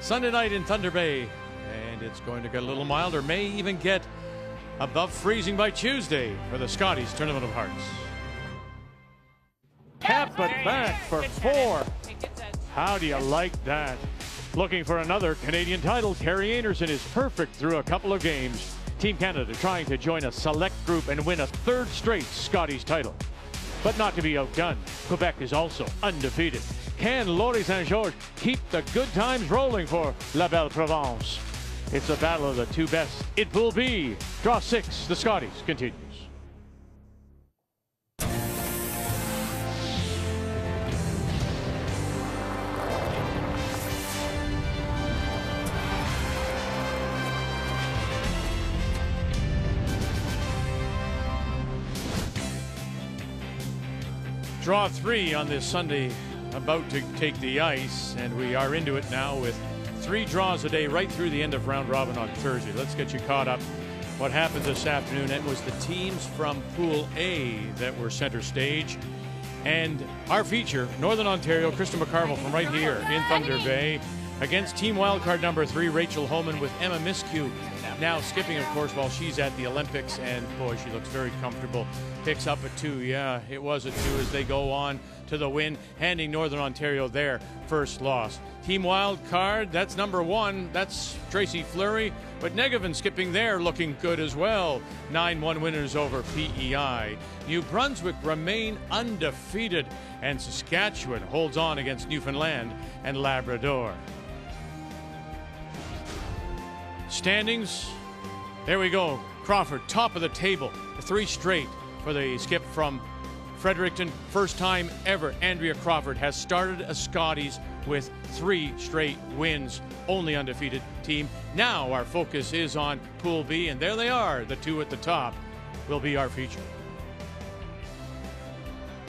Sunday night in Thunder Bay, and it's going to get a little milder, may even get above freezing by Tuesday for the Scotties Tournament of Hearts. Tap it back for 4. How do you like that? Looking for another Canadian title, Kerry Einarson is perfect through a couple of games. Team Canada trying to join a select group and win a 3rd straight Scotties title. But not to be outdone, Quebec is also undefeated. Can Laurie St. George keep the good times rolling for La Belle Provence? It's a battle of the 2 best in Pool B. Draw 6, the Scotties continues. Draw 3 on this Sunday, about to take the ice, and we are into it now with 3 draws a day right through the end of round robin on Thursday. Let's get you caught up. What happened this afternoon? It was the teams from Pool A that were center stage, and our feature, Northern Ontario, Kristen McCarville from right here in Thunder Bay against team wildcard number 3, Rachel Homan, with Emma Miskew now skipping, of course, while she's at the Olympics, and boy, she looks very comfortable. Picks up a 2. Yeah, it was a 2 as they go on to the win, handing Northern Ontario their first loss. Team wild card, that's number 1. That's Tracy Fleury, but Negavan skipping there, looking good as well. 9-1 winners over PEI. New Brunswick remain undefeated, and Saskatchewan holds on against Newfoundland and Labrador. Standings, there we go. Crawford, top of the table, 3 straight for the skip from Fredericton. First time ever Andrea Crawford has started a Scotties with 3 straight wins. Only undefeated team. Now our focus is on Pool B, and there they are. The 2 at the top will be our feature.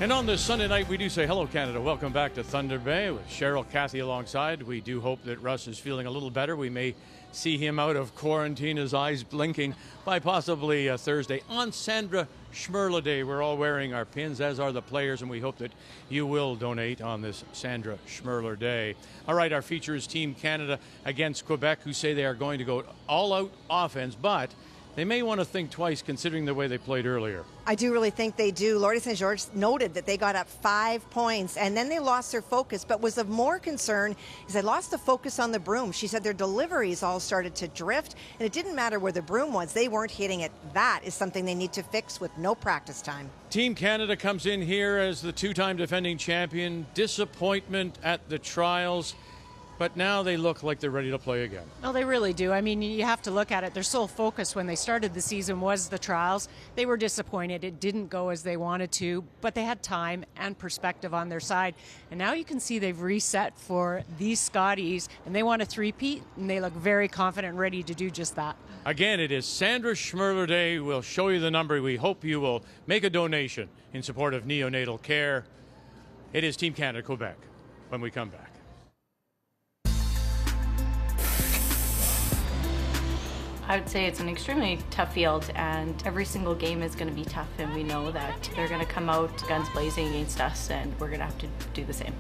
And on this Sunday night, we do say hello, Canada. Welcome back to Thunder Bay with Cheryl, Kathy alongside. We do hope that Russ is feeling a little better. We may see him out of quarantine, his eyes blinking, by possibly Thursday. On Sandra Schmerle Day, we're all wearing our pins, as are the players, and we hope that you will donate on this Sandra Schmerle Day. All right, our feature is Team Canada against Quebec, who say they are going to go all-out offense, but they may want to think twice considering the way they played earlier. I do really think they do. Laurie St. George noted that they got up 5 points and then they lost their focus, but was of more concern is they lost the focus on the broom. She said their deliveries all started to drift, and it didn't matter where the broom was. They weren't hitting it. That is something they need to fix with no practice time. Team Canada comes in here as the 2-time defending champion. Disappointment at the trials, but now they look like they're ready to play again. Well, they really do. I mean, you have to look at it. Their sole focus when they started the season was the trials. They were disappointed. It didn't go as they wanted to, but they had time and perspective on their side. And now you can see they've reset for these Scotties, and they want a 3-peat, and they look very confident and ready to do just that. Again, it is Sandra Schmerle Day. We'll show you the number. We hope you will make a donation in support of neonatal care. It is Team Canada, Quebec, when we come back. I would say it's an extremely tough field, and every single game is going to be tough, and we know that they're going to come out guns blazing against us, and we're going to have to do the same.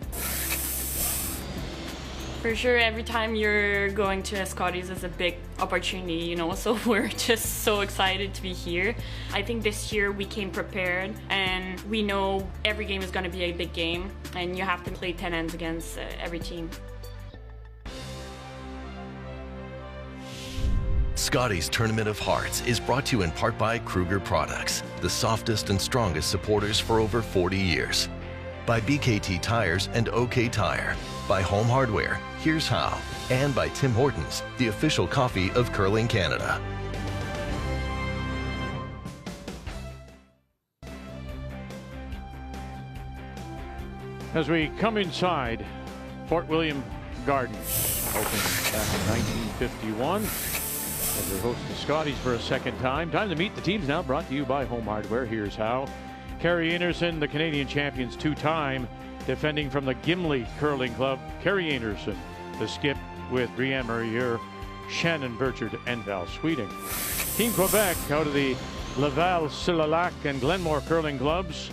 For sure, every time you're going to a Scotties is a big opportunity, you know, so we're just so excited to be here. I think this year we came prepared, and we know every game is going to be a big game, and you have to play 10 ends against every team. Scotties Tournament of Hearts is brought to you in part by Kruger Products, the softest and strongest supporters for over 40 years. By BKT Tires and OK Tire. By Home Hardware, Here's How. And by Tim Hortons, the official coffee of Curling Canada. As we come inside Fort William Garden, opened back in 1951. As they host the Scotties for a second time. Time to meet the teams now, brought to you by Home Hardware. Here's how. Kerry Einarson, the Canadian champions 2-time, defending from the Gimli Curling Club. Kerry Einarson, the skip with Brianne Murrier, Shannon Burchard, and Val Sweeting. Team Quebec out of the Laval, Silalak, and Glenmore Curling Clubs.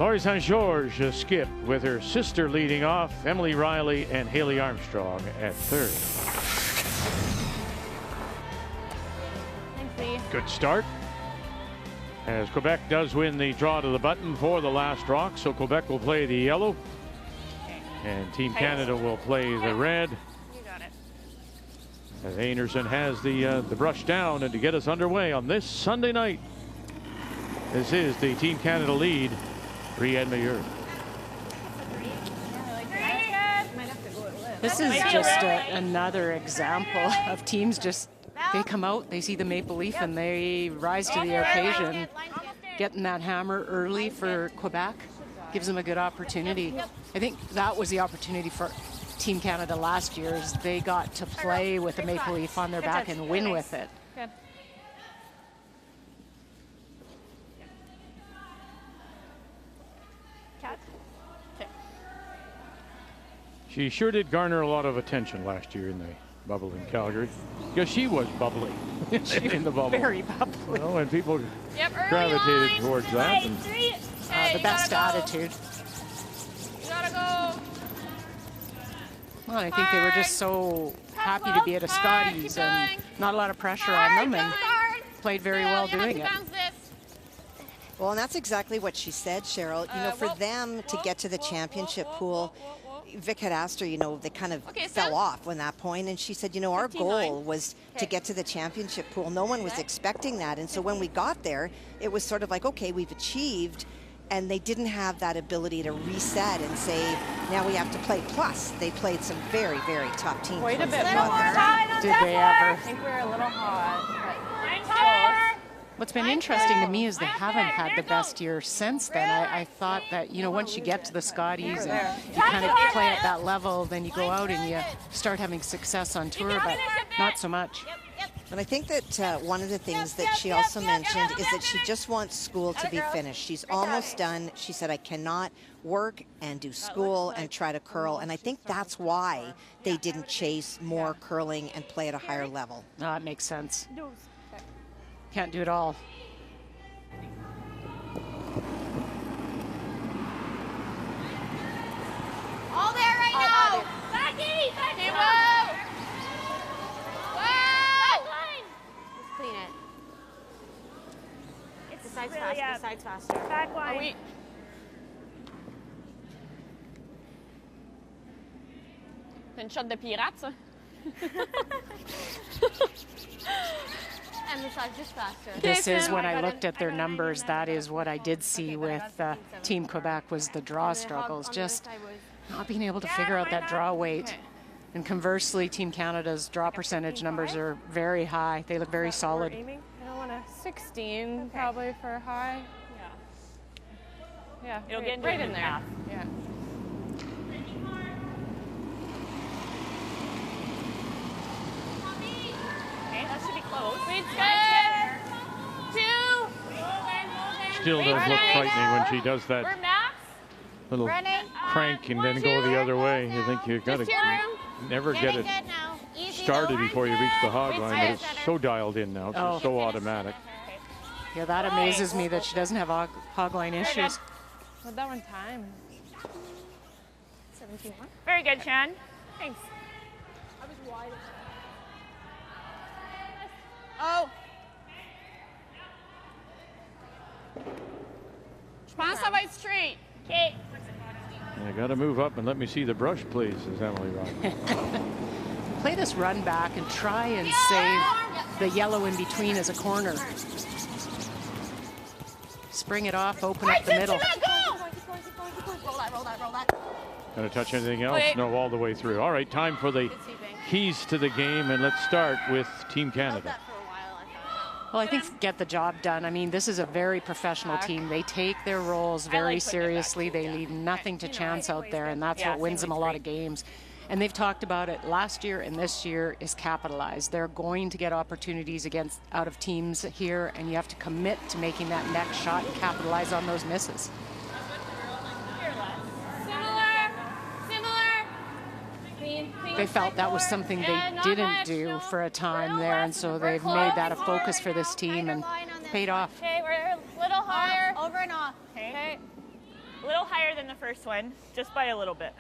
Laurie St. George skip with her sister leading off, Emily Riley and Haley Armstrong at third. Thanks, Lee. Good start. As Quebec does win the draw to the button for the last rock, so Quebec will play the yellow. And Team Canada will play the red. You got it. As Einarson has the brush down, and to get us underway on this Sunday night, this is the Team Canada lead, Brienne Meilleur. This is just another example of teams they come out, they see the maple leaf, and they rise to the occasion. Getting that hammer early for Quebec gives them a good opportunity. I think that was the opportunity for Team Canada last year, is they got to play with the maple leaf on their back and win with it. Good. Catch. Okay. She sure did garner a lot of attention last year in the bubble in Calgary, because she was bubbly in the bubble. Very bubbly. And people Yep, gravitated towards that. And The best attitude. You gotta go. Well, I think they were just so happy to be at a Scotties and not a lot of pressure on them, and played very well doing it. Well, and that's exactly what she said, Cheryl. You know, for them to get to the championship pool, Vic had asked her, you know, they kind of fell off when that point, and she said, you know, our goal was to get to the championship pool. No one was expecting that, and so when we got there, it was sort of like, okay, we've achieved, and they didn't have that ability to reset and say, now we have to play. Plus, they played some very, very tough teams. Wait a bit Did they ever? I think we're a little hot. What's been interesting to me is they haven't had the best year since then. I thought that, you know, once you get to the Scotties and you kind of play at that level, then you go out and you start having success on tour, but not so much. And I think that one of the things that she also mentioned is that she just wants school to be finished. She's almost done. She said, I cannot work and do school and try to curl. And I think that's why they didn't chase more curling and play at a higher level. No, it makes sense. Can't do it all. All there right now. Becky! Whoa! Let's clean it. It's the side's faster. The side's faster. Back line. C'est une shot de pirate, ça. And the side's just faster. This is when I looked at their numbers, that is what I did see with Team Quebec, was the draw struggles, just not being able to figure out that draw weight. And conversely, Team Canada's draw percentage numbers are very high. They look very solid. I don't want a 16 probably for high. Yeah. It'll get right in there. Yeah. Okay, that should be close. Good. 2. Still does look frightening when she does that little crank and then go the other way. You think you've got to never get it started before you reach the hog line, but it's so dialed in now. It's just so automatic. Yeah, that amazes me that she doesn't have hog line issues. What'd that one time? 17-1. Very good, Shan. Thanks. I was wide. Oh. Je pense que ça va être straight. Okay. You got to move up and let me see the brush, please, says Emily Riley. Play this run back and try and save the yellow in between as a corner. Spring it off, open up the middle. Going to touch anything else? No, all the way through. All right, time for the keys to the game, and let's start with Team Canada. Well, I think get the job done. I mean, this is a very professional team. They take their roles very seriously. They leave nothing to chance out there, and that's what wins them a lot of games. And they've talked about it last year and this year is capitalize. They're going to get opportunities out of teams here, and you have to commit to making that next shot and capitalize on those misses. They felt that was something they didn't do for a time there, and so they've made that a focus for this team, and paid off. Okay, we're a little higher. Over and off. Okay. higher than the first one, just by a little bit.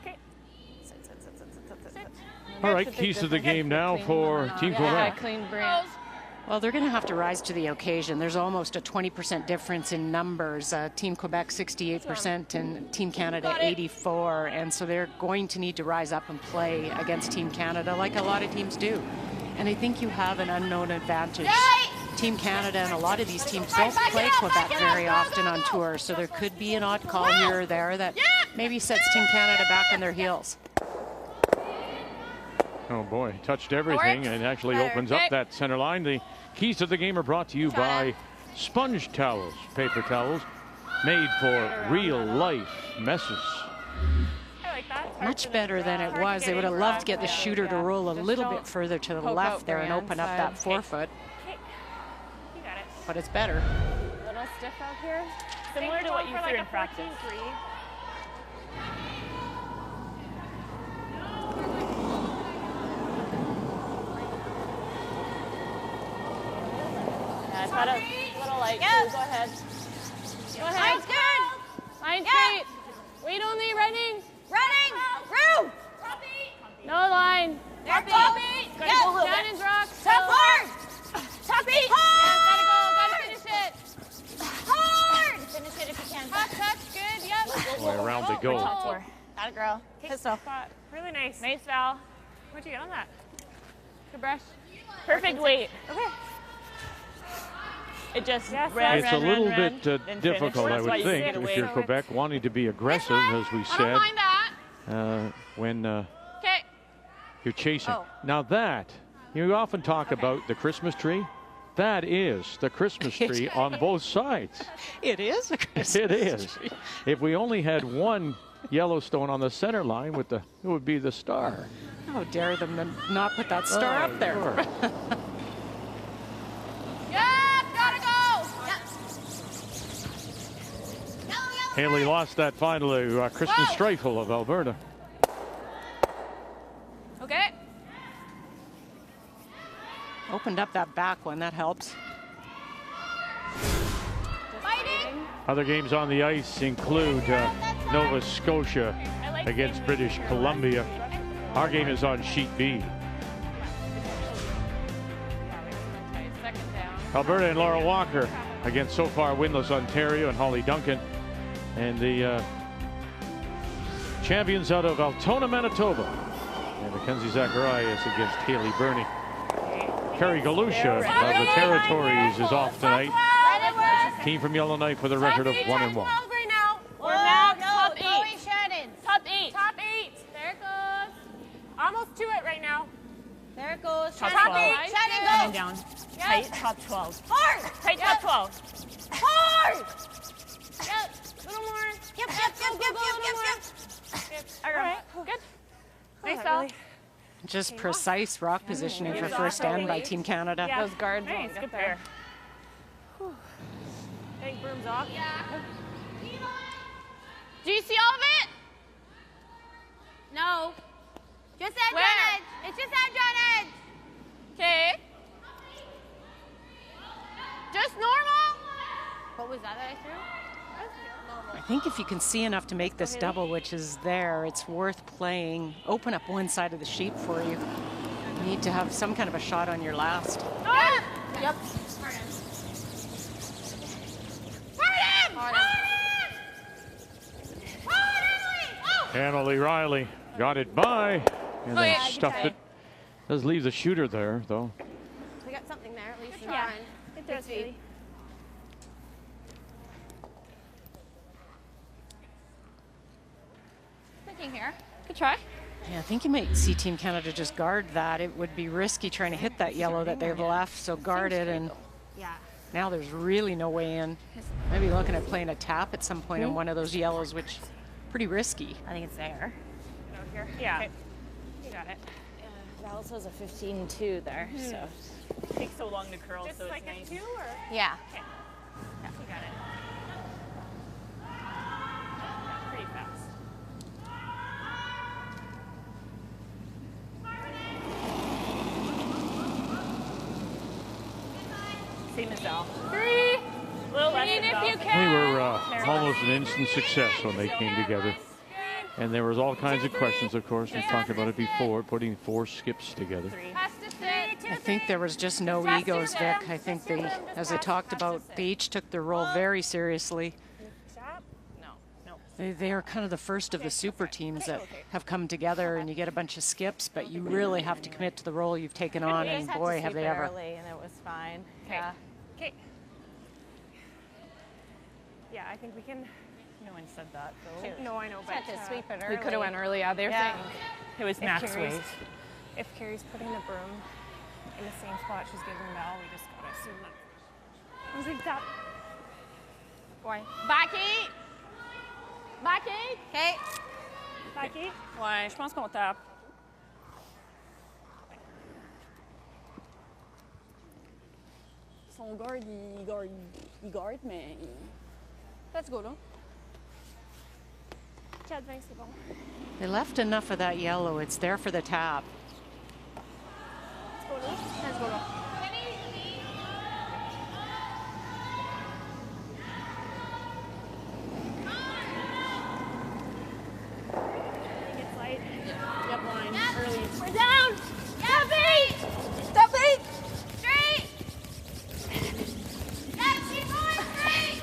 Okay. All right, keys to the game now for Team Quebec. Clean break. Well, they're going to have to rise to the occasion. There's almost a 20% difference in numbers. Team Quebec 68% and Team Canada 84%. And so they're going to need to rise up and play against Team Canada like a lot of teams do. And I think you have an unknown advantage. Team Canada and a lot of these teams don't play Quebec very often on tour. So there could be an odd call here or there that maybe sets Team Canada back on their heels. Oh boy, touched everything and actually opens up that center line. The keys to the game are brought to you by Sponge Towels, paper towels made for real life messes. I like that. Much better than it was. They would have loved to get the shooter to roll a little bit further to the left there and open up that forefoot. Okay. You got it. But it's better. A little stiff out here. Similar to what you threw in practice. I thought a little light. Yes. Go ahead. Go ahead. Line's good. Line's straight. Wait only. Running. Running. Through. No line. There. Top eight. Yes. Down and rock. Top hard. Top eight. Hard. Yeah, gotta go. Gotta finish it. Hard. Finish it if you can. Top touch. Good. Yep. Boy, around they go. Got it, girl. Pistol. Really nice. Nice, Val. What'd you get on that? Good brush. Perfect weight. Okay. It just ran, it's a little bit difficult, I would think, if you're Quebec, wanting to be aggressive, as we said, when you're chasing. Now that, you often talk about the Christmas tree. That is the Christmas tree on both sides. It is a Christmas It is. tree. If we only had one Yellowstone on the center line, with it would be the star. How dare them to not put that star up there. Sure. Haley lost that final to Kristen Streifel of Alberta. Okay. Opened up that back one. That helps. Fighting. Other games on the ice include Nova Scotia against British Columbia. Our game is on sheet B. Alberta and Laura Walker against so far winless Ontario and Holly Duncan. And the champions out of Altona, Manitoba. And Mackenzie Zacharias against Haley Burney. Kerry Galusha of the Territories is off tonight. Team from Yellowknife with a record of 1-1. We're max top 8. Shannon. Top 8. Top 8. There it goes. Almost to it right now. There it goes. Top Shannon. 12. Shannon, go. Coming down. Tight top 12. Hard. Tight top 12. Hard. Yep. A little more. Yep. All right. Good. Nice, Val. Just precise rock positioning for first end by Team Canada. Yeah. Those guards. Nice. Good pair. Big brooms off. Do you see all of it? No. Just edge on edge. It's just edge on edge. Okay. Just normal. What was that I threw? I think if you can see enough to make this double, which is there, it's worth playing. Open up one side of the sheet for you. You need to have some kind of a shot on your last. Oh! Yep. Emily Riley got it by and then stuffed it. Does leave the shooter there, though. We got something there, at least. Yeah. It does, really. Thinking here. Good try. Yeah, I think you might see Team Canada just guard that. It would be risky trying to hit that yellow that they've left, so guard it, and now there's really no way in. Maybe looking at playing a tap at some point in one of those yellows, which pretty risky. I think it's there. Over here. Yeah. Okay. You got it. That also has a 15-2 there, so. It takes so long to curl, so like it's nice. 2 or? Yeah. Okay. Yeah, you got it. Yeah, pretty fast. Same as Val. 3. Little less Clean if you They can. were almost an instant success when they came together. And there was all kinds of questions, of course. We talked about it before, putting 4 skips together. Has to sit. I think there was just no egos, Vic. I think they, as I talked about, they each took their role very seriously. They are kind of the first of the super teams that have come together, and you get a bunch of skips, but you really have to commit to the role you've taken on, and boy, have they ever. Early and it was fine. Yeah. Okay. Yeah, I think we can. No one said that, though. No, I know, but Had to sweep it early. We could have went early. Yeah, they're saying it was max weight. If Carrie's putting the broom in the same spot she's giving Val, we just gotta assume that. I was like that. Ouais. Backy! Backy! Okay. Backy? Ouais, je pense qu'on tape. Son guard, il garde, mais... Let's go, là. 4-20, c'est bon. They left enough of that yellow. It's there for the tap. Let's go, là. Let's go, là. Yep, line, early. We're down. Stop eight. Stop eight. Straight. Stop, keep going straight.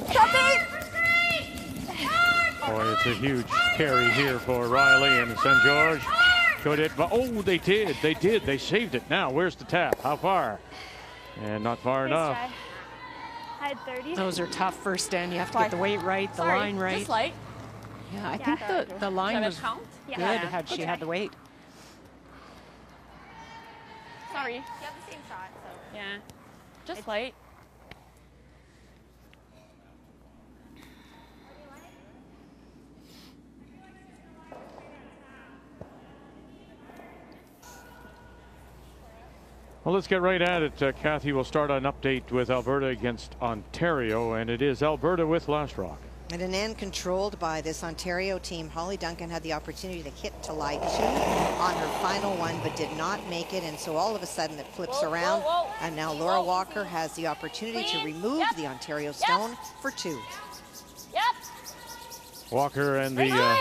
Stop eight. Boy, it's a huge carry here for Riley and St. George. Could it? Oh, they did. They did. They saved it. Now, where's the tap? How far? And not far enough. I had 30. Those are tough first stand. You have to get the weight right, the line right. Just light. Yeah, I think the line was good had she had the weight. Sorry. You have the same shot, so. Yeah. Just light. Well, let's get right at it. Kathy will start an update with Alberta against Ontario, and it is Alberta with last rock. And an end controlled by this Ontario team. Holly Duncan had the opportunity to hit to lie 2 on her final one, but did not make it. And so all of a sudden it flips around. And now Laura Walker has the opportunity to remove the Ontario stone for 2. Yep. Walker and the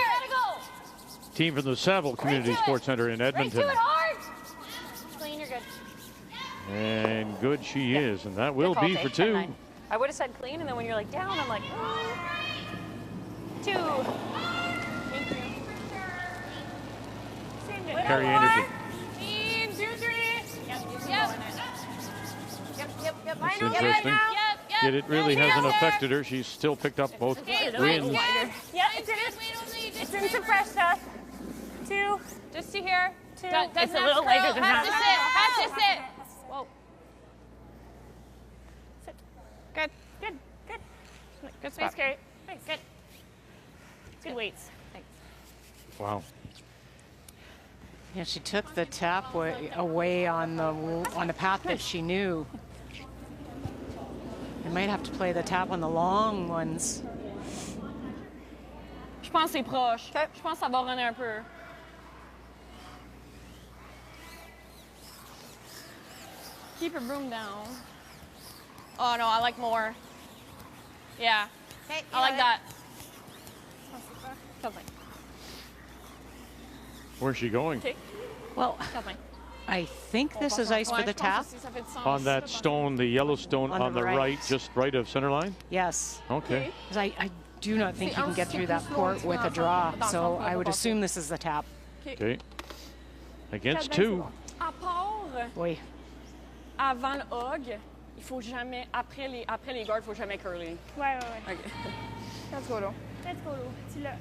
team from the Saville Community Sports Center in Edmonton. Hard. Clean, you're good. And good she is, and that will be for 2. I would have said clean, and then when you're like down, I'm like, oh. 2. Thank you. Carrie Einarson. 2, 3. Yep. That's interesting. Yet it really hasn't affected her. She's still picked up both wins. Yeah, it's in some fresh stuff. 2. Just to here. 2. It's a little lighter than that. Has to sit. Whoa. Sit. Good. Good. Good. Good Thanks, spot. Carrie. Thanks. Good. Good weights. Thanks. Wow. Yeah, she took the tap away on the path that she knew. They might have to play the tap on the long ones. Je pense que c'est proche. Je pense que ça va runner un peu. Keep your broom down. Oh no, I like more. Yeah. Okay, I like that. Something. Where's she going? Well, Something. I think this is ice for the tap. On that stone, the yellow stone on the right, just right of center line? Yes. Okay. 'Cause I do not think you can get through that court with a draw, so I would assume this is the tap. Okay. Against 2. À part, Boy. avant le hug, il faut jamais, après les guards, il faut jamais curler. Ouais. OK. Let's go, là. Let's go, là. Tu l'as.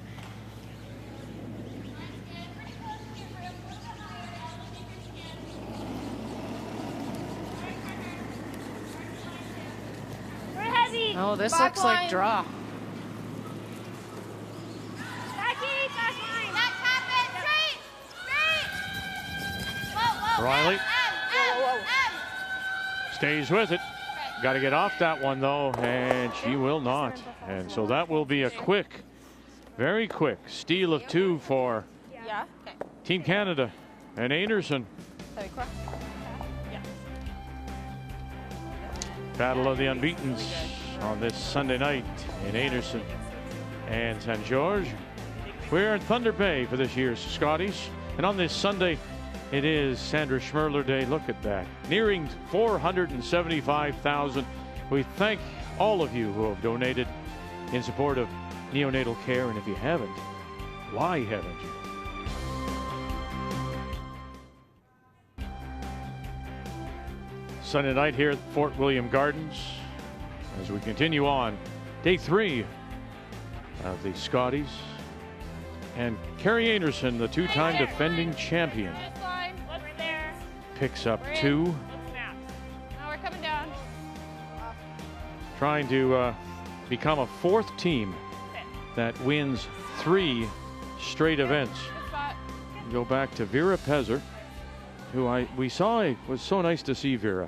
We're heavy. Oh, this Back looks like line. draw. Backy, back line. That happened. Straight. Whoa. Riley M. stays with it. Got to get off that one, though, and she will not. And so that will be a quick, very quick steal of 2 for Yeah. Okay. Team Canada and Einarson. Avec quoi? Yeah. Battle of the Unbeatens on this Sunday night in Einarson and St. George. We're in Thunder Bay for this year's Scotties. And on this Sunday, it is Sandra Schmerler Day. Look at that. Nearing 475,000. We thank all of you who have donated in support of neonatal care. And if you haven't, why haven't you? Sunday night here at Fort William Gardens as we continue on day 3 of the Scotties. And Carrie Einarson, the two-time defending champion, picks up 2. Now we're coming down. Trying to become a 4th team that wins 3 straight events. Go back to Vera Pezer, who we saw. It was so nice to see Vera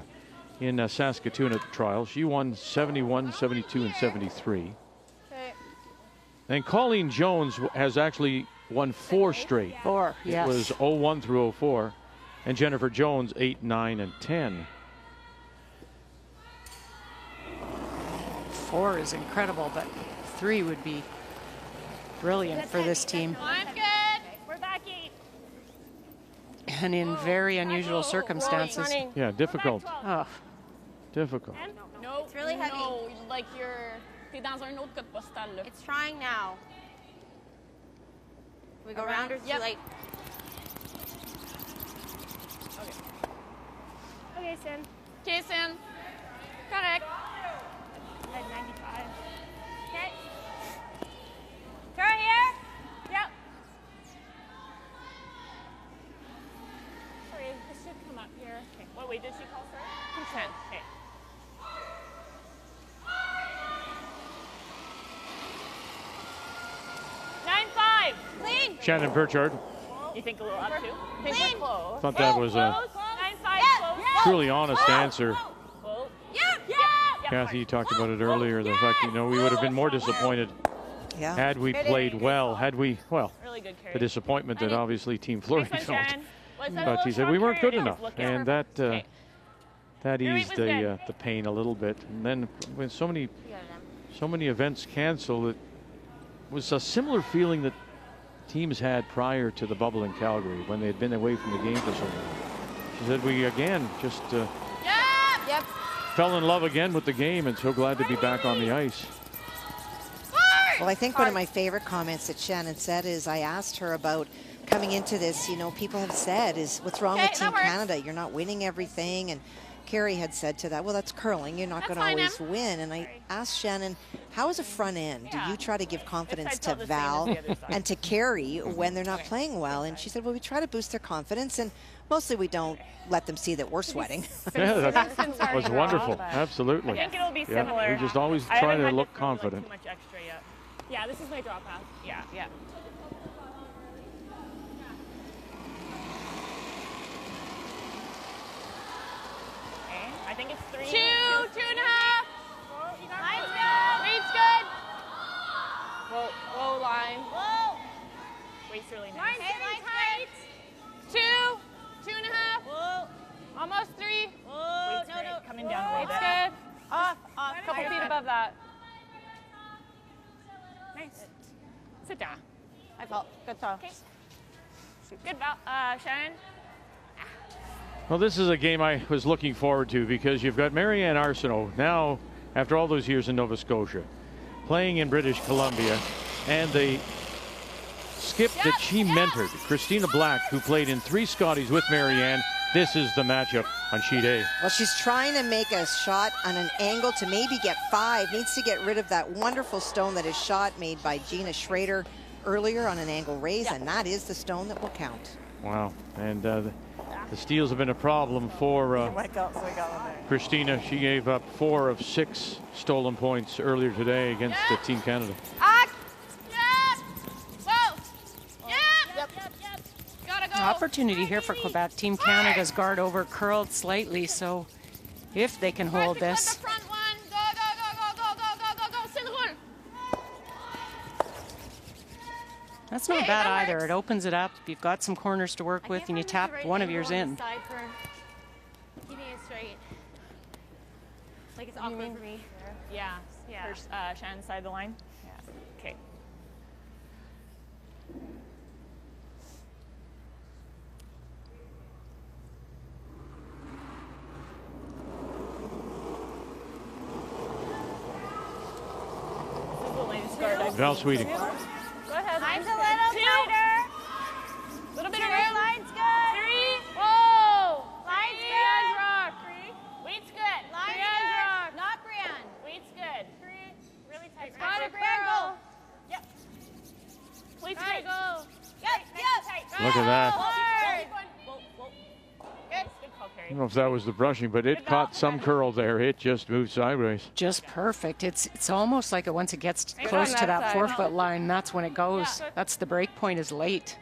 in Saskatoon at the trial. She won 71, 72, and 73. Okay. And Colleen Jones has actually won 4 straight. 4, yes. It was 01 through 04. And Jennifer Jones, 8, 9, and 10. 4 is incredible, but 3 would be brilliant for this team. I'm good. We're back 8. And in very unusual circumstances. Yeah, difficult. Oh. Difficult. No, It's really heavy. No, like t'es dans un autre code postal là. It's trying now. We go around or too late? Okay, Sin. Okay, Sin. Correct. I had 95. Okay. Turn here. Yep. Sorry, this should come up here. Okay. What weight did she call for? 10. Okay. Clean. Shannon Burchard. You think a little up too? Clean. Thought that was a 9-5. truly honest answer. Yep. Kathy, you talked about it earlier, the fact, we would have been more disappointed had we played well, had we, well, Really good carry. the disappointment that obviously Team Fleury Nice one, felt. Shannon. Was that a But little he said we strong weren't carry? good It was enough, looking and perfect. that that Your weight eased was good. the pain a little bit. And then when so many events canceled, it was a similar feeling that teams had prior to the bubble in Calgary when they had been away from the game for so long. She said we again just fell in love again with the game and so glad to be back on the ice. Well, I think one of my favorite comments that Shannon said is I asked her about coming into this, people have said, is what's wrong with Team Canada? You're not winning everything. And Carrie had said to that, well, that's curling. You're not going to always win. And I asked Shannon, how is a front end? Do you try to give confidence to Val and to Carrie when they're not playing well? And she said, well, we try to boost their confidence. And mostly we don't let them see that we're sweating. Yeah, that was wonderful. Absolutely. I think it'll be Yeah, similar. we just always I try haven't to had look really confident. Too much extra yet. Yeah, this is my drop pass. Yeah. Okay, I think it's 3. 2, 2.5. Nice. Weight's good. Whoa, line. Whoa. Weight's really nice. Line's tight. 2, 2.5. Whoa. Almost 3. Whoa. Weight's great. Coming down a little Weight's bit. good. Off. Couple feet above that. Nice. Sit down. I felt good stuff. Okay. Good, Shannon. Well, this is a game I was looking forward to because you've got Marianne Arsenault now, after all those years in Nova Scotia, playing in British Columbia, and the skip that she mentored, Christina Black, who played in 3 Scotties with Marianne. This is the matchup on sheet A. Well, she's trying to make a shot on an angle to maybe get 5. Needs to get rid of that wonderful stone that is shot made by Gina Schrader earlier on an angle raise, and that is the stone that will count. Wow. And the steals have been a problem for Christina. She gave up 4 of 6 stolen points earlier today against Team Canada. Opportunity here for Quebec. Team Canada's guard over curled slightly, so if they can hold this. Front one. Go. Sit rule. That's not bad either. It opens it up. You've got some corners to work with, and you tap one of yours in. Keeping it straight. Like it's awkward for me. Yeah. Yeah. First, Shannon's side of the line. Yeah. Okay. This is the latest guard. Val Sweeting. Go ahead. Line's a little tighter. Little bit Two, of room. line's good. 3. Whoa. Line's Three good. eyes rock. 3. Weight's good. Line's 3 eyes good. rock. Not Brienne. Weight's good. 3. Really tight. Got right it, Brienne. Go. Yep. Weight's Right. good. Go. Yep, yep. Look at that. Hard. Good. Good call, I Carrie. don't know if that was the brushing, but it caught some curl there. It just moved sideways. Just perfect. It's almost like once it gets Maybe close on to that that side. 4-foot line, that's when it goes. Yeah. That's the break point is late.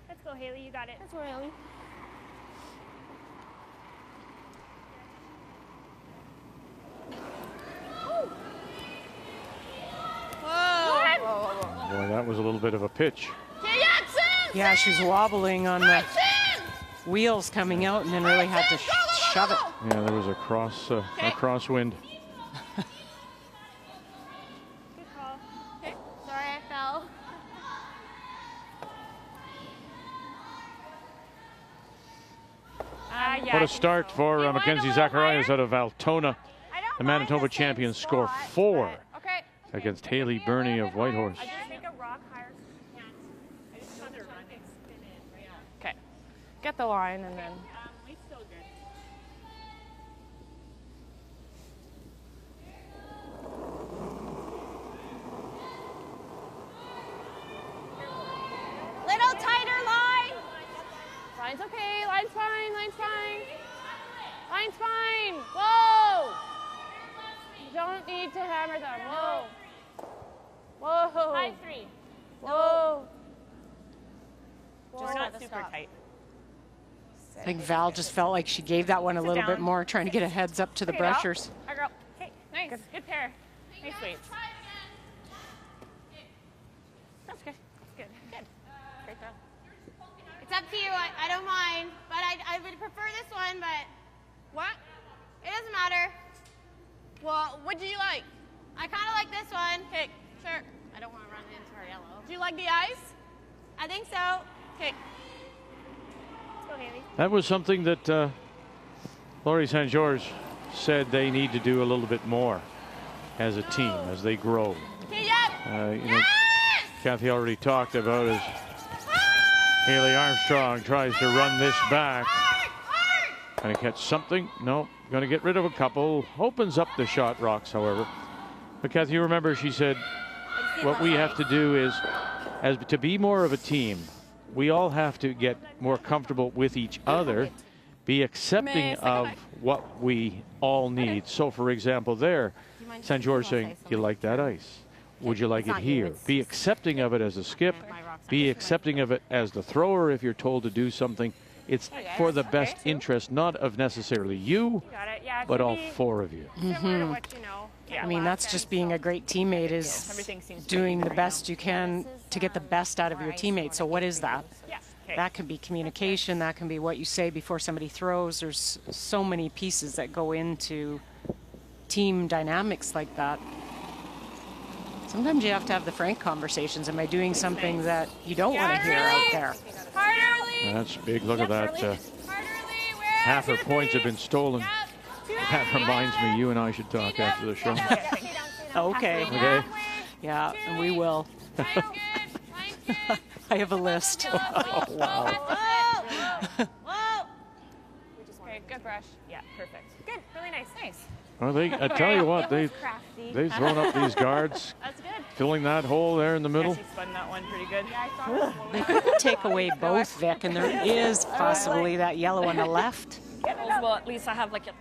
Let's go, Haley. You got it. Let's go, Haley. Boy, that was a little bit of a pitch. Yeah, she's wobbling on the wheels coming out and then really had to shove it. Yeah, there was a crosswind. Good call. Okay. Sorry, I fell. Yeah, What I a think start so. for You went a Mackenzie little Zacharias higher. out of Altona. I don't The mind Manitoba the same champions score spot, 4 but- Okay. against Haley Burney of Whitehorse. I just make a rock higher. I just want to run it. Spin it. Yeah. Okay. Get the line and then. Weight's still good. Little tighter line. Line's okay. Line's fine. Line's fine. Line's fine. Whoa. You don't need to hammer them. Whoa. Whoa. 5-3. Whoa. Just not super tight. I think Val just felt like she gave that one a little bit down. more, trying to get a heads up to the Okay, Val. brushers. Our girl. Okay. Nice. Good pair. Nice weights. That's good. Good. Good. Great throw. It's up to you. I don't mind, but I would prefer this one. But What? it doesn't matter. Well, what do you like? I kind of like this one. Okay. Sure. I don't want to run into her yellow. Do you like the ice? I think so. Okay. Let's go, Haley. That was something that Laurie St. George said they need to do a little bit more as a team as they grow. Okay, yep. You know, Kathy already talked about as Haley Armstrong tries to run this back. Going to catch something? No. Going to get rid of a couple. Opens up the shot rocks, however. But Kathy, you remember she said what we have to do is, as to be more of a team, we all have to get more comfortable with each other, be accepting of what we all need. So, for example, there, St. George saying, you like that ice? Would you like it here? Be accepting of it as a skip. Be accepting of it as the thrower if you're told to do something. It's for the best interest, not of necessarily you, Got it. Yeah. It but should all be 4 of you. similar to what you know. I mean, that's just being a great teammate, is Everything seems doing the right best you can to get the best out of your teammate. So what is that? Yeah. Okay. That can be communication. That can be what you say before somebody throws. There's so many pieces that go into team dynamics like that. Sometimes you have to have the frank conversations. Am I doing something that you don't want to hear out there? Harder. That's big. Look at that. Harder. Half her points have been stolen. That reminds me, you and I should talk after the show. Okay. Okay? Yeah, and we will. I have a list. Oh, wow. Whoa. Okay. Good brush. Yeah. Perfect. Good. Really nice. Nice. Well, I tell you what, they've thrown up these guards, That's good. filling that hole there in the middle. She spun that one pretty good. They could take away both, Vic, and there is possibly that yellow on the left. Well, at least I have like a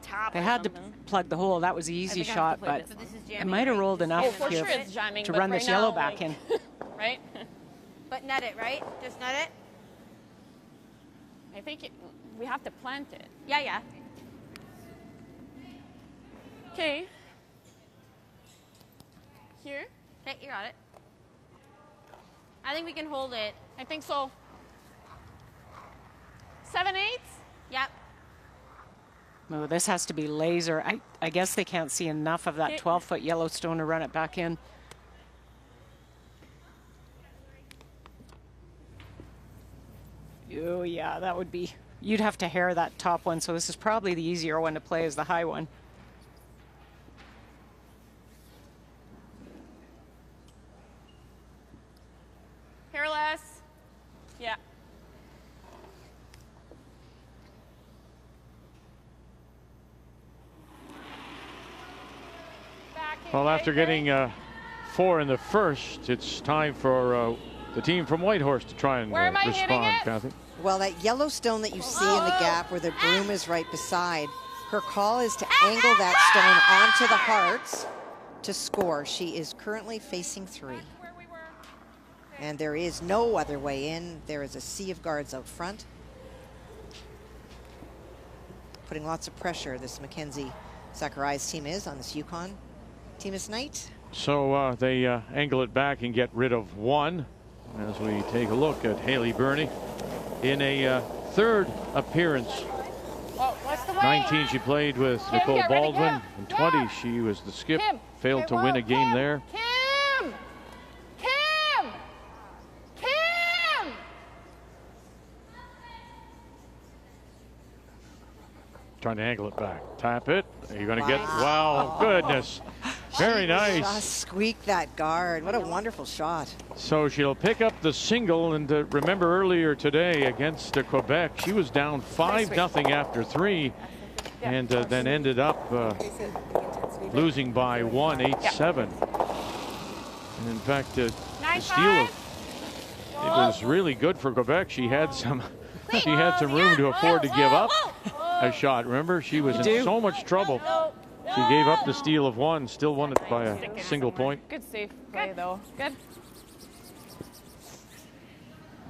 top. They or had to something. plug the hole. That was the easy think I have shot, to play but this. it might have rolled enough Oh, for here sure it's jamming. to but run right this yellow now, back like, in. Right? But net it, right? Just net it? I think we have to plant it. Yeah, yeah. Okay. Here? Okay, you got it. I think we can hold it. I think so. 7/8? Yep. Oh, this has to be laser. I guess they can't see enough of that 12-foot Yellowstone to run it back in. Oh, yeah, that would be... You'd have to hair that top one, so this is probably the easier one to play as the high one. Hairless. Yeah. Well, after getting 4 in the first, it's time for the team from Whitehorse to try and respond, Kathy. Well, that Yellowstone that you see in the gap where the broom is right beside, her call is to angle that stone onto the hearts to score. She is currently facing 3. And there is no other way in. There is a sea of guards out front. Putting lots of pressure, this Mackenzie Sakurai's team is on this Yukon team this night. So they angle it back and get rid of 1 as we take a look at Haley Burney in a 3rd appearance. What's the 19 she played with Nicole Baldwin, and 20 she was the skip. Failed to win a game there. Kim! Kim! Kim! Trying to angle it back. Tap it. Are you going to get... Wow, goodness. Very nice. Just squeaked that guard. What a wonderful shot. So she'll pick up the single, and remember earlier today against Quebec, she was down 5-0 after 3, and then ended up losing by 1, 8-7. And in fact, the steal of it was really good for Quebec. She had some room to afford to give up a shot. Remember, she was in so much trouble. She gave up the steal of 1, still won it by a single point. Good safe play, though. Good.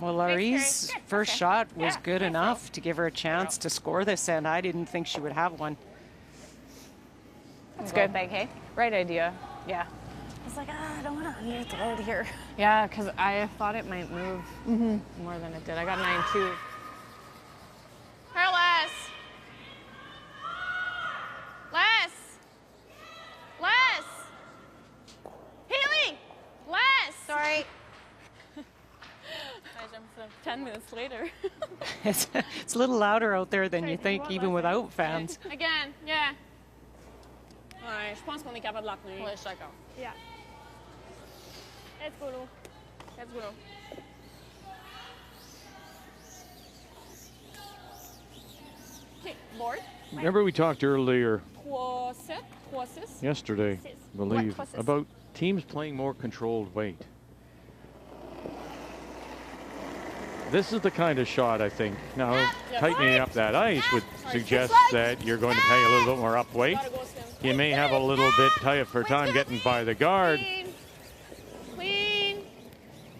Well, Laurie's first shot was good enough to give her a chance to score this, and I didn't think she would have one. That's good. Bag, hey? Right idea. Yeah. I was like, I don't want to throw it here. Yeah, because I thought it might move more than it did. I got 9-2. Hairless. Less. Less. Haley. Less. Sorry. 10 minutes later. It's a little louder out there than you think, even without fans. Again, yeah. Ouais, je pense qu'on est capable de la tenir. Ouais, je suis d'accord. Yeah. Let's go, Lou. Let's go. Okay, board. Remember we talked earlier 3-7, 3-6. yesterday, I believe, about teams playing more controlled weight. This is the kind of shot, I think. Now, tightening up that ice would suggest that you're going to play a little bit more up weight. You may have a little bit tight for time getting by the guard. Clean.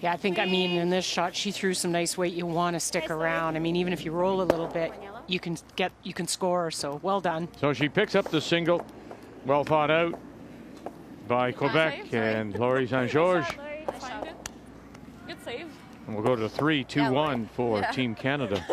Yeah, I think, I mean, in this shot, she threw some nice weight. You want to stick around. I mean, even if you roll a little bit, you can score. So well done. So she picks up the single. Well thought out by Quebec and Laurie St. George. Good save. And we'll go to 3-2-1 for Team Canada.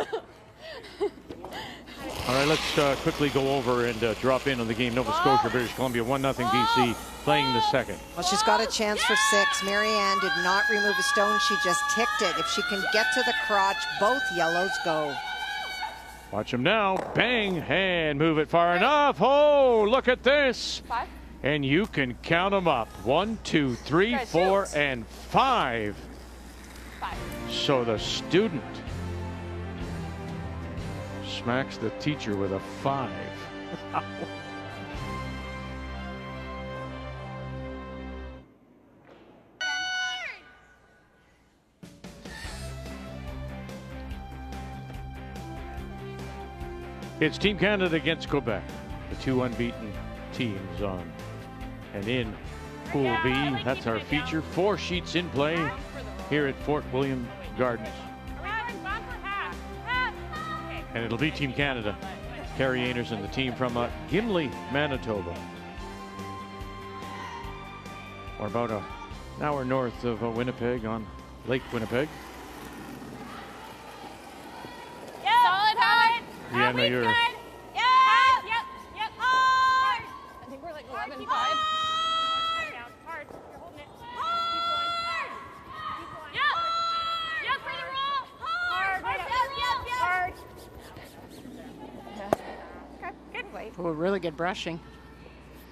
All right, let's quickly go over and drop in on the game. Nova Scotia, British Columbia, 1-0 BC, playing the second. Well, she's got a chance for 6. Marianne did not remove a stone. She just ticked it. If she can get to the crotch, both yellows go. Watch them now. Bang, and move it far enough. Oh, look at this. 5. And you can count them up. 1, 2, 3, 4, and 5. 5. So the student smacks the teacher with a 5. It's Team Canada against Quebec, the 2 unbeaten teams on and in Pool B. That's our feature. 4 sheets in play here at Fort William Gardens. And it'll be Team Canada. Carrie Einarson, the team from Gimli, Manitoba. Or about an hour north of Winnipeg on Lake Winnipeg. Solid, Howard. Deanna, you're Oh, really good brushing.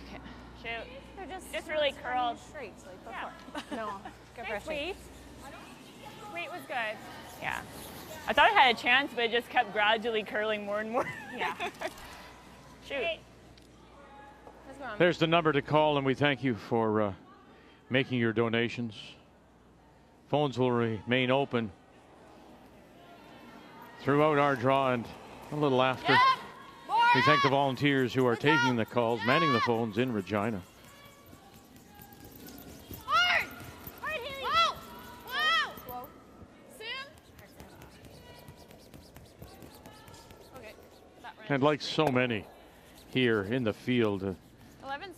Okay. Shoot. They're just really curled. Straight, like before. Yeah. No. Good Nice brushing. weight. Weight was good. Yeah. I thought I had a chance, but it just kept gradually curling more and more. Yeah. Shoot. There's the number to call, and we thank you for making your donations. Phones will remain open throughout our draw and a little after. We thank the volunteers who are taking the calls, manning the phones in Regina. Hard! Hard, Haley! Whoa! Whoa! Sam? Okay. That ran. And like so many here in the field, 11-6.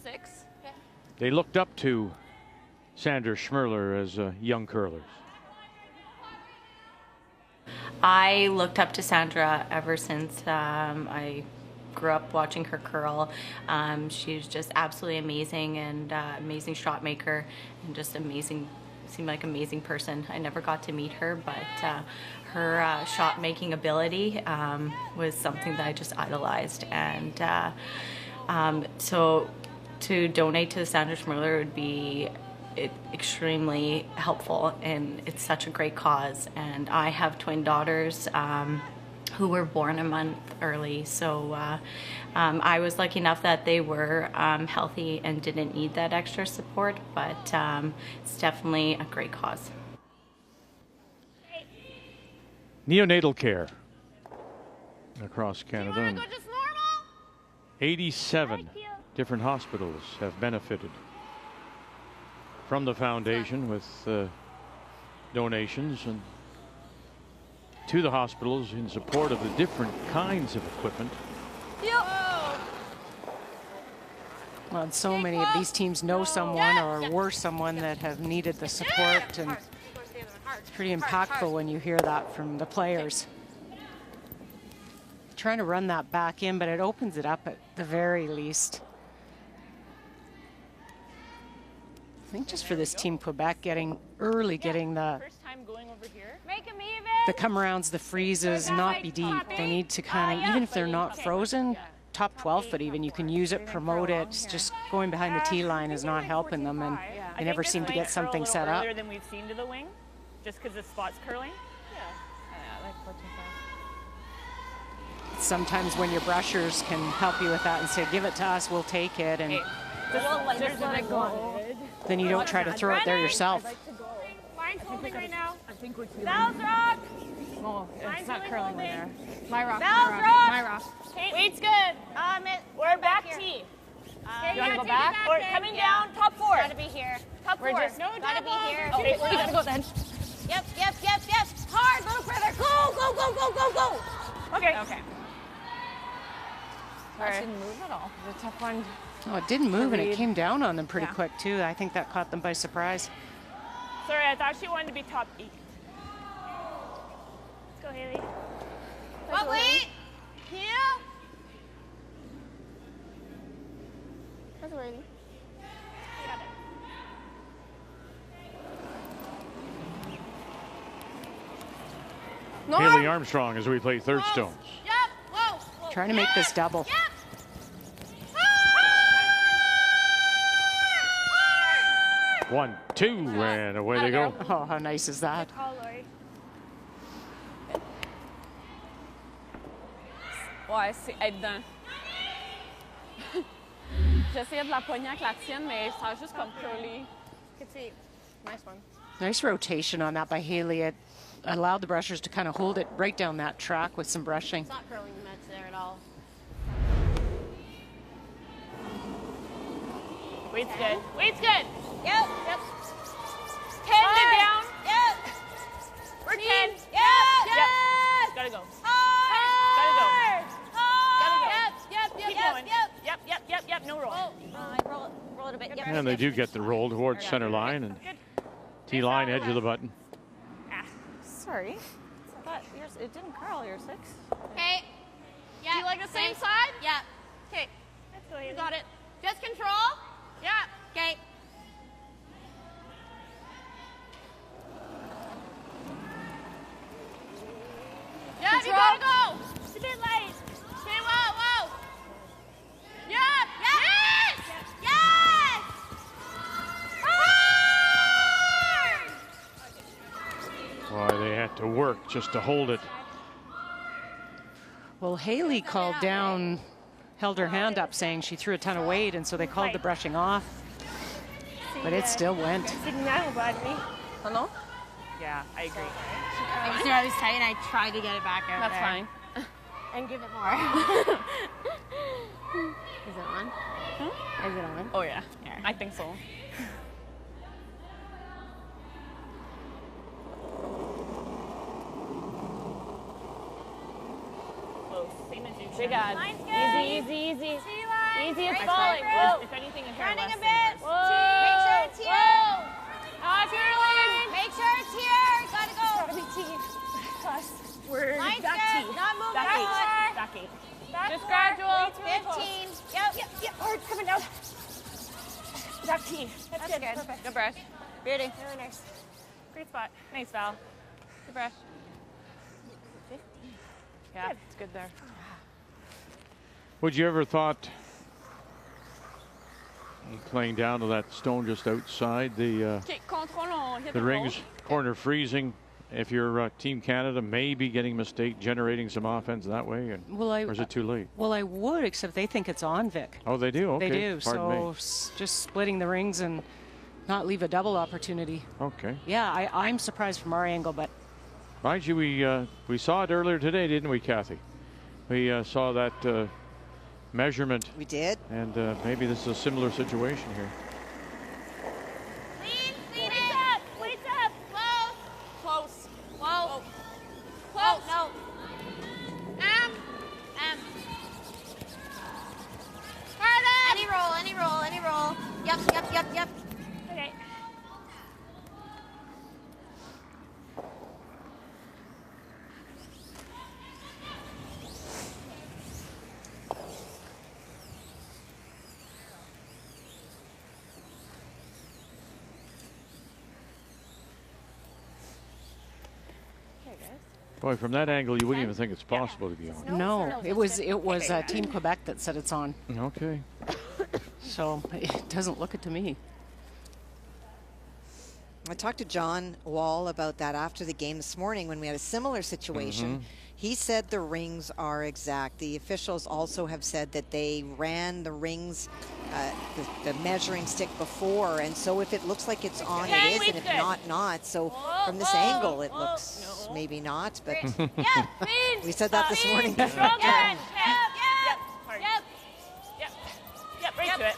Okay. they looked up to Sandra Schmerler as young curlers. I looked up to Sandra ever since I grew up watching her curl. She's just absolutely amazing and amazing shot maker and just amazing, seemed like an amazing person. I never got to meet her, but her shot making ability was something that I just idolized. And so to donate to Sandra Schmerler would be extremely helpful, and it's such a great cause. And I have twin daughters who were born a month early, so I was lucky enough that they were healthy and didn't need that extra support, but it's definitely a great cause. Neonatal care across Canada. You want to go just normal? 87 different hospitals have benefited from the foundation with donations and to the hospitals in support of the different kinds of equipment. Well, and so many of these teams know someone or were someone that have needed the support, and it's pretty impactful when you hear that from the players. Trying to run that back in, but it opens it up at the very least. I think just for this team Quebec, getting the First time going over here. Make them even. the come-arounds, the freezes, not be deep. They need to kind of, even if they're not frozen, top 12 foot even, you can use it, promote it. Just going behind the tee line is not helping them, and they never seem to get something set up. Earlier than we've seen to the wing, just because the spot's curling. Yeah, like 14-5. Sometimes when your brushers can help you with that and say, give it to us, we'll take it, and There's a big one. then you don't try to throw it there yourself. Line's holding right now. I think we're too. Valves rock. Oh, it's not curling right there. My rock. Valves My rock. rock. My rock. Weight's good. We're back here. tee. You wanna go back? Or coming down, top four. Gotta be here. Top We're four. just- No, gotta be here. Okay, We gotta go then. Yep. Hard, little further. Go. Okay. Okay. That didn't move at all. It's a tough one. Oh, it didn't move, and it read. came down on them pretty Yeah. quick, too. I think that caught them by surprise. Sorry, I thought she wanted to be top 8. Let's go, Haley. What weight? Here. That's ready. Haley Armstrong as we play third stones. Yep. Whoa. Trying to make this double. Yep. 1, 2, and away they go. Oh, how nice is that? Ouais, c'est être dedans. J'essayais de la pogner avec la tienne, mais ça a juste comme curly. Nice one. Nice rotation on that by Haley. It allowed the brushers to kind of hold it right down that track with some brushing. It's not curling much there at all. Weight's good. Yep. 10 to down. Yep. We're 10. Yep. Gotta go. Hard. Keep going. Yep. No roll. I roll it a bit. Yep. And they do get the roll towards center line and tee line, edge of the button. Sorry. I thought yours, it didn't curl, your 6. Okay. Yeah. Do you like the same side? Yeah. Okay. Let's go, You Haley. got it. Just control. Yeah. Okay. Yeah, you gotta go. It's a bit light. Okay, whoa. Boy, they had to work just to hold it. Well, Haley called down, held her hand up saying she threw a ton of weight, and so they called the brushing off. But it still went. Hello? Yeah, I agree. I was tight and I tried to get it back out. That's fine. And give it more. Is it on? Hmm? Is it on? Oh yeah. I think so. Big on. Line's good. Easy. T-line. Easy, it's Right falling. side, Drew. If anything, in here, Running less a than bit. yours. Whoa. Make sure it's here. Whoa. Ah, Caroline. Make sure it's here. Gotta go. We're Line's back good. T. Not moving Back forward. eight. Back eight. Back Just four. gradual. 15. Yep. Hard, coming down. Back T. That's good. Perfect. Good brush. Beauty. Really nice. Great spot. Nice, Val. Good brush. 15. Yeah, it's good there. Would you ever thought playing down to that stone just outside the rings, corner freezing? If you're Team Canada, maybe getting a mistake, generating some offense that way, or is it too late? Well, I would, except they think it's on, Vic. Oh, they do? Okay. They do. Pardon me. Just splitting the rings and not leave a double opportunity. Okay. Yeah, I'm surprised from our angle, but Mind you, we saw it earlier today, didn't we, Kathy? We saw that measurement. We did. And maybe this is a similar situation here. Lean it. Weights up. Close. Whoa. Close. No. Harder. Any roll. Yep. Okay. Boy, from that angle, you wouldn't even think it's possible to be on. no, it was Team Quebec that said it's on. Okay. So it doesn't look it to me. I talked to John Wall about that after the game this morning when we had a similar situation. He said the rings are exact. The officials also have said that they ran the rings, the measuring stick before, and so if it looks like it's on, it is, and if not. So from this angle, it looks maybe not, but we said that this morning. Yep. Right to it.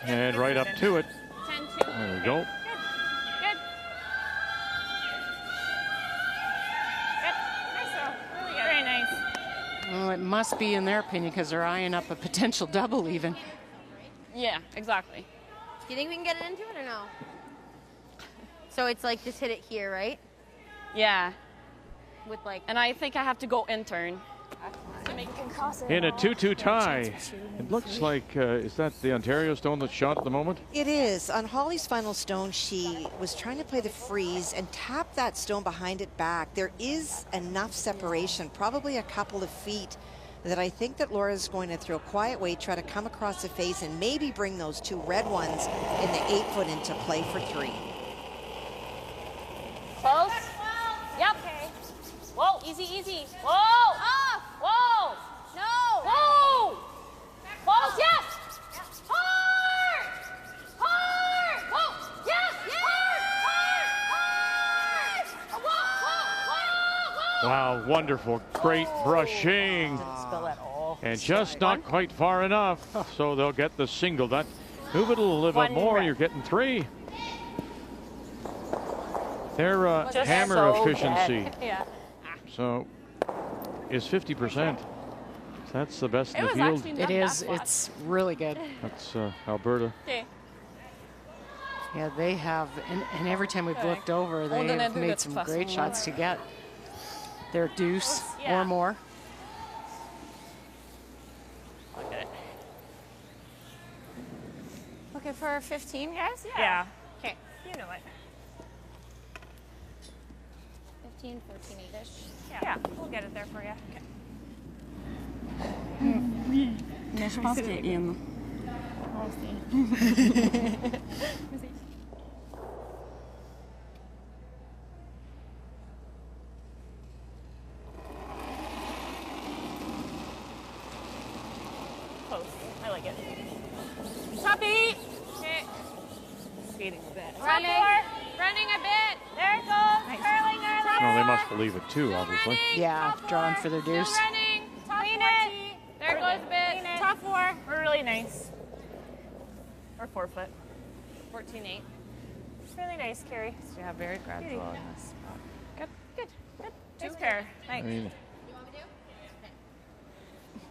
And right up to it. 10-2. There we go. Good. Nice throw. Really good. Very nice. Oh, it must be in their opinion because they're eyeing up a potential double even. Yeah, exactly. Do you think we can get it into it or no? So it's like just hit it here, right? Yeah. With like. And I think I have to go intern. In a 2-2 tie. It looks like, is that the Ontario stone that's shot at the moment? It is. On Holly's final stone, she was trying to play the freeze and tap that stone behind it back. There is enough separation, probably a couple of feet, that I think that Laura's going to throw a quiet way, try to come across the face, and maybe bring those two red ones in the 8-foot into play for 3. Close. Yep. Okay. Whoa, easy. Whoa. Off. Whoa. No. Whoa. Close, yes. Hard. Whoa. Yes. Hard. Wow, wonderful. Great brushing. Spill at all. And just not quite far enough, so they'll get the single. That move it a little bit more, you're getting 3. Their hammer so efficiency Yeah. so is 50%. That's the best in the was field. actually It not is. that It's really good. That's Alberta. Okay. Yeah, they have, and every time we've looked over, they then I have do made that some fast great one. shots to get their deuce Yeah. or more. Look at it. Okay, for 15, guys? Yeah. Okay. You know it. 15, 14, 8-ish. Yeah. We'll get it there for you. Okay. Mais je pense qu'il est in. really good. Top 8. Okay. Skating a bit. Running a bit. There it goes. Nice. Curling early. Well, they must believe it too, obviously. Yeah, drawing for their deuce. Still running. Clean it. There goes a bit. Top 4. We're really nice. Or 4 foot. 14-8. It's really nice, Carrie. Yeah, very gradual in this spot. Good, good, good. Nice pair. Nice. I mean, You want me to?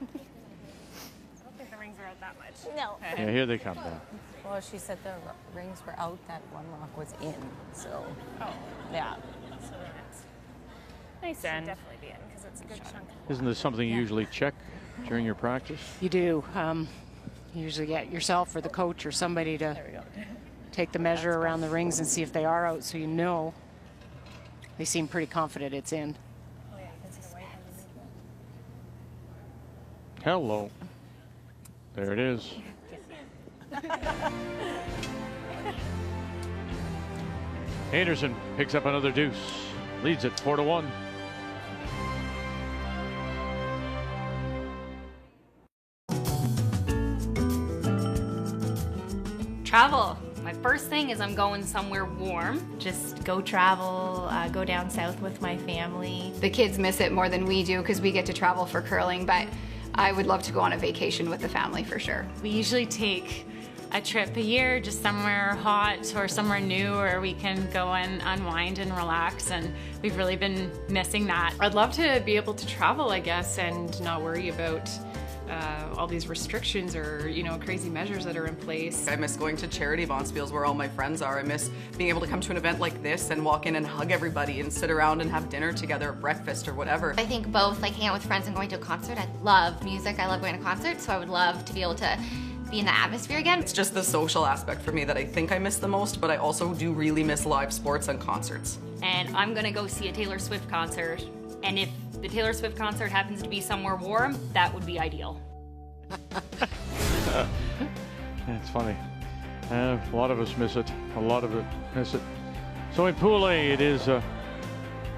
I don't think the rings are out that much. No. yeah, here they come down. Well, she said the rings were out, that one rock was in, so. Oh. Yeah. So then it's nice to definitely be in because it's a good chunk. Isn't this something you usually check during your practice? You do. You usually get yourself or the coach or somebody to take the measure around the rings and see if they are out, so you know. They seem pretty confident it's in. Oh, yeah, you can see the white underneath. Hello. There it is. Einarson picks up another deuce. Leads it 4-1. Travel. My first thing is I'm going somewhere warm. Just go travel, go down south with my family. The kids miss it more than we do because we get to travel for curling, but I would love to go on a vacation with the family for sure. We usually take a trip a year, just somewhere hot or somewhere new where we can go and unwind and relax, and we've really been missing that. I'd love to be able to travel, I guess, and not worry about all these restrictions or, you know, crazy measures that are in place. I miss going to charity bonspiels where all my friends are. I miss being able to come to an event like this and walk in and hug everybody and sit around and have dinner together, breakfast or whatever. I think both, like hanging out with friends and going to a concert. I love music. I love going to concerts, so I would love to be able to be in the atmosphere again. It's just the social aspect for me that I think I miss the most, but I also do really miss live sports and concerts. And I'm gonna go see a Taylor Swift concert, and if the Taylor Swift concert happens to be somewhere warm, that would be ideal. It's funny. A lot of us miss it. A lot of it miss it. So in Pool A, it is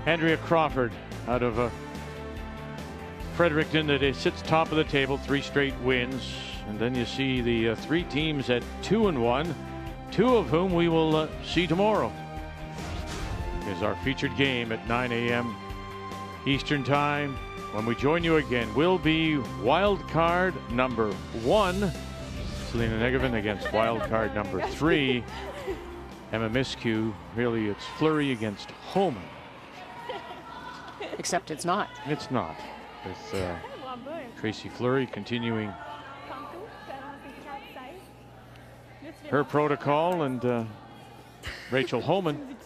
Andrea Crawford out of Fredericton that sits top of the table, 3 straight wins. And then you see the 3 teams at 2-1, 2 of whom we will see tomorrow. Is our featured game at 9 a.m. Eastern Time. When we join you again, will be wild card number 1, Selena Negevin, against wild card number 3, Emma Miskew. Really, it's Fleury against Homan. Except it's not. It's not. With Tracy Fleury continuing her protocol, and Rachel Homan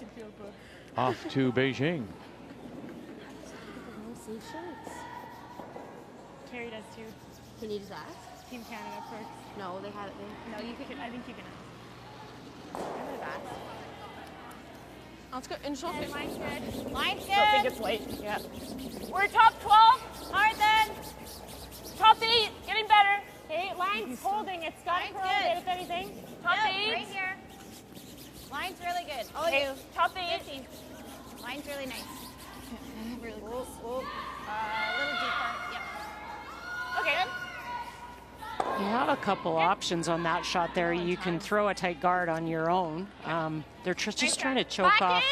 off to Beijing. Carrie does too. Can you just ask? Team Canada first. No, they had it. No, you can. I think you can ask. I would have asked. Let's go. In short, Line's good. Line's good. I think it's late. Yeah. We're top 12. Hard then. Top 8. Getting better. Okay, line's holding. It's got to curl a bit, if anything. Top Yep, 8. right here. Line's really good. Oh, Okay, you. top 8. 15. Line's really nice. Really Whoa, close. whoa. A little deeper. Yep. Okay. You have a couple options on that shot there. You can throw a tight guard on your own. They're just trying to choke off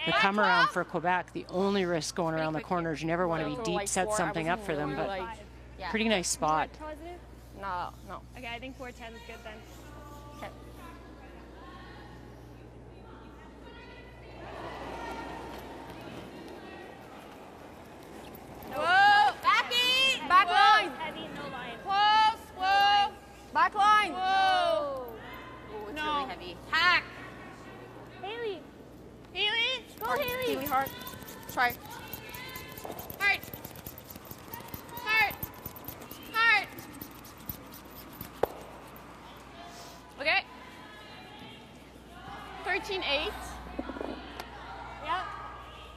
the come around for Quebec. The only risk going around the corners, you never want to be deep, set something up for them, but pretty nice spot. No. Okay, I think 4-10 is good then. Okay. Whoa. Back 8. Back line. Heavy, no line. Close. Whoa. Back line. Whoa. Oh, it's No. really heavy. Hack. Haley. Haley. Go, Hard. Haley. Haley, hard. Try. Hard. Hard. Hard. Okay. 13-8. Yep.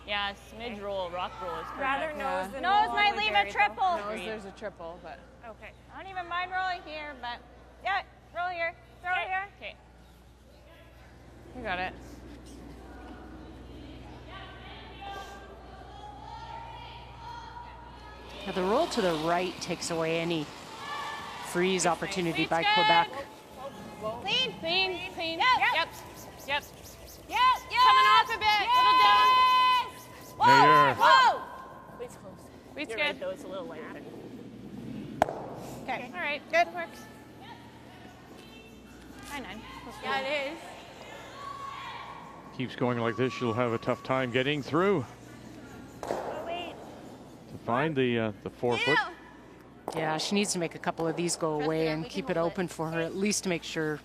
Yeah, smidge roll, rock roll is perfect. Rather nose than Nose roll might with leave Gary, a triple. though. Nose, there's a triple, but okay. I don't even mind rolling here, but yeah, roll here. Throw it here. Okay. You got it. Now the roll to the right takes away any freeze opportunity by Quebec. Clean, clean, clean. Yep. Yep. Yep. Yep. Coming off a bit. Little down. Whoa! Whoa! Weight's close. Weight's You're good. right, though. It's a little lighter. Okay. All right. Good. Works. 9-9. Yeah, it is. Keeps going like this, she'll have a tough time getting through Oh, wait. to find the 4 foot. Yeah, she needs to make a couple of these go away and keep it open for her, at least to make sure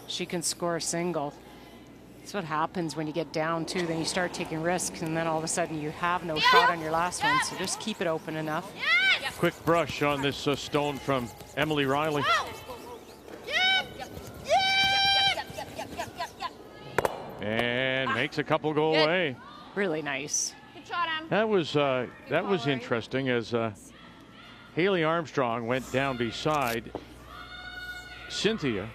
she can score a single. That's what happens when you get down too. Then you start taking risks, and then all of a sudden you have no shot on your last one. So just keep it open enough. Quick brush on this stone from Emily Riley. And makes a couple go away. Really nice. Good shot, Em. That was interesting as Haley Armstrong went down beside Cynthia,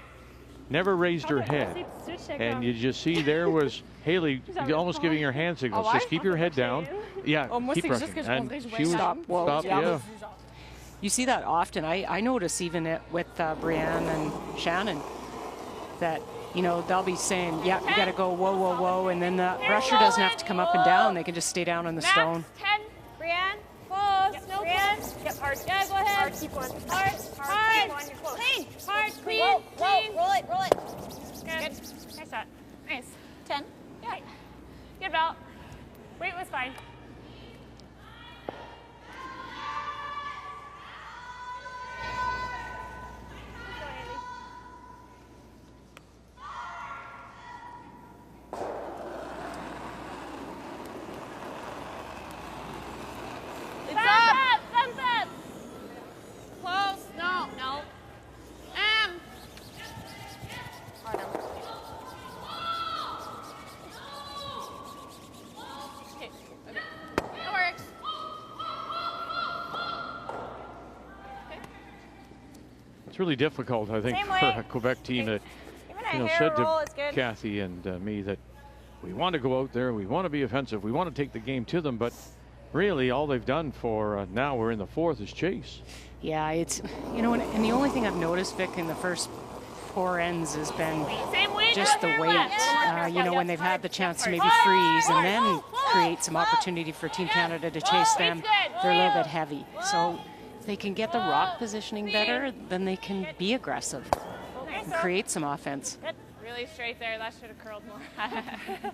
never raised her head, and you just see there was Haley almost giving her hand signals. Just keep your head down. Yeah, keep rushing. And she was stopped. Yeah. You see that often. I notice even with Brianne and Shannon that, you know, they'll be saying, yeah, you got to go, whoa, whoa, whoa, and then the rusher doesn't have to come up and down. They can just stay down on the stone. 10. Brianne. Close. Yep. No Brianne. close. Yep, hard. Yeah, go ahead. Hard, keep on. Hard. Hard. Keep on, you're close. Clean. Hard. Clean. Whoa, Clean. roll it, roll it. Good. Nice shot. Nice. 10. Yeah. Good belt. Weight was fine. Sunset. Close. No. No. Okay. That works. It's really difficult, I think, Same for way. a Quebec team that Even a you know, hair said roll to is good. Kathy and me that we want to go out there, we want to be offensive, we want to take the game to them, but really all they've done for now we're in the fourth is chase. Yeah, it's, you know, and the only thing I've noticed, Vic, in the first 4 ends has been just the weight. You know, when they've had the chance to maybe freeze and then create some opportunity for Team Canada to chase them, they're a little bit heavy. So if they can get the rock positioning better, then they can be aggressive and create some offense. Really straight there. That should have curled more.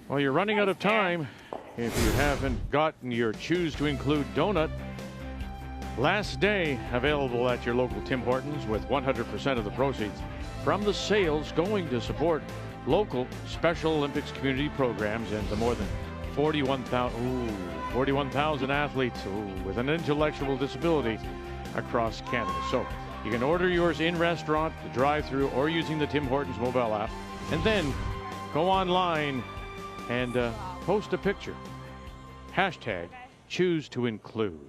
Well, you're running out of time. If you haven't gotten your Choose to Include donut, last day available at your local Tim Hortons with 100% of the proceeds from the sales going to support local Special Olympics community programs and the more than 41,000 athletes with an intellectual disability across Canada. So you can order yours in restaurant, the drive-through, or using the Tim Hortons mobile app, and then go online and post a picture. Hashtag Choose to Include.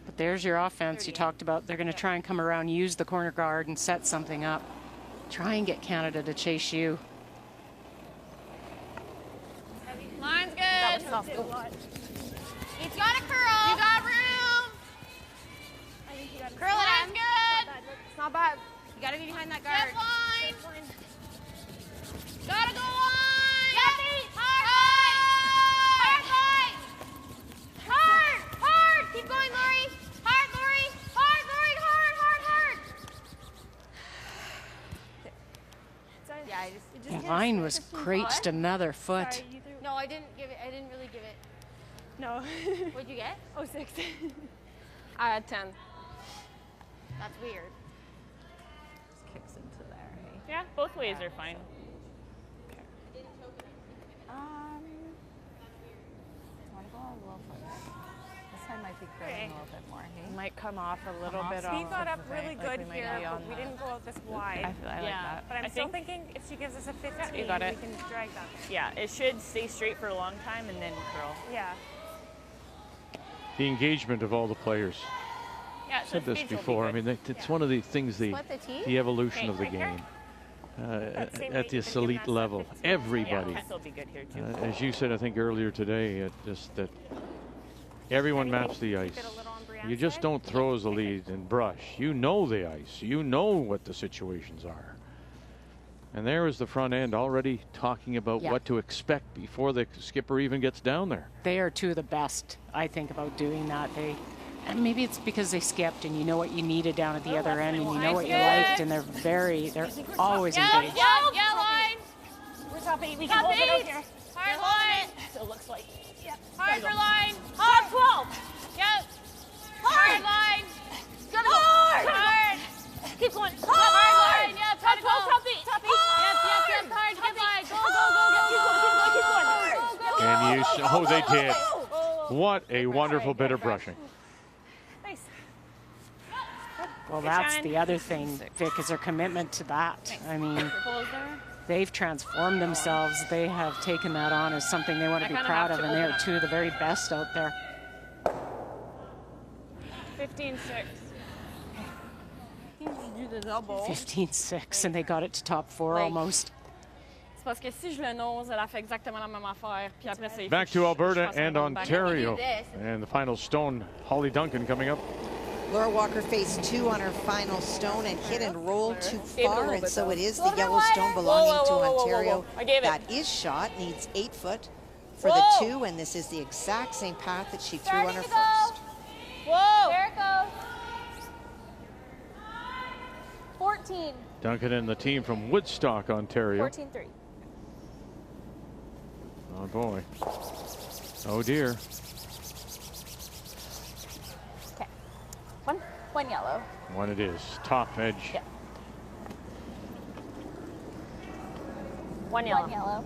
But there's your offense you talked about. They're going to try and come around, use the corner guard, and set something up. Try and get Canada to chase you. Line's good. That was soft. He's got a curl. You got room. Curl it. Line's good. It's not bad. You gotta be behind that guard. Get line. Gotta go on. Hard. Keep going, Lori. Hard, Lori. Hard, Lori. Hard. Yeah, it just Line was creased another foot. No, I didn't give it. I didn't really give it. No. What'd you get? Oh, 6. I had 10. That's weird. Just kicks into there, eh? Yeah, both ways are fine. Want to go a little further? This side might be curling a little bit more, hey? Might come off a little bit. He got up really like good we here, might be but we didn't go out this wide. I like that. But I'm I still think- thinking if she gives us a 15, you got it. we can drag that. Yeah, it should stay straight for a long time and then curl. Yeah. The engagement of all the players. Yeah, I've said this before. I mean, it's one of the things, the evolution of the game. At this elite level, everybody. Yeah, will be good here too. As you said, I think earlier today, just that everyone maps the ice. Get a little on Brianne. You just don't throw as a lead and brush. You know the ice. You know what the situations are. And there is the front end already talking about what to expect before the skipper even gets down there. They are two of the best, I think, about doing that. And maybe it's because they skipped and you know what you needed down at the other end and you know what you liked, and they're always engaged. Yeah, line. We're top 8. We can hold it out here. Hard line. Still looks like. Yeah. Hard for line. Hard 12. Yep. Hard line. Hard. Hard. Keep going. Hard line. Yep. Top Top 12, top 8. Top 8. Yep. Hard. Good line. Go, go, go, go. Keep going. And you, oh, they did. What a wonderful bit of brushing. Nice. Well, that's the other thing, Vic, is their commitment to that. I mean, they've transformed themselves. They have taken that on as something they want to be proud of, and they are two of the very best out there. 15-6. Do the double. 15-6, and they got it to top 4 almost. C'est parce que si je le nose, elle a fait exactement la même affaire. Puis après, c'est Back to Alberta and Ontario. And the final stone, Holly Duncan coming up. Laura Walker faced 2 on her final stone and hit and rolled too far, and so it is the yellow stone belonging to Ontario. That is shot, needs 8 foot for the 2, and this is the exact same path that she threw on her first. Whoa! There it goes. 14. Duncan and the team from Woodstock, Ontario. 14-3. Oh boy. Oh dear. Okay. One yellow. One it is. Top edge. Yeah. One yellow. One yellow.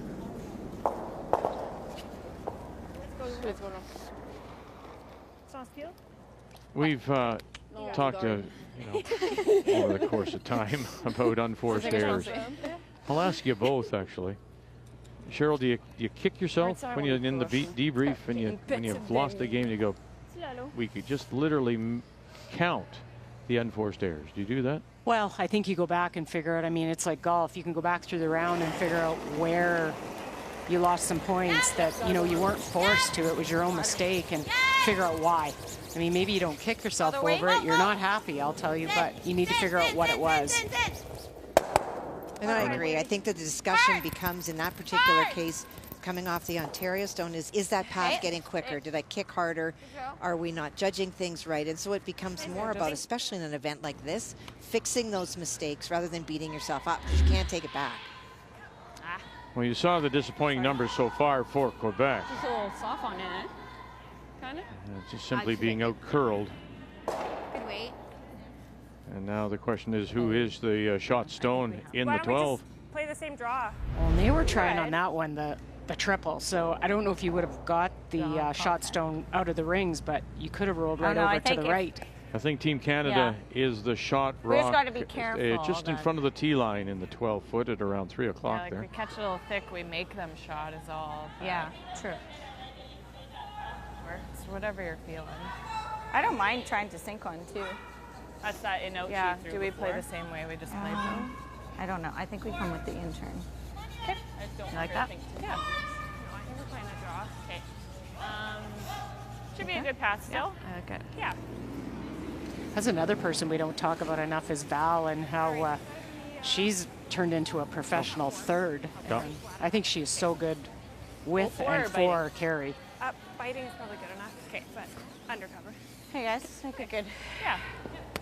Let's go. Sauce peel? We've talked over the course of time about unforced errors. I'll ask you both, actually. Cheryl, do you kick yourself when you're in the debrief and when you've lost the game? You go, we could just literally count the unforced errors. Do you do that? Well, I think you go back and figure out. I mean, it's like golf. You can go back through the round and figure out where you lost some points that you weren't forced to. It was your own mistake, and figure out why. I mean, maybe you don't kick yourself over it. You're not happy, I'll tell you, but you need to figure out what it was. And I agree. I think that the discussion becomes, in that particular case, coming off the Ontario stone, is that path getting quicker? Did I kick harder? Are we not judging things right? And so it becomes more about, especially in an event like this, fixing those mistakes rather than beating yourself up, because you can't take it back. Well, you saw the disappointing numbers so far for Quebec. Just a little soft on it, eh? Kind of? Just simply being out-curled. Good weight. And now the question is, who is the shot stone in the 12? Play the same draw. Well, and they were trying on that one the triple, so I don't know if you would have got the shot stone out of the rings, but you could have rolled right over to the right. I think Team Canada is the shot rock. We just got to be careful. Just in front of the tee line in the 12 foot at around 3 o'clock like there. we catch a little thick, we make them shot is all. Yeah, true. It's whatever you're feeling. I don't mind trying to sink on too. That's that in-out Yeah, she do threw we before. play the same way we just played them? I don't know. I think we come with the intern. Okay. I don't You like really that? think so. Yeah. No, I think we're playing a draw. Okay. Should be a good pass still. I like it. Yeah. That's another person we don't talk about enough is Val, and how she's turned into a professional third. Yeah. I think she is so good with Well, and for Carrie. Biting is probably good enough. Okay, but undercover. Hey guys, okay, good. Yeah.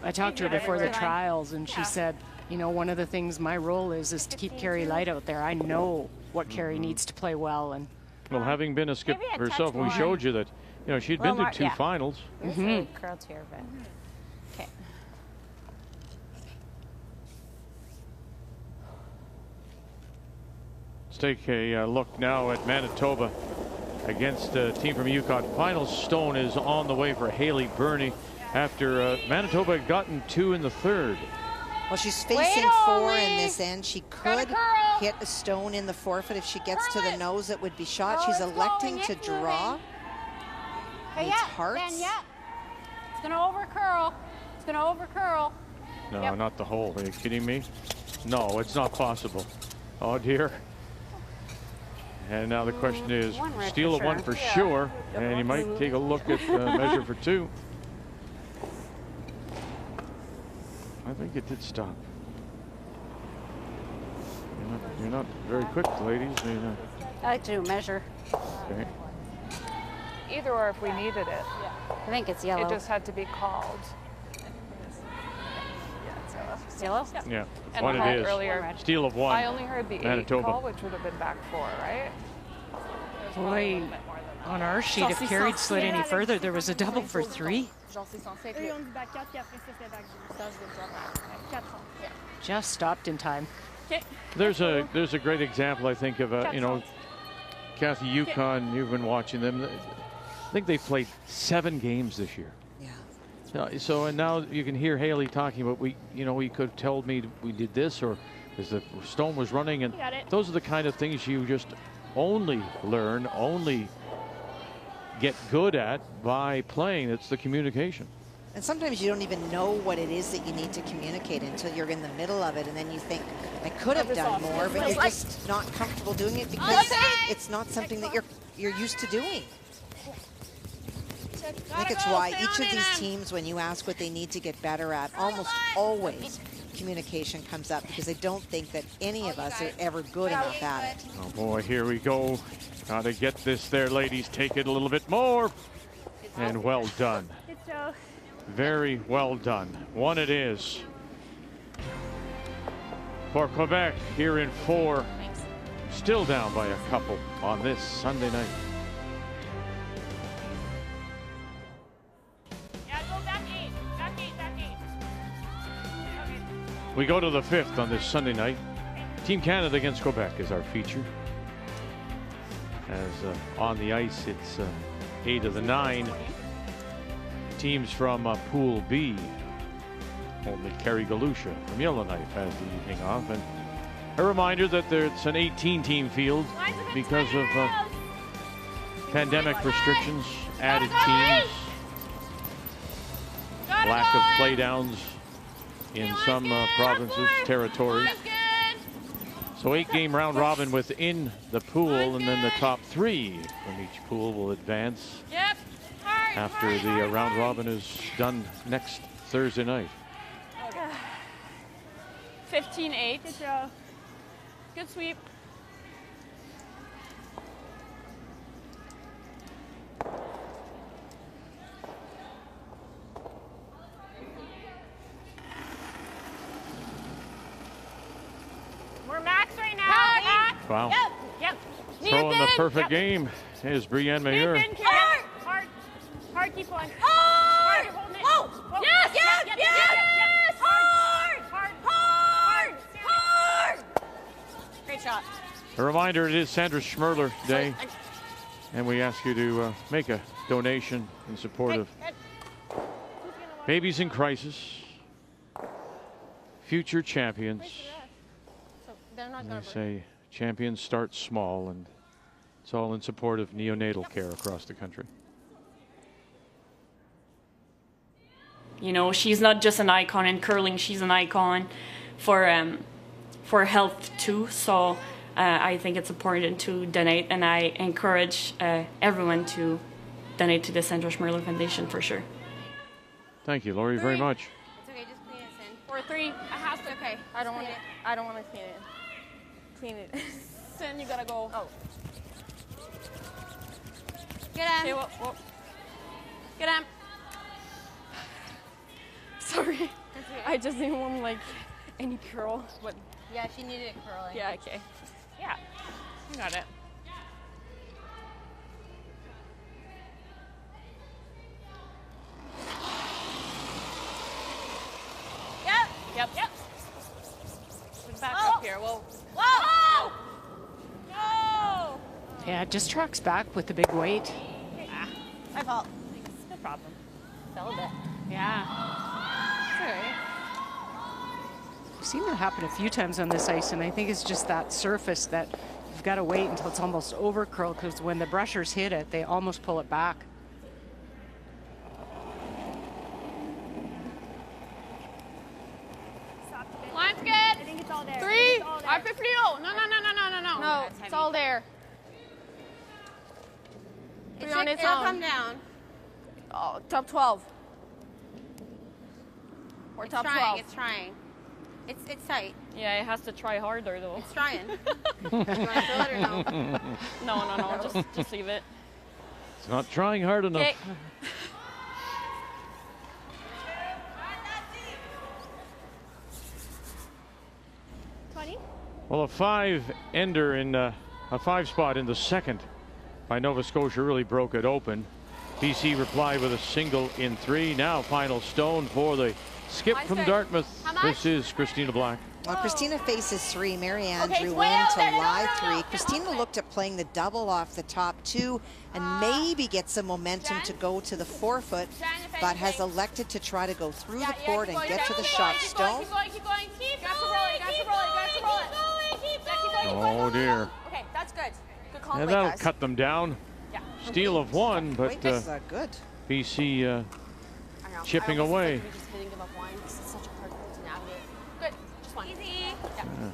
I talked to her before the trials, and she said, one of the things my role is to keep Carrie light out there. I know what Carrie needs to play well. And well, having been a skip herself, we showed you that she'd been to 2 finals. It's really curled here, but okay. Let's take a look now at Manitoba against a team from Yukon. Final stone is on the way for Haley Burney after Manitoba had gotten 2 in the 3rd. Well, she's facing 4 in this end. She could hit a stone in the forefeit. If she gets to the nose, it would be shot. She's electing to draw. It's hearts. It's going to over curl. It's going to over curl. No, not the hole. Are you kidding me? No, it's not possible. Oh dear. And now the question is, steal a 1 for sure, and you might take a look at measure for 2. I think it did stop. You're not very quick, ladies. I mean, I like to measure. okay. Either or if we needed it. I think it's yellow. It just had to be called. It's yellow? Yeah, And what called it is. earlier. Steal of 1. I only heard the 8 Manitoba. call, which would have been back 4, right? Boy, on our sheet, if Carey slid any further, there was a double for 3. Just stopped in time. There's a great example, I think, of you know, Kathy, Yukon. You've been watching them. I think they played 7 games this year. Yeah. So and now you can hear Haley talking about we could have told me we did this, or as the stone was running, and those are the kind of things you just only learn, only get good at by playing. It's the communication. And sometimes you don't even know what it is that you need to communicate until you're in the middle of it, and then you think, I could have done more, but you're just not comfortable doing it because it's not something that you're used to doing. I think it's why each of these teams, when you ask what they need to get better at, almost always communication comes up, because I don't think that any of us are ever good enough at it. Oh boy, here we go. Got to get this there, ladies. Take it a little bit more. And well done. Very well done. 1 it is for Quebec here in 4. Still down by a couple on this Sunday night. We go to the 5th on this Sunday night. Team Canada against Quebec is our feature. As on the ice, it's 8 of the 9 teams from Pool B. Only Kerry Galusha from Yellowknife has the evening off. And a reminder that it's an 18-team field because of pandemic restrictions, added teams, lack of playdowns in some provinces, territories. So 8-game round robin within the pool, and then the top 3 from each pool will advance after the round robin is done next Thursday night. 15-8. Good sweep. We're max right now. Max. Wow. Yep. Throwing the perfect game is Brienne Mayer. Hard. Hard, keep on. Hard! Whoa! Yes! Yes! Yes! Hard! Great shot. A reminder, it is Sandra Schmerler Day, and we ask you to make a donation in support of babies in crisis, future champions. They say champions start small, and it's all in support of neonatal care across the country. You know, she's not just an icon in curling, she's an icon for health too. So I think it's important to donate, and I encourage everyone to donate to the Sandra Schmerler Foundation for sure. Thank you, Lori, very much. It's okay, just clean it in. 4-3. It has to. Okay. I don't want to. I don't want to clean it. Clean it. Sin, you gotta go. Oh. Get him. Okay, whoa. Get him. Sorry. I just didn't want like any curl. But Yeah, she needed it curling. yeah, okay. Yeah, you got it. Yep. Put back up here. Whoa. Whoa! No! Yeah, it just tracks back with the big weight. My fault. No problem. Fell a bit. Yeah. Sorry. I've seen that happen a few times on this ice, and I think it's just that surface that you've got to wait until it's almost over curl, because when the brushers hit it, they almost pull it back. Line's good. I think it's all there. 3. I 50. No. No, it's all there. It'll Three on its come own. down. Oh, top 12. Or It's top trying. 12? It's trying. It's tight. Yeah, it has to try harder though. It's trying. You want to fill it or no? No. Just leave it. It's not trying hard enough. Okay. Well, a 5-ender in a 5 spot in the second by Nova Scotia really broke it open. BC replied with a single in 3. Now final stone for the skip from Dartmouth. This is Christina Black. Well, Christina faces 3. Marianne Okay, drew way in out to there. No, lie no, no. 3. Christina looked at playing the double off the top 2 and maybe get some momentum to go to the 4-foot, but has elected to try to go through the court and get to the shot. Stone. Keep going. Keep rolling. Oh dear. Okay, that's good. Good call. And that'll cut them down. Yeah. Steal of 1, but This is good. BC chipping away. We just didn't give up line because it's such a hard court to navigate. Good. Just one. Easy. Yeah.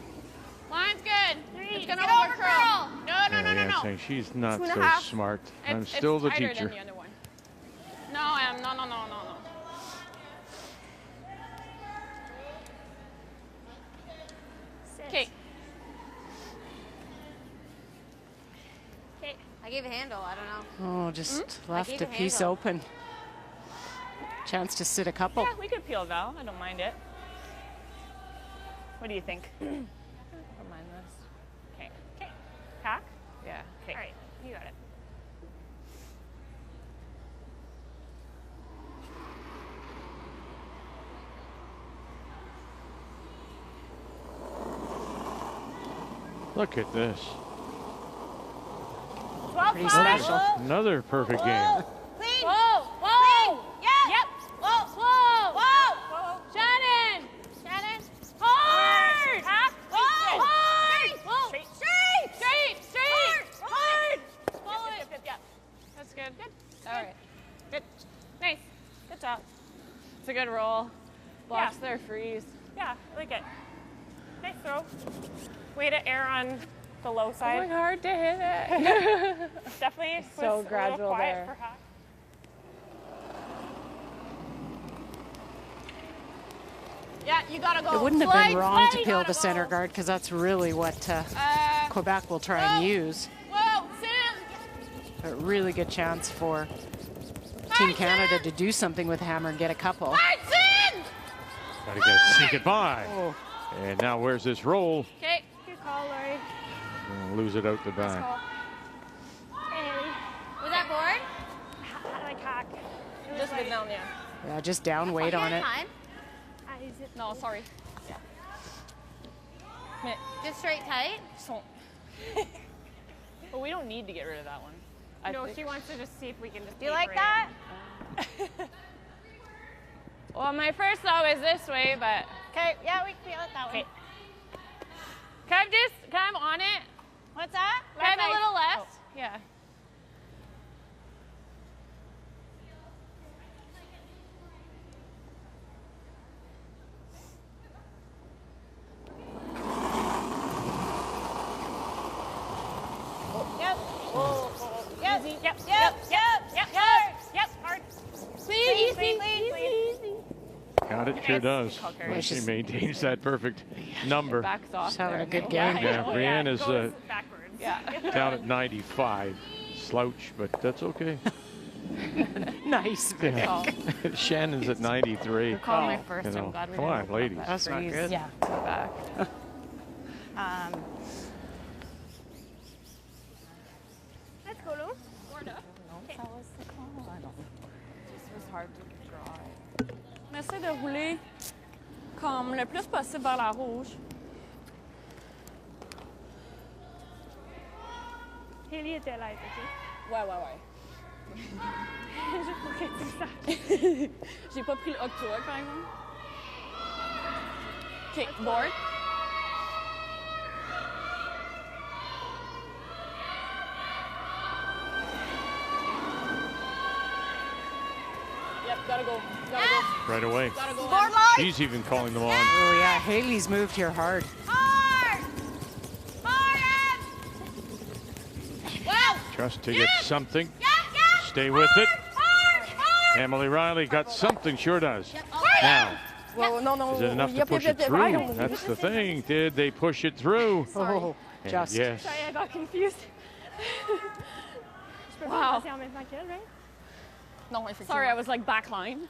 Line's good. It's gonna over curl. No. Saying she's not so smart. I'm still the tighter teacher. Than the other one. No. Okay. I gave a handle. I don't know. Oh, just I left gave a a piece handle. open. Chance to sit a couple. Yeah, we could peel Val. I don't mind it. What do you think? I don't mind this. Okay. Okay. Pack? Yeah. Okay. All right. You got it. Look at this. Pretty special. Another perfect game. Clean. Whoa. Clean. Yeah. Yep. Whoa. Shannon. Hard. Pack. Whoa. Hard. Whoa. Straight. Hard. Follow it. Yeah. That's good. All right. Good. Nice. Good job. It's a good roll. Blocks their freeze. Yeah, I like it. Nice throw. Way to err on the low side. It's hard to hit it. Definitely So was a gradual little quiet there. for Hack. Yeah, you gotta go. It wouldn't have been wrong to Slide. peel the center guard because that's really what Quebec will try and use. Whoa, Sam. A really good chance for Team Canada to do something with Hammer and get a couple. Einarson. Gotta get sneak it by. And now where's this roll? Okay, good call, Lori. And lose it out the back. Was that board? Like Hack. Just been down, yeah. Yeah, just down weight on it. No, sorry. Just straight tight. So, but we don't need to get rid of that one. No, she wants to just see if we can just. Do you like that? Well, my first thought was this way, but Okay, yeah, we can feel it that way. okay. Kind of on it. What's that? Kind of a little less. Oh. Yeah. Yep. Whoa. Yep. Easy. Yep. Hard. Easy. Got it, sure does. Well, she maintains that perfect number. Backs off. She's having a there. good game. Yeah, Brienne is Goes backwards. Yeah. down at 95. Slouch, but that's okay. Nice. Yeah. Shannon's at 93. Call my first. You know, I'm glad we come didn't on, put ladies. that. That's not Freeze. good. Yeah, to the back. Let's go, Lou. On essaie de rouler comme le plus possible vers la rouge. Haley était là, ok? Ouais. Juste pour que tu saches. J'ai pas pris le octobre, par exemple. OK, board. Yep, gotta go. Right away. Gotta go. Board line. She's even calling them on. Oh yeah, Haley's moved here hard. Hard. Wow. Just to get something. Stay with it. Emily Riley got something, sure does. Now, Well, no. Is it enough to push it through? That's the thing. Did they push it through? Oh, just. Yes. Sorry, I got confused. Wow. Sorry, I was like backline.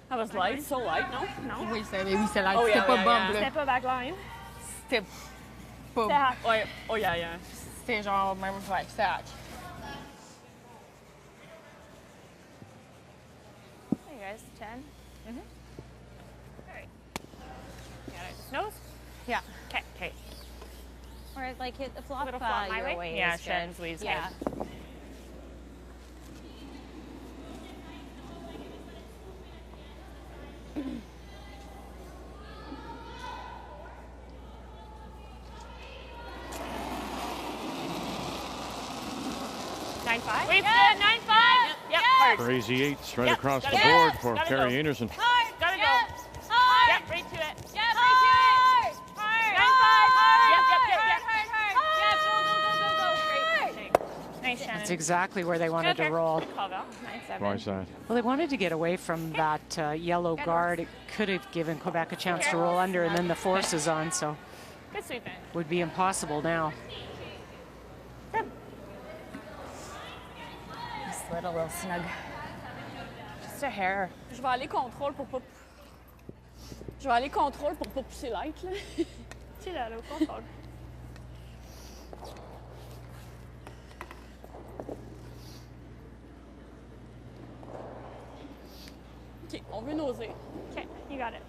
I was light, so light, no? Oui, c'est light. Oh, C'était pas bombe, là. C'était pas backline. C'était pas... Ouais, oh yeah. C'était genre même, ouais, c'était hack. Hey guys, 10. Mm-hmm. All right. Got it. Nose? Yeah. Okay. Or like hit the flop, Little flop my your way? way. Yeah, is sure. good. Squeeze, yeah. good. Nine five. We've got 9-5. Yep. Hard. Crazy eights right Yep, across the gotta board go. for Gotta Carrie go. Einarson. Hard. Gotta go. Hard. Yep, right to it. Yep, right to it. Hard. 9-5. Yep. Go. Nice, Shannon. That's exactly where they wanted to Okay. roll. Call that. 9-7. Why is that? Well, they wanted to get away from that yellow guard. It could have given Quebec a chance to roll under, and then the force is on, so Good sweeping. would be impossible now. Just a little snug. Just a hair. Je vais aller contrôle pour pas... pousser light, là. Tu là, au contrôle. OK, on veut noser. Okay, you got it.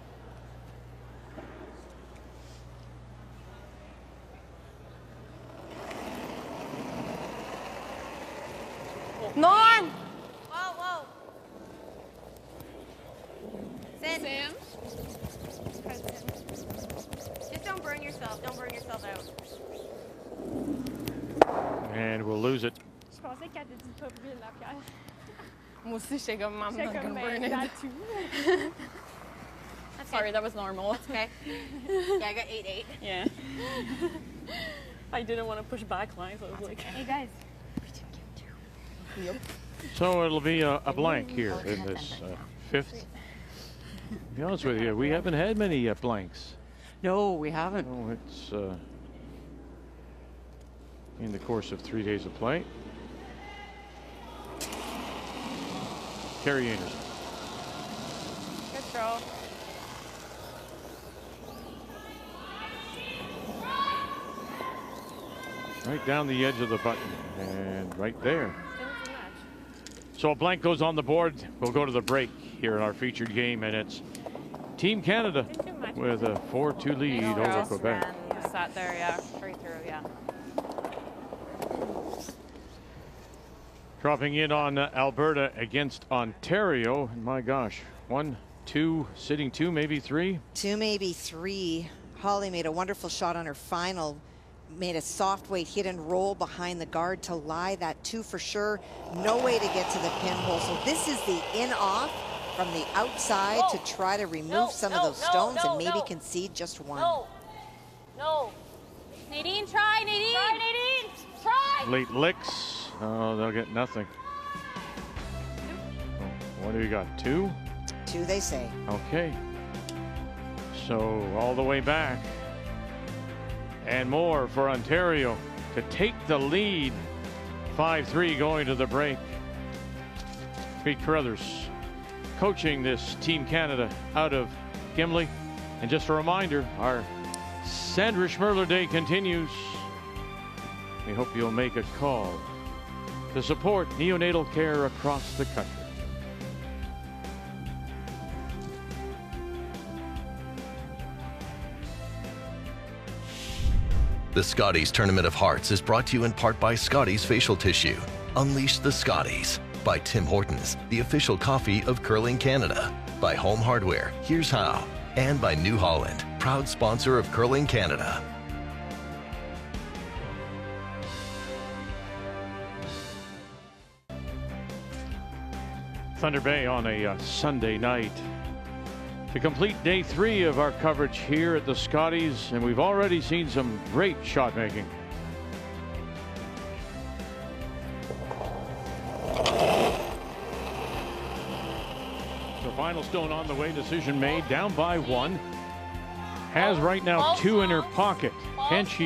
Norm! Whoa. Sin. Sam? Just don't burn yourself. Don't burn yourself out. And we'll lose it. Je pensais qu'elle était pas vue la pierre. Moi aussi, j'étais comme, I'm J'étais not comme, gonna burn ben, it. that too. Sorry, that was normal. That's okay. Yeah, I got 8-8. Yeah. I didn't want to push back lines. I was like, Hey guys. So it'll be a blank here in this fifth. To be honest with you, we haven't had many blanks. No, we haven't. Oh, it's in the course of 3 days of play. Carrie Einarson. Good throw. Right down the edge of the button and right there. So a blank goes on the board. We'll go to the break here in our featured game, and it's Team Canada with a 4-2 lead over Quebec. Sat there, yeah, straight through, yeah. Dropping in on Alberta against Ontario. And my gosh, 1, 2, sitting 2, maybe 3. 2, maybe 3. Holly made a wonderful shot on her final. Made a soft weight hit and roll behind the guard to lie. That 2 for sure. No way to get to the pinhole. So this is the in-off from the outside to try to remove some of those stones and maybe concede just 1. No. Nadine, try, Nadine. Try, Nadine. Try. Late licks. Oh, they'll get nothing. What do you got? 2? 2, they say. Okay. So all the way back. And more for Ontario to take the lead. 5-3 going to the break. Pete Carruthers coaching this Team Canada out of Gimli. And just a reminder, our Sandra Schmerler Day continues. We hope you'll make a call to support neonatal care across the country. The Scotties Tournament of Hearts is brought to you in part by Scotties Facial Tissue. Unleash the Scotties. By Tim Hortons, the official coffee of Curling Canada. By Home Hardware, Here's How. And by New Holland, proud sponsor of Curling Canada. Thunder Bay on a Sunday night to complete day 3 of our coverage here at the Scotties, and we've already seen some great shot making. So Final stone on the way. Decision made. Down by 1. Has right now 2 in her pocket. Can she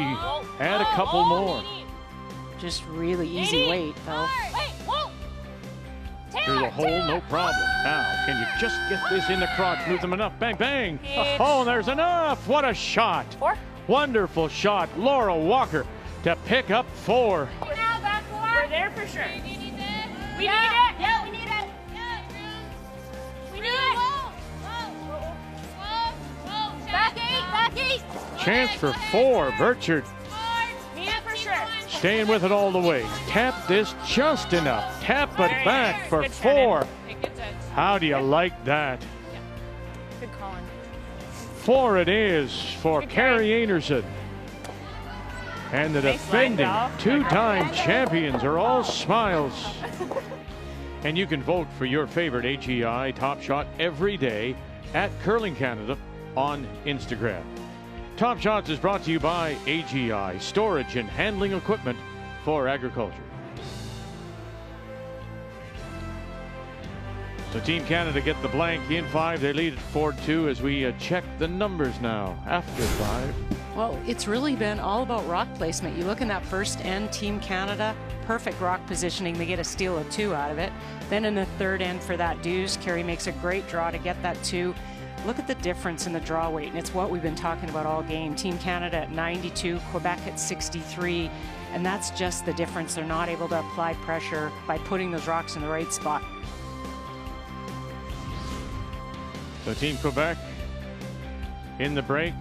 add a couple more? Just really easy weight, though. Through the hole, no problem. Now, can you just get this in the crotch? Move them enough. Bang, bang. Oh, there's enough. What a shot. 4. Wonderful shot. Laura Walker to pick up 4. Now back 4. We're there for sure. We need it. We need it. Yeah, we need it. We need it. Back 8. Back 8. Chance for 4. Burchard Need it for sure. staying with it all the way. Tap this just enough. Tap it back for 4. How do you like that? Good calling. 4 it is for Carrie Einarson. And the defending 2-time champions are all smiles. And you can vote for your favorite AGI Top Shot every day at Curling Canada on Instagram. Top Shots is brought to you by AGI, storage and handling equipment for agriculture. So Team Canada get the blank in 5. They lead at 4-2 as we check the numbers now after 5. Well, it's really been all about rock placement. You look in that first end, Team Canada, perfect rock positioning. They get a steal of 2 out of it. Then in the third end for that deuce, Carrie makes a great draw to get that 2. Look at the difference in the draw weight, and it's what we've been talking about all game. Team Canada at 92, Quebec at 63, and that's just the difference. They're not able to apply pressure by putting those rocks in the right spot. So Team Quebec in the break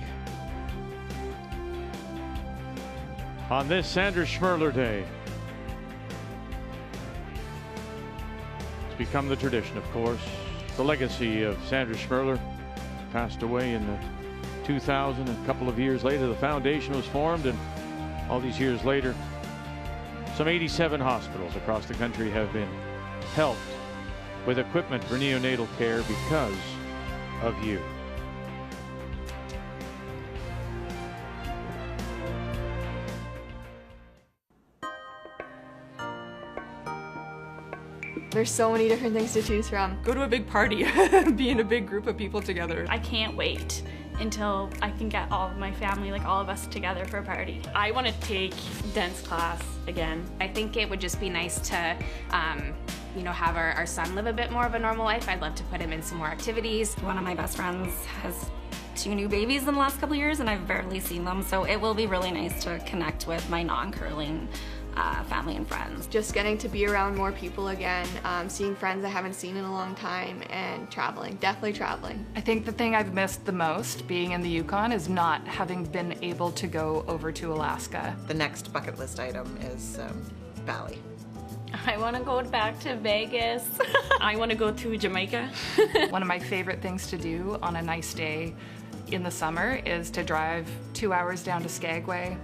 on this Sandra Schmerler Day. It's become the tradition, of course. The legacy of Sandra Schmerler. Passed away in 2000. A couple of years later, the foundation was formed, and all these years later, some 87 hospitals across the country have been helped with equipment for neonatal care because of you. There's so many different things to choose from. Go to a big party, be in a big group of people together. I can't wait until I can get all of my family, like all of us together for a party. I want to take dance class again. I think it would just be nice to you know, have our son live a bit more of a normal life. I'd love to put him in some more activities. One of my best friends has 2 new babies in the last couple of years, and I've barely seen them, so it will be really nice to connect with my non-curling family and friends. Just getting to be around more people again, seeing friends I haven't seen in a long time, and traveling, definitely traveling. I think the thing I've missed the most being in the Yukon is not having been able to go over to Alaska. The next bucket list item is Bali. I want to go back to Vegas. I want to go to Jamaica. One of my favorite things to do on a nice day in the summer is to drive 2 hours down to Skagway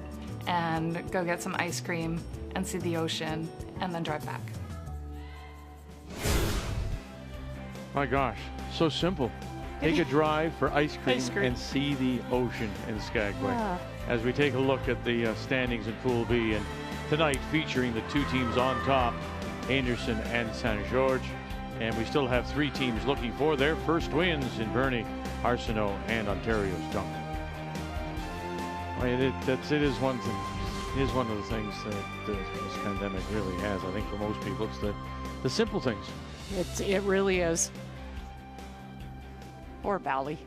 and go get some ice cream and see the ocean and then drive back. My gosh, so simple. Take a drive for ice cream and see the ocean in Skagway. Yeah. As we take a look at the standings in Pool B, and tonight featuring the 2 teams on top, Einarson and Saint George. And we still have 3 teams looking for their first wins in Burnie, Arsenault, and Ontario's Duncan. It is one thing. It is one of the things that this pandemic really has. I think for most people, it's the simple things. It really is. Or Bali.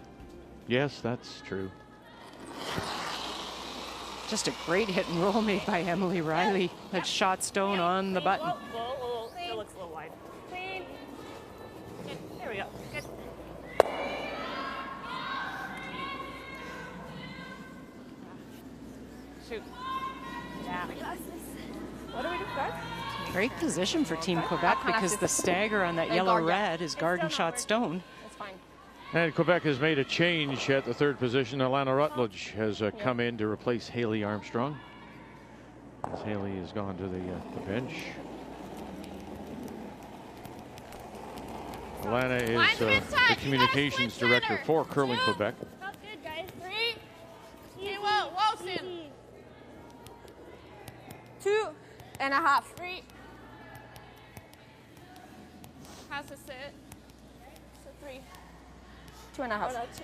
Yes, that's true. Just a great hit and roll made by Emily Riley. That shot stone on the button. Whoa. It looks a little wide. Clean. Good. There we go. Good. Shoot. Yeah. What do we do, guys? Great position for Team Quebec because the stagger on that yellow-red is garden shot stone. That's fine. And Quebec has made a change at the 3rd position. Alana Rutledge has come in to replace Haley Armstrong, as Haley has gone to the bench. Alana is the communications director for Curling Quebec. That's good, guys. 3. Hey, Wilson. 2.5. 3. Has to sit. Sits 3. 2.5. Oh, no, 2.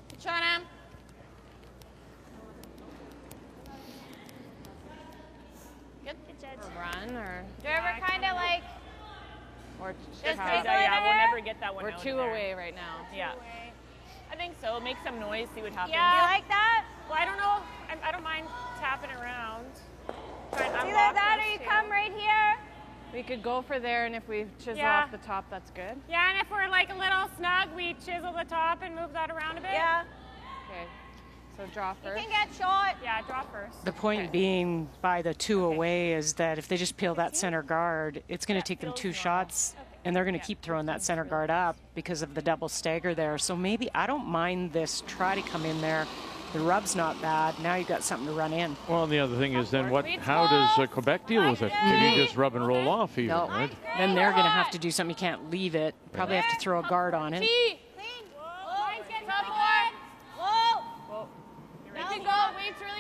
Good shot, Em. Good. Good judge. Or run, or... Do you ever kind of like... Or Just yeah, we'll never get that one We're out 2 of there. away right now. Yeah. I think so. Make some noise, see what happens. Yeah. Do you like that? Well, I don't know. I don't mind tapping around. Either that or you come right here. We could go for there, and if we chisel Yeah. off the top, that's good. Yeah, and if we're like a little snug, we chisel the top and move that around a bit. Yeah. Okay. So draw You first. can get shot. Yeah, draw first. The point being by the 2 away is that if they just peel that center guard, it's going to take them 2 shots, and they're going to keep throwing that center guard up because of the double stagger there. So maybe I don't mind this try to come in there. The rub's not bad. Now you've got something to run in. Well, and the other thing is then how does Quebec deal with it? Maybe just rub and roll off even, No, right? then they're going to have to do something. You can't leave it. Probably have to throw a guard on it.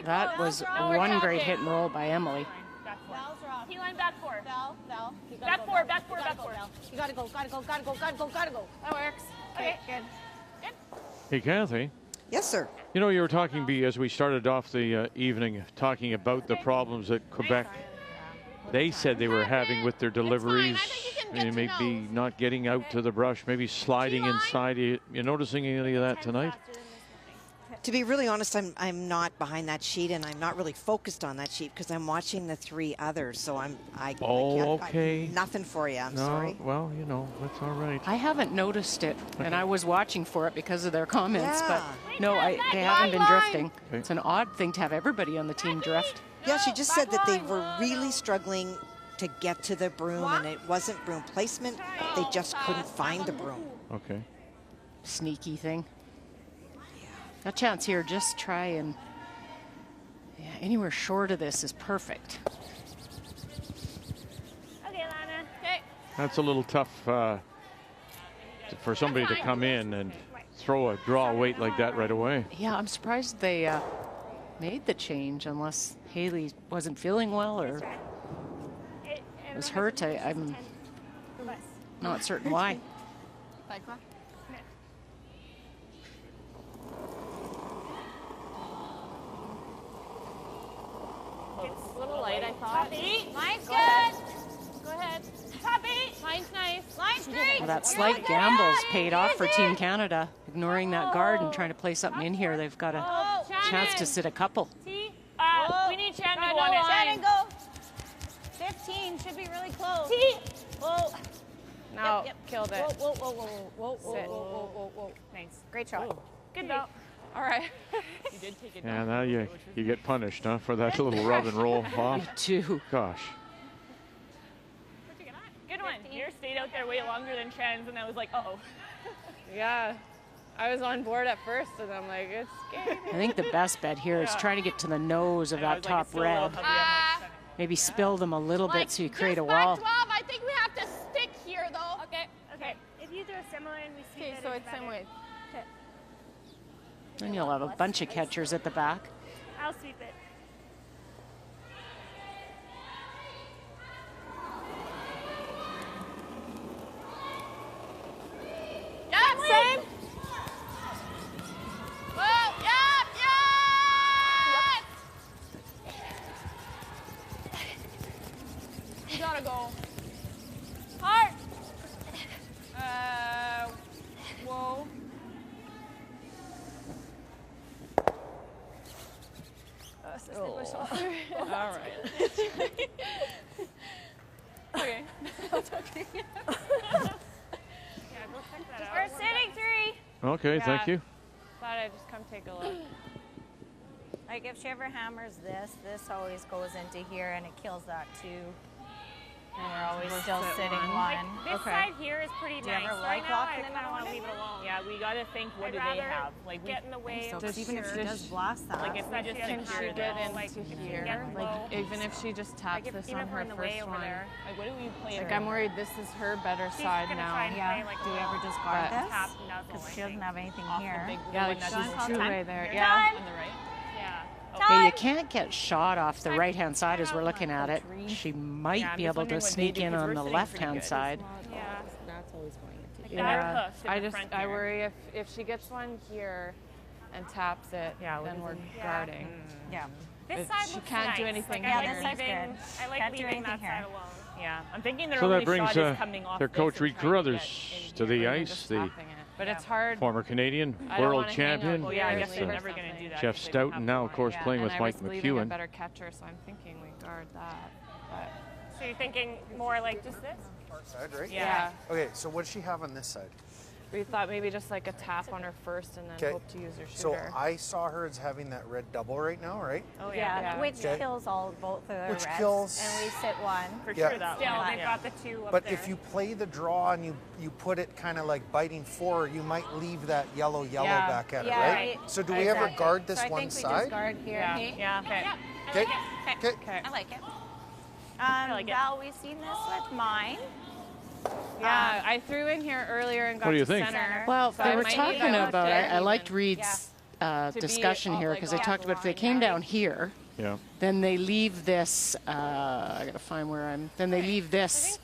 That was one great hit and roll by Emily. Key line back 4. Val. Back 4, back 4, back 4. You gotta go. That works. Okay, good. Hey, Kathy. Yes, sir. You know, you were talking, B, as we started off the evening, talking about the problems that Quebec, they said they were having with their deliveries. And maybe not getting out to the brush, maybe sliding inside. You noticing any of that tonight? To be really honest, I'm not behind that sheet, and I'm not really focused on that sheet because I'm watching the 3 others. So I okay. Nothing for you. I'm No, sorry. well, you know, that's all right. I haven't noticed it, and I was watching for it because of their comments, Yeah. but no, they haven't been drifting. It's an odd thing to have everybody on the team drift. Yeah, she just said that they were really struggling to get to the broom, and it wasn't broom placement. They just couldn't find the broom. Okay. Sneaky thing. A chance here, just try and anywhere short of this is perfect. Okay, Lana. Okay. That's a little tough for somebody to come in and throw a draw weight like that right away. Yeah, I'm surprised they made the change unless Haley wasn't feeling well or was hurt. I'm not certain why. It's a little light, I thought. Mine's good. Go ahead. Top 8. Mine's nice. Line's great. Well, that slight gamble's paid off for Team Canada. Ignoring that guard and trying to play something in here, they've got a chance to sit a couple. We need Shannon to go on it. Shannon, go. 15 should be really close. Whoa. No, killed it. Whoa. Thanks. Great shot. Good though. All right. You did take it Yeah, down. now you get punished, huh, for that little rub and roll off. You too. Gosh. Good one. Yours stayed out there way longer than Shannon's, and I was like, uh-oh. Yeah. I was on board at first, and I'm like, it's scary. I think the best bet here is trying to get to the nose of that top red. Maybe spill them a little bit so you create a wall. 12, I think we have to stick here, though. Okay. If you do a similar and we see Okay, so it's same way. Then you'll have a bunch of catchers at the back. I'll sweep it. Yeah, same. Whoa, yes! You gotta go. Hard. Whoa. All right. Okay. That's okay. We're sitting 3. Okay, thank you. Thought I'd just come take a look. Like if she ever hammers this always goes into here and it kills that too. And we're always still sitting one. This side here is pretty Do you nice ever right like now. walking I in kind of that want to one? leave it alone. Yeah, we got to think, what do they have? Like, we get in the way So of even if she does blast that, Like, if we just Can she get into here? Like, even if she just taps Like, this even on if we're her in the way first over one. there. Like, what do we play? Like, I'm worried this is her better She's side gonna now. try and play, like, do we ever just But- guard this? Tap nuzzle, Because I she doesn't think. have anything Off the here. big Yeah, one like that's she's two-way there. You're Yeah. done? On the right? Yeah. Okay, you can't get shot off the right-hand side as we're looking at it. She might be able to sneak in on the left-hand side. Yeah. That's always going into Yeah, I worry if she gets one here and taps it, then we're guarding. Yeah. This side she can't do anything here. I like leaving that side alone. Yeah, I'm thinking their So only that brings shot is coming off their coach Reed Carruthers to the ice, the but it's hard. former Canadian world champion. Well, yeah, I guess they're never going to do that. Jeff Stoughton now, of course, playing with Mike McEwen. A better catcher, so I'm thinking we guard that. But so you're thinking more like just this? Side, right? Yeah. Okay, so what does she have on this side? We thought maybe just like a tap on her first and then hope to use her shooter. So I saw her as having that red double right now, right? Oh yeah. Which kills both of their Which reds. kills. And we sit one. For sure, that still, they've got the two up But there. if you play the draw and you put it kind of like biting forward, you might leave that yellow back at it, right? So do we ever guard this one side? I think we just guard here. Yeah. Okay. Okay. I like it. Val, we've seen this with mine. Yeah, I threw in here earlier and got What do you to think? center. Well, So they I were might talking need to about, look I liked even. Reed's discussion here because they talked about if they came down here, then they leave this, I got to find where then they leave this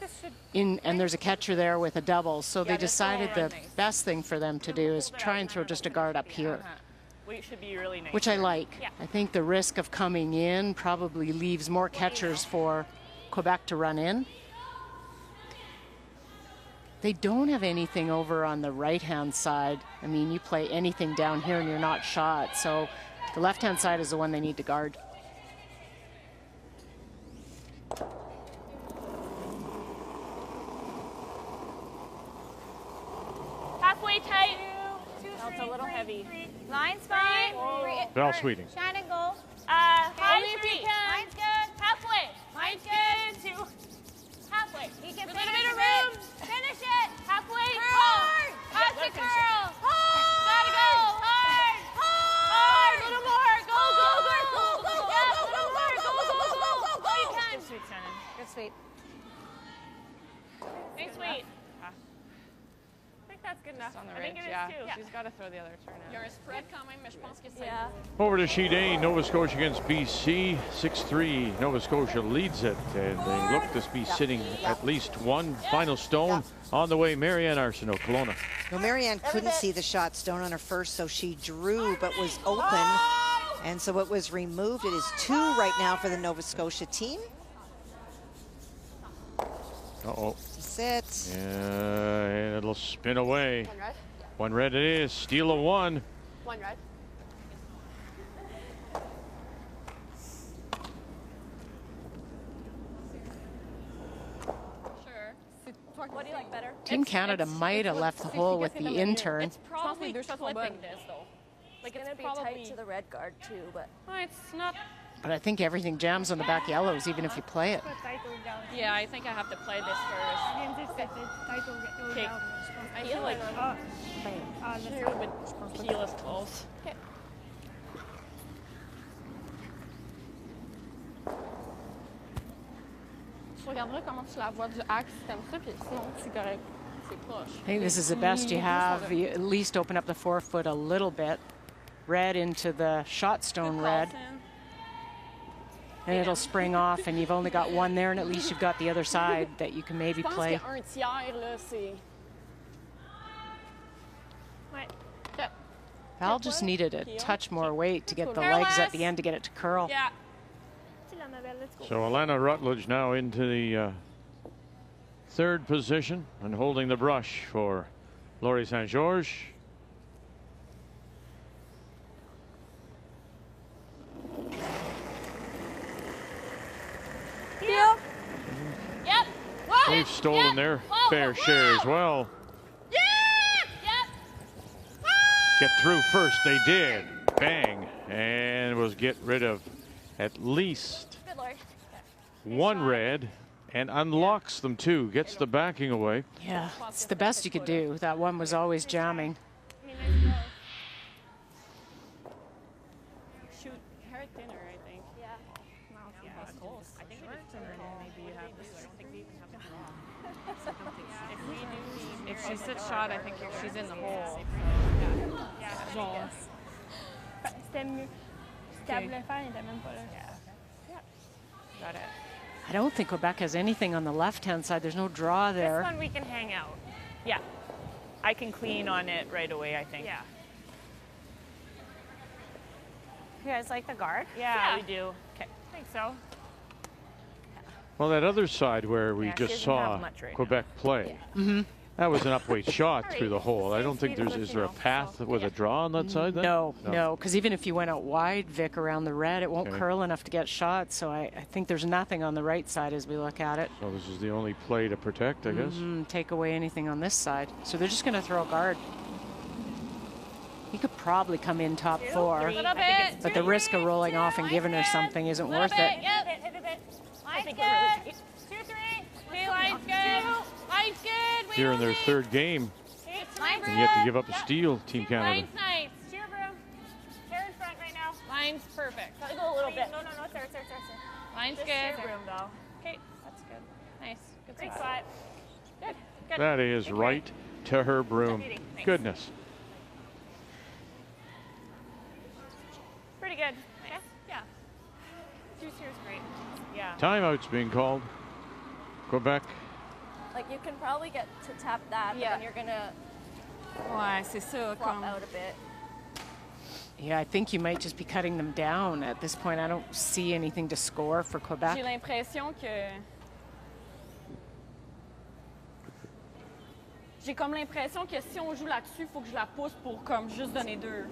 in, and there's a catcher there with a double. So they decided the best thing for them to do is try and throw just a guard up here. Which should be really nice. Which I like. I think the risk of coming in probably leaves more catchers for Quebec to run in. They don't have anything over on the right-hand side. I mean, you play anything down here and you're not shot. So the left-hand side is the one they need to guard. Halfway tight. It's a little heavy. Line's fine. Val Sweeting. Shine and go. High three. Mine's good. Halfway. Mine's good. Two. Halfway. He can a little bit of room. Finish it. Halfway. Hard. Pass it, Curl. Hard. Hard. Gotta go. Hard. Hard. A little more. Go, go, go, go, go, go, go, go, go, go, go, go, go. You can. Good sweet, Shannon. Good sweet. Thanks, sweet. I think that's good enough. On the I think ridge, it is too. She's got to throw the other turn out. You're a spread quand même, mais je pense que c'est Over to Sheet A, Nova Scotia against BC, 6-3. Nova Scotia leads it, and they look to be sitting at least one final stone on the way. Einarson of Kelowna. No, Marianne couldn't see the shot stone on her first, so she drew but was open, and so it was removed. It is 2 right now for the Nova Scotia team. Uh-oh. Sit. And it'll spin away. One red. One red it is. Steal of one. One red. What do you like better? Team Canada might have left the hole with the intern. It's probably clipping this though. Like It's it's be probably tight to the red guard too, but it's not. But I think everything jams on the back yellows, even if you play it. Yeah, I think I have to play this first. Okay. I feel like here would peel us close. Okay. Je regarderai comment tu la vois du axe, comme ça, puis sinon c'est correct. C'est proche. I think this is the best you have. You at least open up the forefoot a little bit. Red into the shot stone red. And it'll spring off, and you've only got one there, and at least you've got the other side that you can maybe play. Un tiers, là, c'est... Ouais. Val just needed a touch more weight to get the legs at the end to get it to curl. Yeah. So Alana Rutledge now into the third position and holding the brush for Laurie St. George. Yep. Yep. Whoa. They've stolen their fair share as well. Yeah. Yep. Get through first, they did. Bang. And was get rid of at least one red and unlocks them too. Gets the backing away. Yeah, it's the best you could do. That one was always jamming. Shoot her thinner, I think. Yeah. That's close. I think maybe you have this. I don't think we even have to draw. If she sits shot, I think she's in the hole. Yeah. C'était mieux. Ce qu'elle voulait faire, il n'était même pas là. Got it. I don't think Quebec has anything on the left-hand side. There's no draw there. This one we can hang out. Yeah. I can clean on it right away, I think. Yeah. You guys like the guard? Yeah, we do. Okay. I think so. Well, that other side where we Yeah, she just doesn't saw have much right Quebec play, that was an upweight shot through the hole. I don't think is there a path with a draw on that side then? No, because even if you went out wide, Vic, around the red, it won't curl enough to get shots. So I think there's nothing on the right side as we look at it. So this is the only play to protect, I guess. Take away anything on this side. So they're just going to throw a guard. He could probably come in top 4, but the risk of rolling off and giving her something isn't worth it. Yep. Line's good. 2, 3. Okay, line's good. Line's good. Here in their third game, Line's and yet to give up a steal, Team Canada. Line's nice. Cheer, Broom. Chair in front right now. Line's perfect. Gotta go a little bit. No. Sir. Line's Just good. share Broom, though. Okay, that's good. Nice. Good Great spot. Good. That is right to her broom. Goodness. Pretty good. Nice. Yeah. 2 cheers, great. Yeah. Timeout's being called. Quebec. Like you can probably get to tap that, but then you're gonna Ouais, c'est ça. flop out a bit. Yeah, I think you might just be cutting them down at this point. I don't see anything to score for Quebec. J'ai l'impression que... J'ai comme l'impression que si on joue là-dessus, il faut que je la pousse pour comme juste donner 2.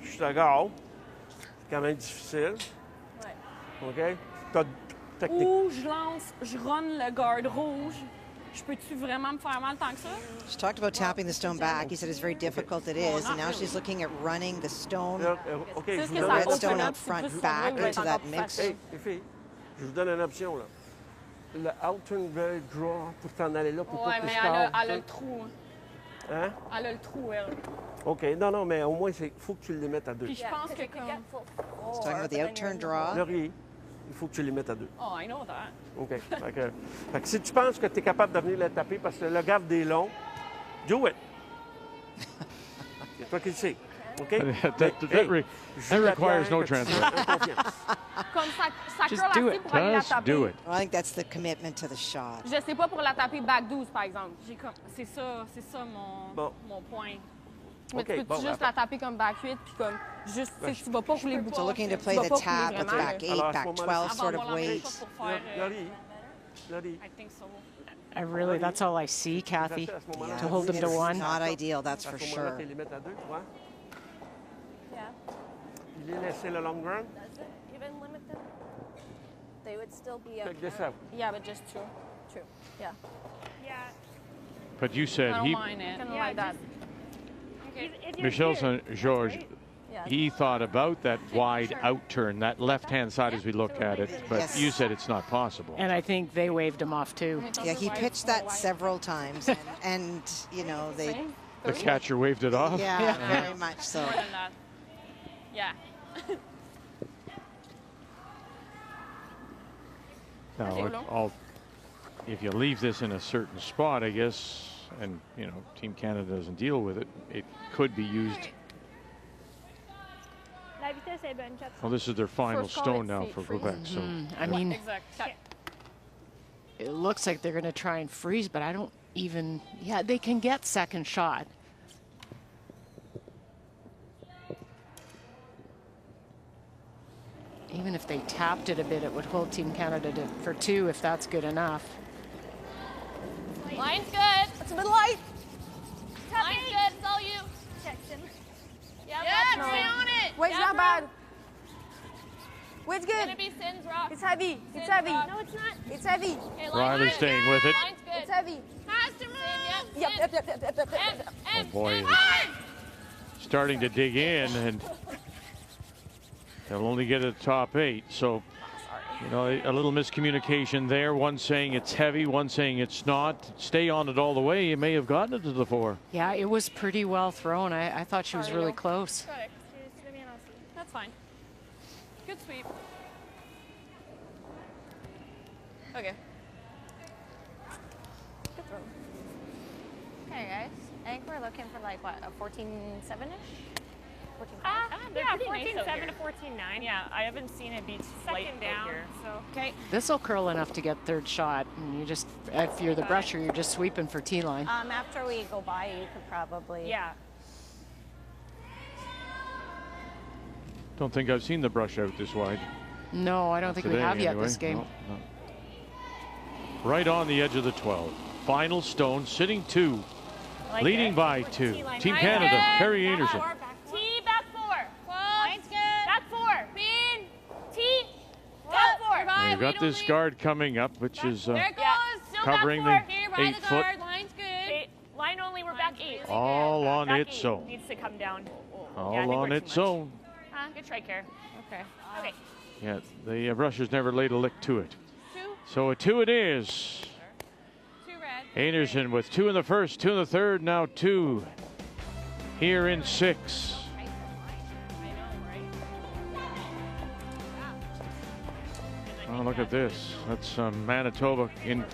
Je suis d'accord. C'est quand même difficile. Ouais. OK? T'as technique. Ou je lance, je run le garde rouge. Je peux-tu vraiment me faire mal tant que ça? She talked about tapping the stone back. He said it's very difficult it is, and now she's looking at running the stone, OK, je vous the donne red stone out front back into that mix. Hey, les filles, je vous donne une option, là. Le out-turn very draw pour t'en aller là pour Ouais, pas que mais tu elle a sors, le trou. Hein? Elle a le trou, elle. OK, non, mais au moins, il faut que tu les mettes à 2. Puis je pense que comme... He's talking about the out-turn draw. Laurie, il faut que tu les mettes à 2. Oh, I know that. OK. Fait que si tu penses que tu es capable de venir le taper parce que le garde est long, do it. C'est toi qui le sais. OK? That requires no translation. Comme ça Just curl do assez it. pour aller la Just taper. do it. I think that's the commitment to the shot. Je sais pas pour la taper back 12, par exemple. C'est ça mon point. Mais tu peux juste la taper comme back 8, puis comme juste, tu vas pas rouler beaucoup. So looking to play the tap with back 8, back 12 sort of weight. I think so. That's all I see, Kathy, to hold them to It's 1. not ideal, that's for sure. Yeah. Il est laissé le long run. Does it even limit them? They would still be Check this out. Yeah, but just 2. True. Yeah. Yeah. But you said I don't he, mind it. Yeah, Like that. Michel St. George, he thought about that wide out turn, that left-hand side as we look at it, but Yes. you said it's not possible. And I think they waved him off too. Yeah, he pitched that several times, and you know, they... The catcher waved it off? Yeah, very much so. More than that. Yeah. Now, if you leave this in a certain spot, I guess, and, you know, Team Canada doesn't deal with it, it could be used. La vitesse est bonne. Well, this is their final stone now for Quebec. So, I mean, Exact. it looks like they're going to try and freeze, but I don't even, they can get second shot. Even if they tapped it a bit, it would hold Team Canada for 2 if that's good enough. Line's good. That's a bit light. Line's good. It's all you. Jackson. Yeah, stay on it. Weight's not bad. Weight's It's good. gonna be Sin's rock. It's heavy. It's Sin's heavy. rock. No, it's not. It's heavy. Okay, Riley's staying with it. Line's good. It's heavy. Has to move. Yep. oh boy, starting to dig in, and they'll only get a top 8. So, you know, a little miscommunication there. One saying it's heavy, one saying it's not. Stay on it all the way. You may have gotten it to the 4. Yeah, it was pretty well thrown. I thought she was really close. That's fine. Good sweep. Okay. Good throw. Okay, guys. I think we're looking for like, what, a 14-7-ish? Yeah, 14-7 to 14-9. Yeah, I haven't seen it beat second down here. So Okay. This will curl enough to get third shot, and you just, if you're the brusher, you're just sweeping for T line. After we go by, you could probably. Yeah. Don't think I've seen the brush out this wide. No, I don't think we have yet this game. No. Right on the edge of the 12. Final stone, sitting 2. Like leading by 2. Team Canada, Harry Einarson. T, back 4. Line's good. Back 4. Bean. T. Back 4. They've got this guard coming up, which is there it goes. Still covering back 4. the Here, by 8 the foot. guard. Line's good. Line only, we're back 8. All on back its 8. own. Needs to come down. All yeah, on its own. Good try, Care. Okay. Okay. Yeah, the rushers never laid a lick to it. 2. So a 2 it is. 2 red. Einarson with 2 in the first, 2 in the third, now 2 here in 6. Oh, look at this. That's Manitoba in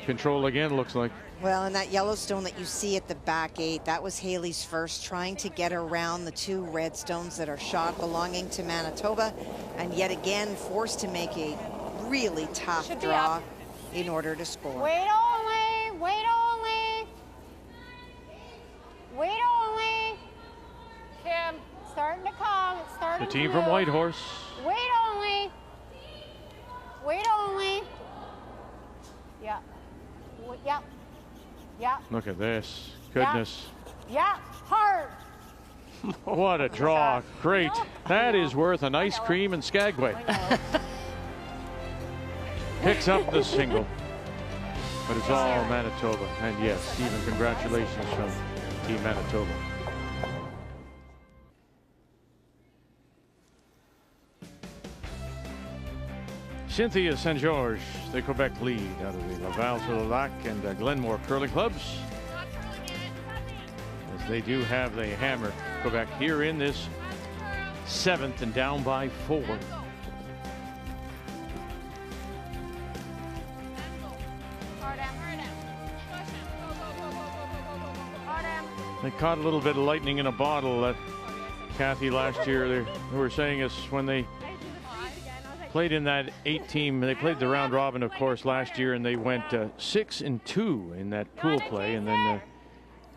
control again, looks like. Well, and that Yellowstone that you see at the back 8, that was Haley's first, trying to get around the 2 red stones that are shot belonging to Manitoba, and yet again forced to make a really tough draw in order to score. Wait only, wait only. Wait only. Kim, starting to come, it's starting The team to from move. Whitehorse. Wait only. Wait only. Yeah. Yeah. Yeah. Look at this. Goodness. Yeah. Hard. What a draw. Great. That is worth an ice cream in Skagway. Picks up the single. But it's all Manitoba. And yes, Stephen, congratulations from Team Manitoba. Cynthia St. George, the Quebec lead out of the Laval-sur-le-Lac and Glenmore curling clubs. As they do have the hammer Quebec here in this 7th and down by 4. They caught a little bit of lightning in a bottle that Kathy last year, they were saying is when they played in that 8 team, they played the round robin, of course, last year, and they went 6-2 in that pool play. And then,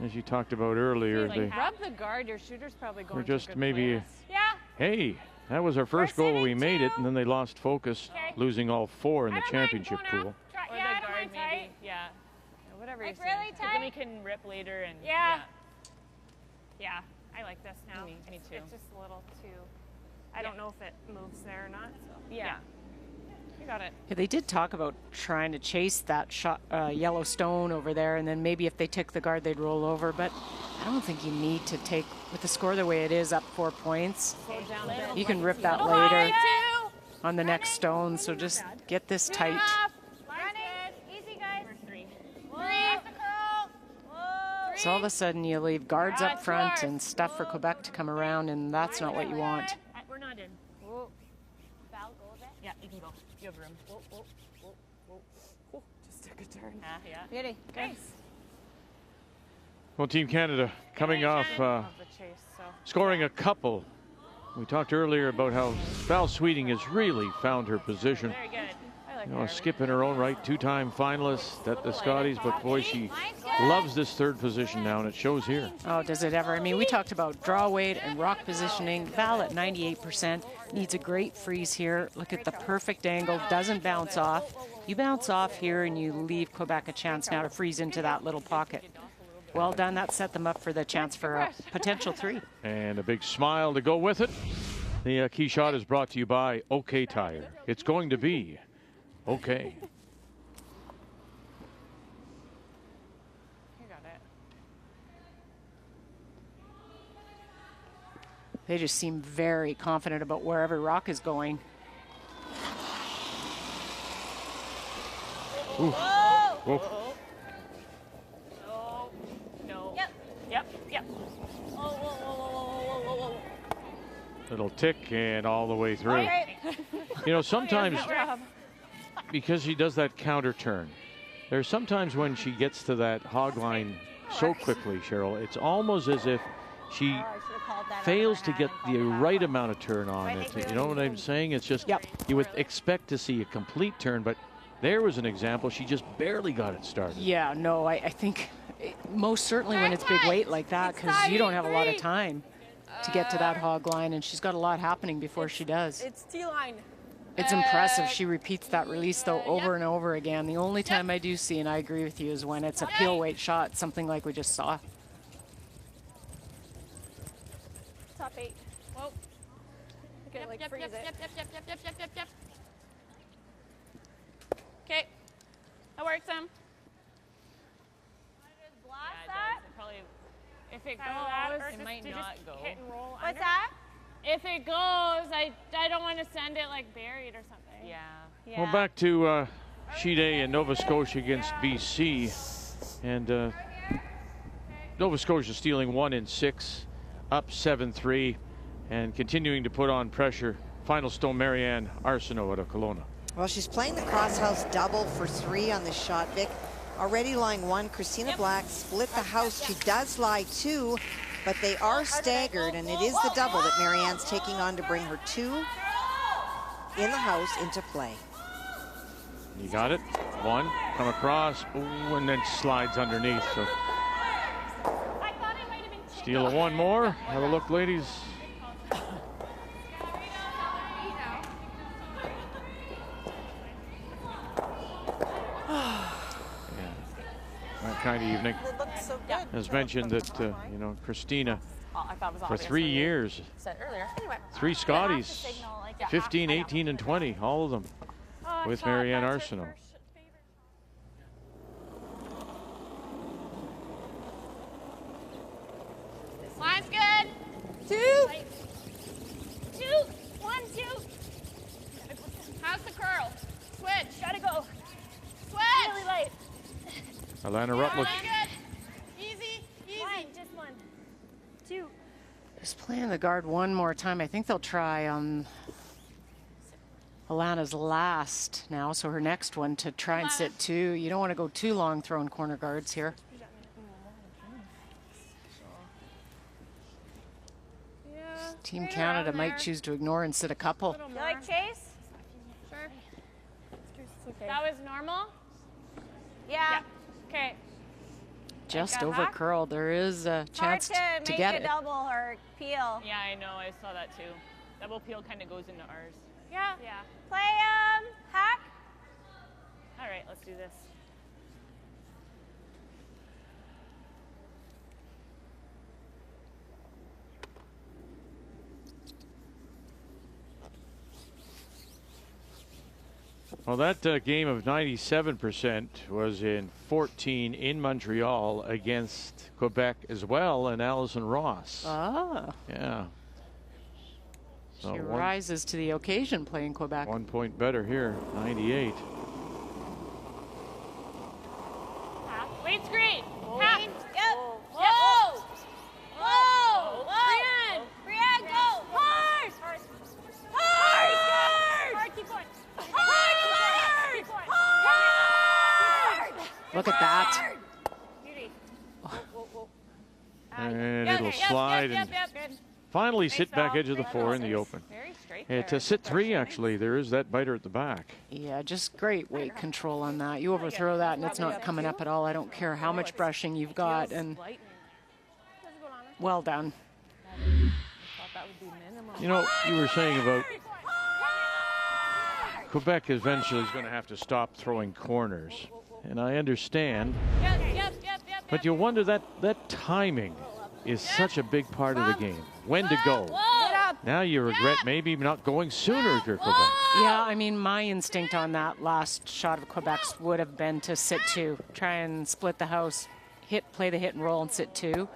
as you talked about earlier, they rub the guard. Your shooter's probably going were to just good maybe, hey, that was our first goal. We made it, and then they lost focus, losing all 4 in the championship pool. Or the guard, maybe. Yeah. Whatever you see. really tight. Then we can rip later and Yeah. Yeah, I like this now. Me too. It's just a little too. I don't know if it moves there or not. So Yeah. You got it. Yeah, they did talk about trying to chase that shot, yellow stone over there, and then maybe if they took the guard, they'd roll over. But I don't think you need to take, with the score the way it is, up 4 points. Slow down a bit. You can rip that later on the next stone. So just get this tight. Easy, guys. 3. So all of a sudden you leave guards up front and stuff for Quebec to come around, and that's not what you want. We're not in. Val, go a bit. Yeah, you can go. You have room. Just took a turn. Yeah. Beauty. Nice. Well, Team Canada coming off The chase, so. scoring a couple. We talked earlier about how Val Sweeting has really found her position. Very good. I like You know, a skip in her own right, 2-time finalist at the Scotties, but boy, she loves this 3rd position now, and it shows here. Oh, does it ever? I mean, we talked about draw weight and rock positioning. Val at 98% needs a great freeze here. Look at the perfect angle, doesn't bounce off. You bounce off here and you leave Quebec a chance now to freeze into that little pocket. Well done, that set them up for the chance for a potential 3. And a big smile to go with it. The key shot is brought to you by OK Tire. It's going to be okay. You got it. They just seem very confident about wherever rock is going. Ooh. Whoa. No. Yep. Yep. Whoa. Little tick and all the way through. Right. You know, sometimes Good job. because she does that counter turn, there's sometimes when she gets to that hog line so quickly, Cheryl, it's almost as if she fails to get the right amount of turn on it. You know what I'm saying? It's just, you would expect to see a complete turn, but there was an example. She just barely got it started. Yeah, no, I think most certainly when it's big weight like that, because you don't have a lot of time to get to that hog line, and she's got a lot happening before she does. It's T-line. It's impressive. She repeats that release, though, over and over again. The only time I do see, and I agree with you, is when it's a peel weight shot, something like we just saw. Top 8. Whoa. Okay, like freeze it. Yep. Okay. That works, Sam. Blast that? Probably, if it Or goes, it might not go. Hit and roll. What's that? If it goes, I don't want to send it like buried or something. Yeah. Well, back to sheet A in Nova Scotia against BC. And Nova Scotia stealing 1 in 6, up 7-3, and continuing to put on pressure. Final stone, Marianne Arsenault out of Kelowna. Well, she's playing the cross-house double for 3 on the shot, Vic. Already lying 1. Christina Black split the house. She does lie 2, but they are staggered, and it is the double that Marianne's taking on to bring her 2 in the house into play. You got it. 1, come across, ooh, and then slides underneath. So steal a 1 more. Have a look, ladies. That kind of evening. So good. As mentioned that, you know, Christina, for 3 years, Anyway. 3 Scotties, 15, 18, and 20, all of them with Marianne Arsenault. Line's good. 2. 2. 1, 2. How's the curl? Switch. Gotta go. Switch. Really late. Alana Rutledge. Easy. Line, just 1. 2. Just playing the guard one more time. I think they'll try on Alana's last now, so her next one to try and sit 2. You don't want to go too long throwing corner guards here. Team Canada might choose to ignore and sit a couple. You like Chase? Sure. That was normal? Yeah. Okay. Just over curl. There is a chance Hard to make get a it. double or peel. Yeah, I know. I saw that too. Double peel kind of goes into ours. Yeah. Play hack. All right, let's do this. Well, that game of 97% was in 14 in Montreal against Quebec as well, and Allison Ross. Ah. Yeah. So She rises to the occasion playing Quebec. 1 point better here, 98. Wait, screen. Yep. Whoa. Whoa. Brienne, go. Hard. Keep going. Look at that. And it'll slide and finally sit back edge of the 4 in the open. To sit 3, actually, there is that biter at the back. Yeah, just great weight control on that. You overthrow that and it's not coming up at all. I don't care how much brushing you've got, and well done. You know, you were saying about Quebec eventually is going to have to stop throwing corners, and I understand. But you wonder that timing is such a big part of the game. When to go. Now you regret maybe not going sooner if you're Quebec. Yeah, I mean, my instinct on that last shot of Quebec's would have been to sit 2, try and split the house, play the hit and roll and sit 2,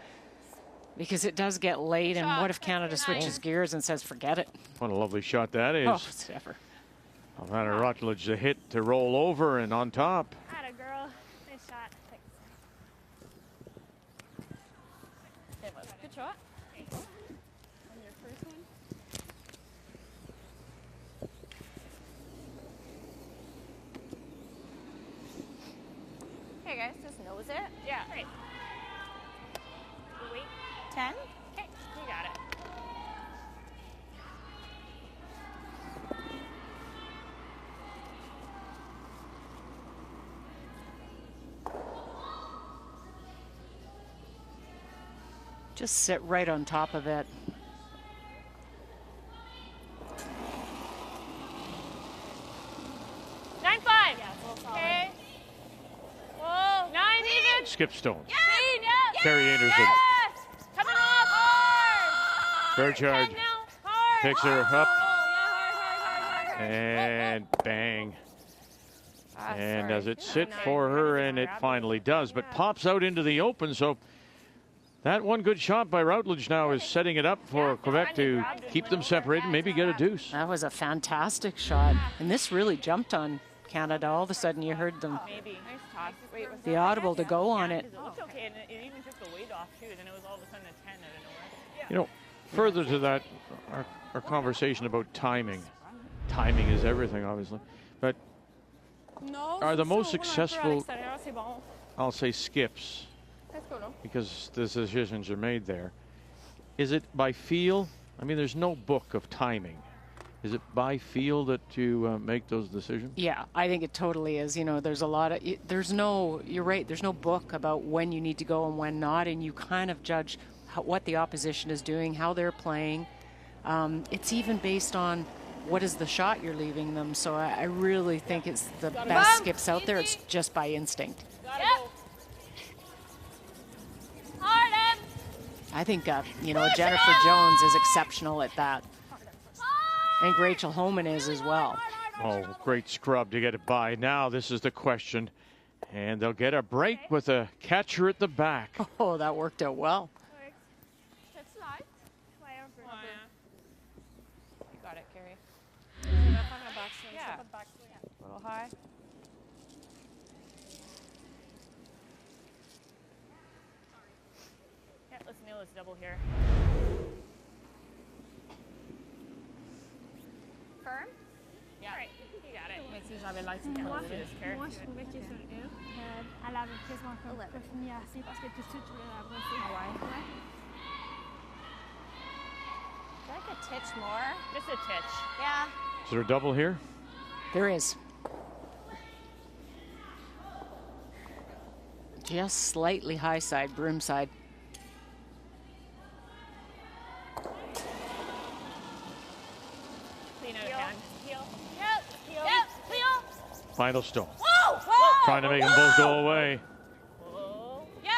because it does get late. And what if Canada switches gears and says, forget it? What a lovely shot that is. Oh, it's ever. Alana Rutledge, the hit to roll over and on top. Atta girl. Nice shot. Good shot. On your first one. Okay, guys, just nose it. Yeah. Right. Wait. 10. Okay, you got it. Just sit right on top of it. Okay. Whoa. 9 even. Skip Stone. Yes. Carrie Einarson. Yes. Coming off. Hard. Burchard picks her up. Hard. And bang. And does it sit for her? And it finally does, but pops out into the open. So that one good shot by Routledge now is setting it up for Quebec to keep them separated, maybe get a deuce. That was a fantastic shot. And this really jumped on Canada. All of a sudden you heard them. Maybe. Nice toss. Wait, was the audible to go on it. It looked okay, and it even took the weight off, too. Then it was all of a sudden a 10 out of nowhere. You know, further to that, our conversation about timing. Timing is everything, obviously. But are the most successful, I'll say, skips, because the decisions are made there, is it by feel? I mean, there's no book of timing. Is it by feel that you make those decisions? Yeah, I think it totally is. You know, there's a lot of, there's no, you're right, there's no book about when you need to go and when not, and you kind of judge what the opposition is doing, how they're playing. It's even based on what is the shot you're leaving them. So I really think it's the best skips out there. It's just by instinct. I think, you know, Jennifer Jones is exceptional at that. I think Rachel Homan is as well. Oh, great scrub to get it by. Now this is the question. And they'll get a break with a catcher at the back. Oh, that worked out well. You got it, Carrie. Yeah. A little high. Yeah, let's nail this double here. Firm? Yeah. Right. You got it. Mais si j'avais l'air de moi, je trouvais que sur une, elle avait quasiment pas fini assez parce que tout de suite, je voulais la brosser. Ouais. Like a titch more. Just a titch. Yeah. Is there a double here? There is. Just slightly high side, broom side. Clean out of hand. Heel. Yep. Heel. Final Stone. Whoa! Whoa! Trying to make them both go away. Whoa. Yeah.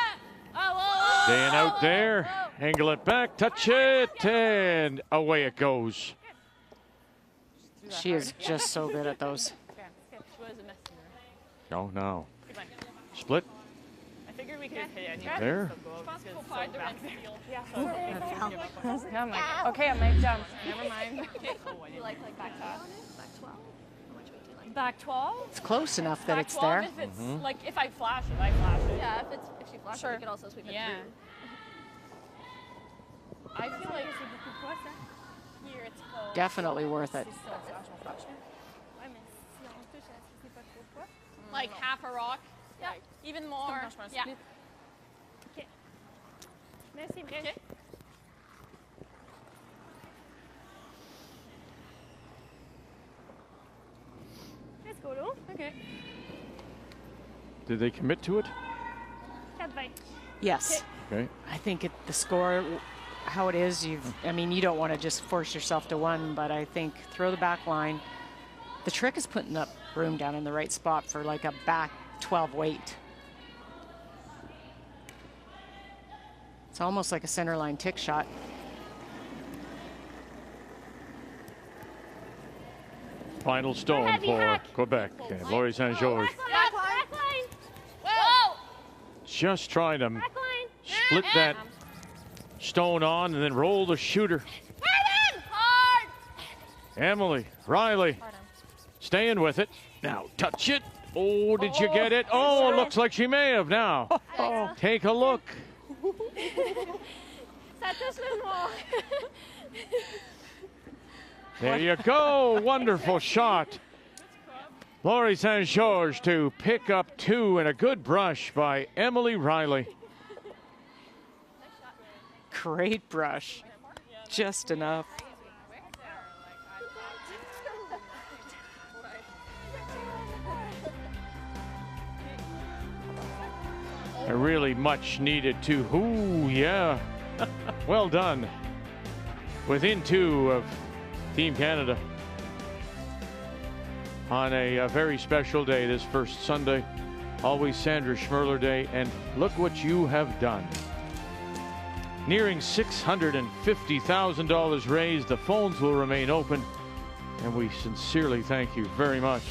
Oh, whoa. Staying out there. Angle it back, touch it, and away it goes. She is just so good at those. Oh, no. Split. I figured we could hit it. There. Yeah, I'm like, okay, I might jump. Never mind. You like back 12? Back 12? How much would you like? Back 12? It's close enough that back it's 12 there. If it's like, if I flash it, I flash it. Yeah, if she flashes it, we could also sweep it through. I feel like here it's close. Definitely worth it. Like half a rock? Yeah. Even more. Yeah. Okay. Merci, bien. Let's go, Lou. Okay. Did they commit to it? 4-20. Yes. Okay. I think the score, how it is, I mean, you don't want to just force yourself to one, but I think throw the back line. The trick is putting that broom down in the right spot for like a back 12 weight. It's almost like a center line tick shot. Final Stone for Quebec. And Laurie St. George just trying to split that stone on and then roll the shooter. Emily Riley staying with it. Now touch it. Oh, did you get it? Oh, looks like she may have now. Take a look. There you go. Wonderful shot. Laurie St. George to pick up two and a good brush by Emily Riley. Great brush. Just enough. A really much needed two. Ooh, yeah. Well done. Within 2 of Team Canada on a very special day, this first Sunday. Always Sandra Schmirler Day, and look what you have done. Nearing $650,000 raised. The phones will remain open, and we sincerely thank you very much.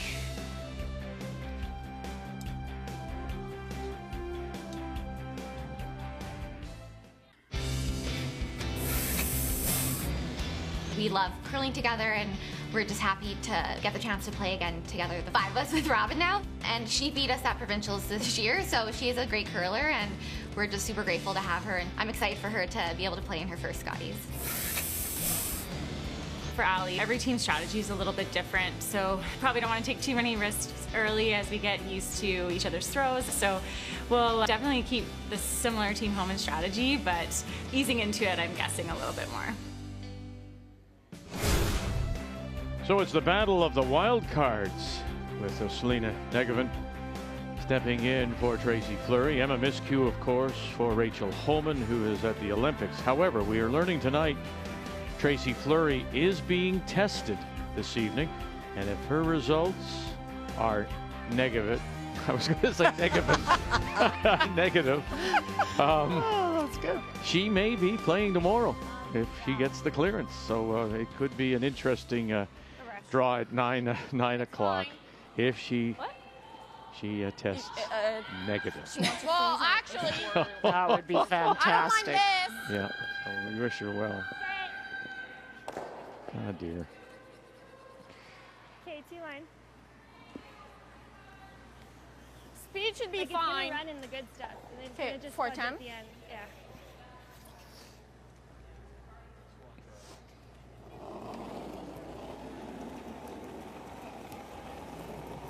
We love curling together, and we're just happy to get the chance to play again together, the 5 of us with Robin now. And she beat us at provincials this year, so she is a great curler, and we're just super grateful to have her, and I'm excited for her to be able to play in her first Scotties. For Ali, every team strategy is a little bit different, so probably don't want to take too many risks early as we get used to each other's throws. So we'll definitely keep the similar team home and strategy, but easing into it, I'm guessing a little bit more. So it's the battle of the wild cards with Selena Negovin stepping in for Tracy Fleury. Emma Miskew, of course, for Rachel Holman, who is at the Olympics. However, we are learning tonight Tracy Fleury is being tested this evening, and if her results are negative, I was going to say negative, that's good. She may be playing tomorrow if she gets the clearance. So it could be an interesting draw at 9 o'clock if she tests negative. Well, actually, that would be fantastic. Yeah, so we wish her well. Oh dear. Okay, T-line. Speed should be fine. Run in the good stuff. Okay, just 410. At the end. Yeah.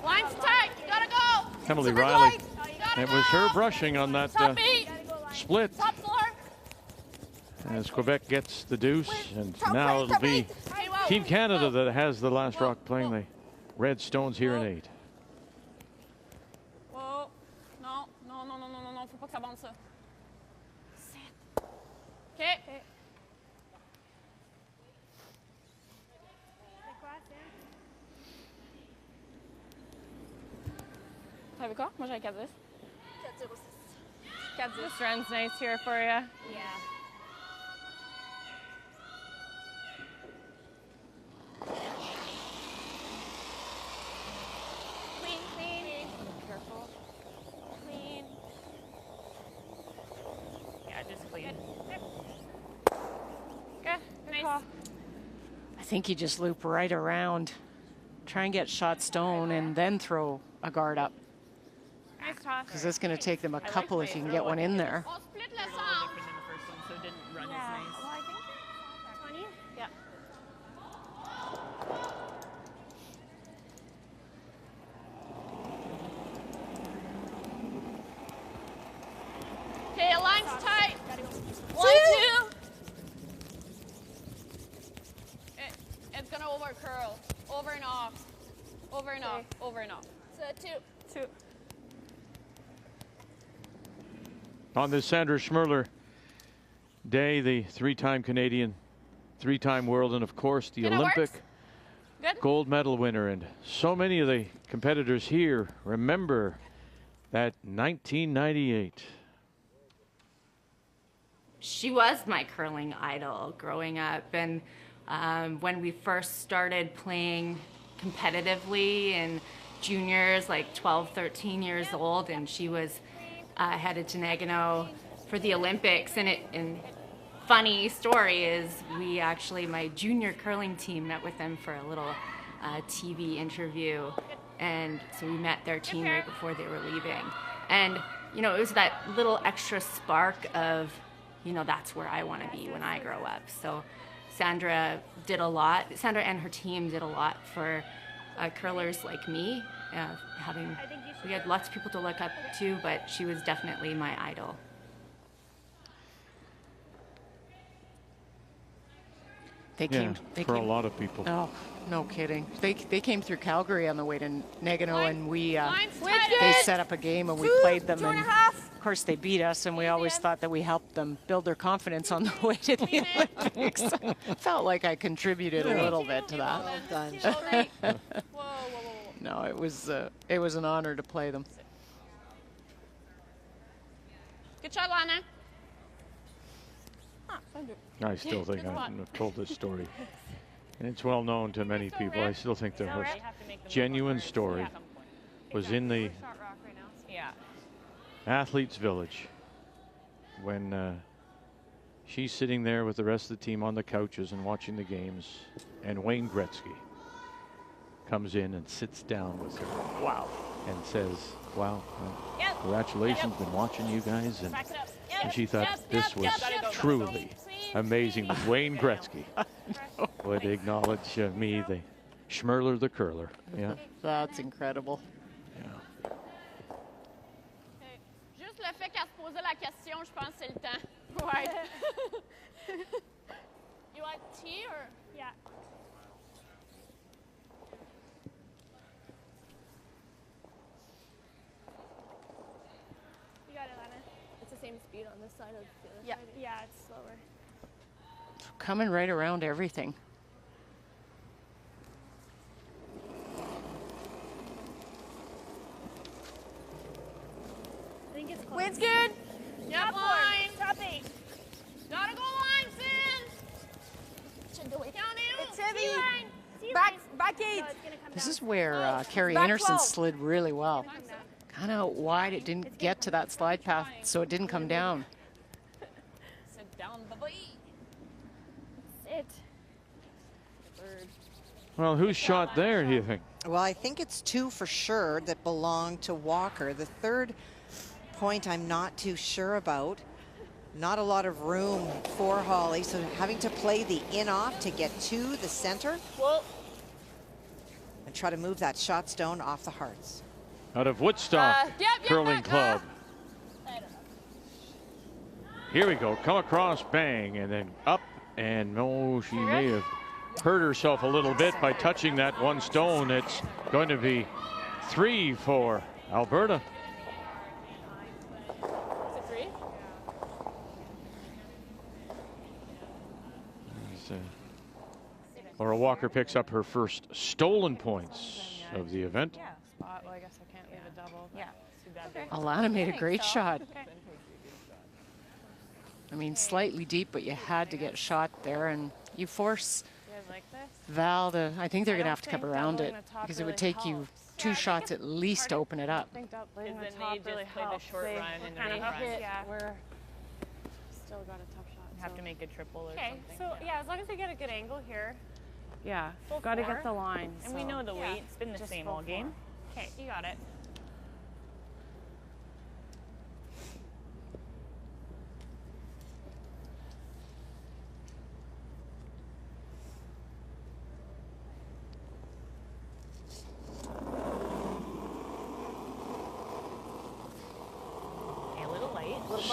Line's tight. You gotta go. Emily Riley. It was her brushing on that split. As Quebec gets the deuce, and now it'll be Team Canada that has the last rock playing the red stones here in 8. Whoa. Non, non, non, non, non, non, non, faut pas que ça bande ça. OK. T'avais quoi? Moi, j'avais 4-10. 4-10. This run's nice here for you. Yeah. Clean, clean. Careful. Clean. Yeah, just clean. Good. Nice. Call. I think you just loop right around, try and get shot stone, and then throw a guard up. Nice toss. Because it's going to take them a couple if you can get one in there. Oh, split less off. Different than the first one, so it didn't run as nice. Well, I think 20. Yeah. Okay, line's tight. 1, 2. It's gonna over curl, over and off, over and off, over and off. So 2. On this Sandra Schmirler Day, the 3-time Canadian, 3-time world, and of course the Olympic gold medal winner. And so many of the competitors here remember that 1998. She was my curling idol growing up, and when we first started playing competitively in juniors, like 12, 13 years old, and she was headed to Nagano for the Olympics. And funny story is we actually, my junior curling team met with them for a little TV interview, and so we met their team right before they were leaving. And you know, it was that little extra spark of, you know, that's where I want to be when I grow up. So Sandra did a lot. Sandra and her team did a lot for curlers like me. We had lots of people to look up to, but she was definitely my idol. They came a lot of people. Oh, no kidding. They came through Calgary on the way to Nagano, and we they set up a game and we played them. 2.5. course, they beat us, and we always thought that we helped them build their confidence on the way to the Olympics. Felt like I contributed a little bit to that. Well done. No, it was an honor to play them. Good shot, Lana. I still think I shouldn't have told this story. And it's well known to many people. I still think the most genuine story was in the Athletes Village when she's sitting there with the rest of the team on the couches and watching the games, and Wayne Gretzky comes in and sits down with her. Wow. And says, wow, congratulations, been watching you guys. And she thought this was truly amazing. Wayne Gretzky would acknowledge me, the Schmerler the curler. Yeah. That's incredible. Juste le fait qu'elle se posait la question, je pense que c'est le temps. Ouais. You want tea or? Yeah. You got it, Lana. It's the same speed on this side of the other side. Yeah, it's slower. Coming right around everything. I think it's close. Wind's good. Top line. Top 8. Gotta go line, Sin. Should do it. Down in. It's heavy. C-line. Back 8. This is where Carrie Einarson slid really well. Kind of wide. It didn't get to that slide path, so it didn't come down. Sit down, baby. Sit. Well, whose shot there, do you think? Well, I think it's 2 for sure that belong to Walker. The third point I'm not too sure about. Not a lot of room for Holly, so having to play the in-off to get to the center. And try to move that shot stone off the hearts. Out of Woodstock Curling Club. Here we go, come across, bang, and then up, and no, she may have hurt herself a little bit by touching that one stone. It's going to be 3 for Alberta. Laura Walker picks up her first stolen points of the event. Well, I guess I can't leave a double. Yeah. Alana made a great shot. I mean, slightly deep, but you had to get shot there, and you force Val to, I think they're going to have to come around it, because it would take you 2 shots at least to open it up. I think that leading the top really helps. Short run and then run. Yeah, we're still got a tough shot. Have to make a triple or Okay, something. so yeah, as long as we get a good angle here. Yeah, got to get the line. And we know the weight. It's been the same all game. Okay, you got it.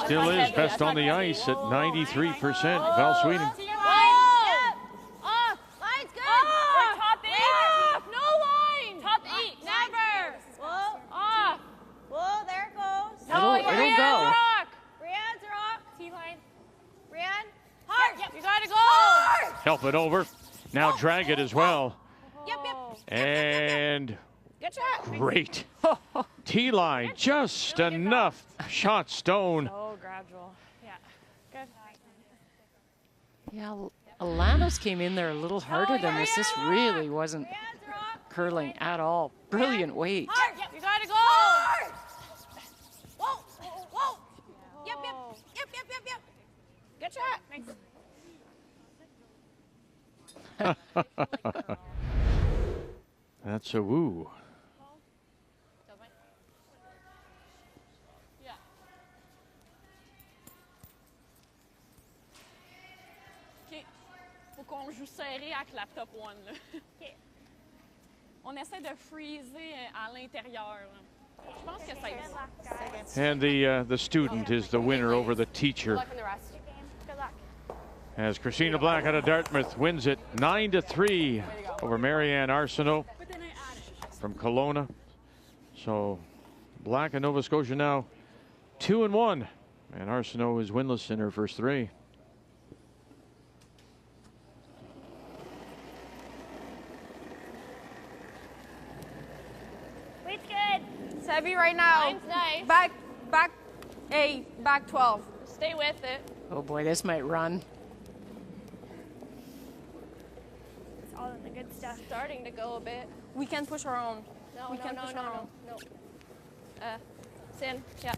Still is best on the ice at 93%. Val Sweden. Line's good. Top 8. No line. Top 8. Never. Whoa. Off. Whoa, there it goes. It'll go. Brianne's rock. T-line. Brianne. Hard. Yep. You got to go. Hard. Help it over. Now drag it as well. Yep. And Good shot. great. T-line, just enough shot stone. Oh, gradual. Yeah. Good. Yeah, Alana's came in there a little harder than this. This really wasn't curling at all. Brilliant weight. Hard. Yep. You got to go. Hard. Whoa. Whoa. Yep. Good shot. Nice. That's a woo. Faut qu'on joue serré avec la top 1. Là. On essaie de freezer à l'intérieur. Je pense que ça existe. And the student is the winner over the teacher. Good luck in the rest. Good luck. As Christina Black out of Dartmouth wins it 9-3 over Marianne Arsenault from Kelowna. So Black and Nova Scotia now 2-1. And Arsenault is winless in her first 3. Weight's good. It's heavy right now. Line's nice. Back 8, back 12. Stay with it. Oh boy, this might run. It's all in the good stuff. Starting to go a bit. We can push our own. No, we no, can no, push no, our no, own. no. Sin. Yeah.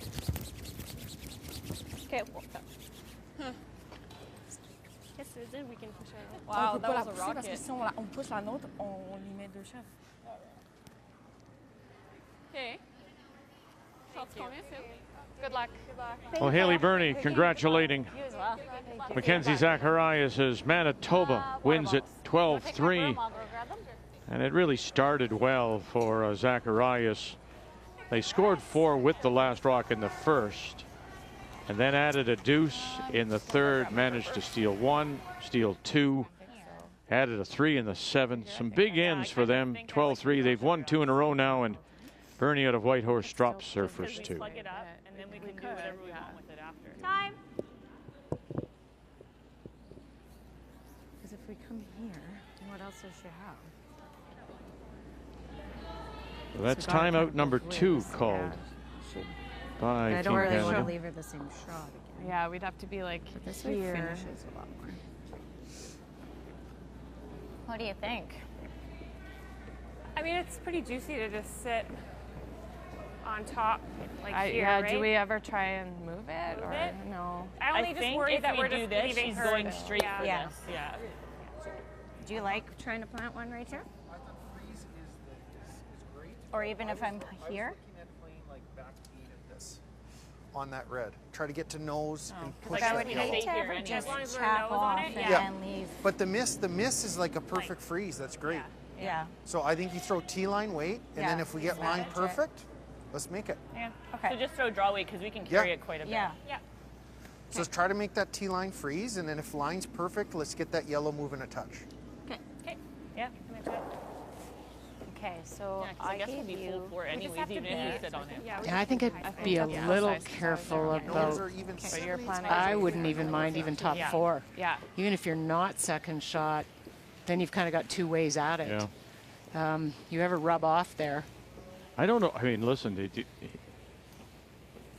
Okay. Qu'est-ce que ça veut dire we can push our own? Wow, that was a rocket. Parce que si on pousse la nôtre, on lui met 2 chefs. Okay. Good luck. Well, Haley Burney congratulating You as well. Mackenzie Zacharias as Manitoba wins it 12-3. And it really started well for Zacharias. They scored 4 with the last rock in the first, and then added a deuce in the third, managed to steal 1, steal 2, added a 3 in the 7th. Some big ends for them, 12-3. They've won 2 in a row now, and Burney out of Whitehorse drops her first 2. Plug it up, and then we can do whatever we want with it after. Time. Because if we come here, what else does she have? So that's timeout number 2 called by I Team don't really want to Canada. leave her the same shot again. Yeah, we'd have to be like But this way here. finishes a lot more. What do you think? I mean, it's pretty juicy to just sit on top, like here, Yeah, right? do we ever try and move it Move or it? no? I only just think worry if that we we're do just this, leaving she's her. going straight for Yeah. this. Yeah. Do you like trying to plant one right here? Or even if I'm here? On that red. Try to get to nose and push I that would yellow. hate to ever As just long as we're chap nose on off it, and yeah. leave. But the miss is like a perfect freeze. That's great. Yeah. So I think you throw T-line weight, and then Yeah, if we get just line manage it. perfect, let's make it. Yeah. Okay. So just throw draw weight because we can carry Yeah. it quite a bit. Yeah. Yeah. So let's try to make that T-line freeze, and then if line's perfect, let's get that yellow moving a touch. Okay. Yeah. I'm into it. Okay, so Yeah, 'cause I guess we'll gave be you. full for it anyways, even if you sit on it. And I think I'd be a little careful about. But you're planning. I wouldn't even mind even top 4. Yeah. Even if you're not second shot, then you've kind of got 2 ways at it. Yeah. You ever rub off there? I don't know. I mean, listen,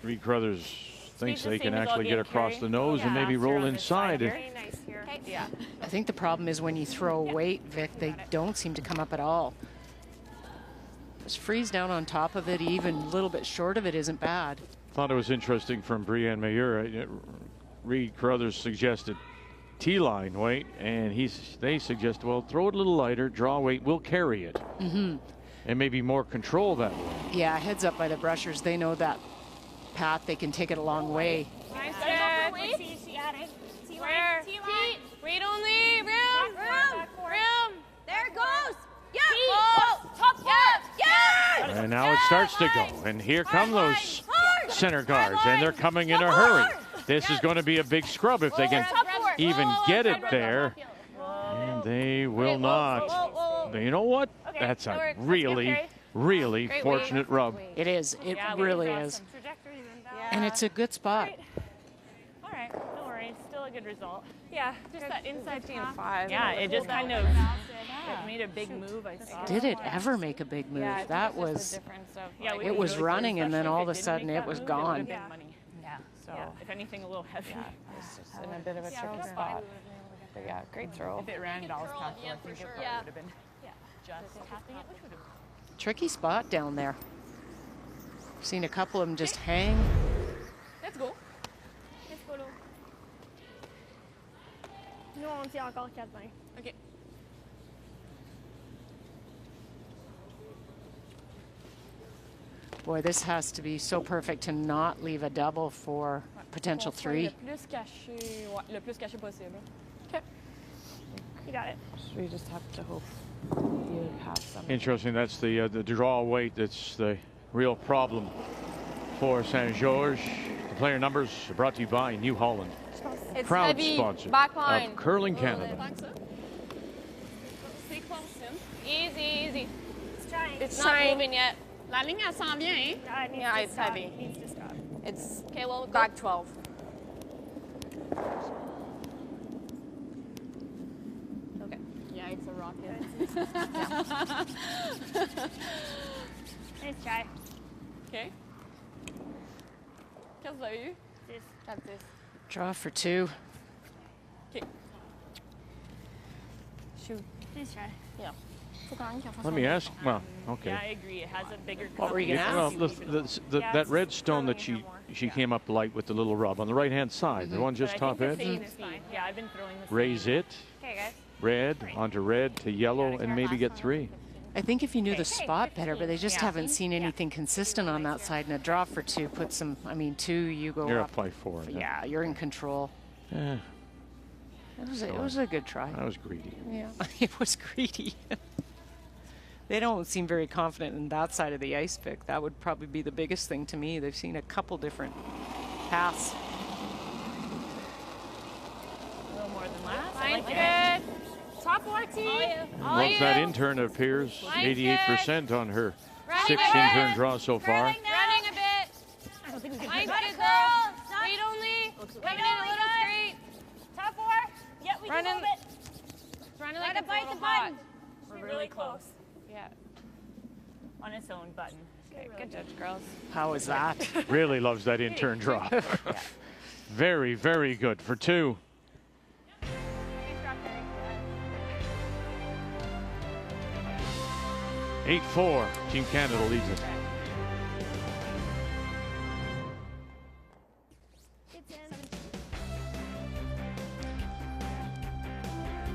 Reed Crothers thinks the they can same as all actually get game across carry? the nose and maybe roll inside. Very nice here. Yeah. I think the problem is when you throw weight, Vic, they don't seem to come up at all. Just freeze down on top of it, even a little bit short of it isn't bad. Thought it was interesting from Brianne Mayer. Reed Crothers suggested T-line weight, and they suggest, well, throw it a little lighter, draw weight, we'll carry it. Mm-hmm. And maybe more control that way. Yeah, heads up by the brushers. They know that path. They can take it a long way. Nice Gotta go for weight. She added. Where? T-line. Weight only. Room. Room. There it goes. Yeah. Whoa. Top 4. Yeah. And now it starts to go. And here come those center guards, and they're coming in a hurry. This is going to be a big scrub if they can even get it there. And they will not. You know what? That's a really, really fortunate rub. It is. It really is. And it's a good spot. All right. No worries. Still a good result. Yeah. Just that inside 5. Yeah. It just kind of it made a big move. I saw. Did it ever make a big move? Yeah, that was. Yeah. It was running, and then all of a sudden it was gone. Yeah. So if anything, a little heavy. It's just in a bit of a tricky spot. But yeah, great throw. If it ran Dolls Castle, I think it probably would have been just tapping it, which would have been. Tricky spot down there. Seen a couple of them just hang. Let's go. Let's go. Nous, on tient encore 4 mains. OK. Boy, this has to be so perfect to not leave a double for potential 3. Le plus caché, le plus caché possible. OK. You got it. We just have to hope you have some. Interesting. That's the draw weight. That's the real problem for Saint George. The player numbers are brought to you by New Holland. It's Proud heavy. sponsor Backline. of Curling Canada. Stay close, Sim. Easy, easy. It's trying. It's not moving yet. La ligne, elle sent bien, hein? Yeah, Yeah, it's heavy. Needs to stop. It's back 12. Okay. Yeah, it's a rocket. Nice try. Okay. Quel a eu? 6. 4-6. Draw for 2. Okay. Shoot. Nice try. Yeah. Let me ask. Well, okay. Yeah, I agree. It has a bigger. What were you going to ask? Well, that red stone that she came up light with the little rub on the right-hand side, the one just top edge. Yeah, I've been throwing this. Raise it. Okay, guys. Red onto red to yellow, and maybe get 3. I think if you knew the spot better, but they just haven't seen anything consistent on that side. And a draw for 2 puts them, I mean, 2, you go You're up. up by 4. Yeah, you're in control. Yeah. It was a good try. I was greedy. Yeah, it was greedy. They don't seem very confident in that side of the ice pick. That would probably be the biggest thing to me. They've seen a couple different paths. A little more than last. Line's good. Top 14. Loves that intern, it appears. 88% on her 6 intern draw so far. Running a bit. Line's good, girl. Wait only. Coming in a little straight. Top 4. Yeah, we can hold it. Running like it's a little hot. We're really close. Yeah. On its own button. Okay, good judge, girls. How is that? Really loves that intern draw. Very, very good for 2. 8-4. Team Canada leads it.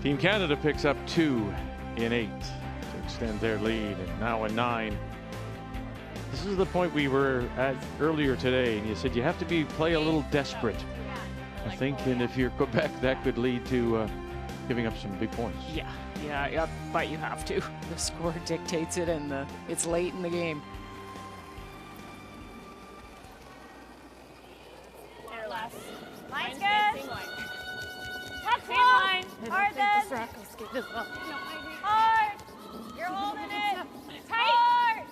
Team Canada picks up 2 in 8 to extend their lead, and now a 9. This is the point we were at earlier today, and you said you have to play a little desperate, I think, and if you're Quebec, that could lead to giving up some big points. Yeah, but you have to. The score dictates it, and it's late in the game. Line's good. Top 12. Hard then. Hard. You're holding it. Tight.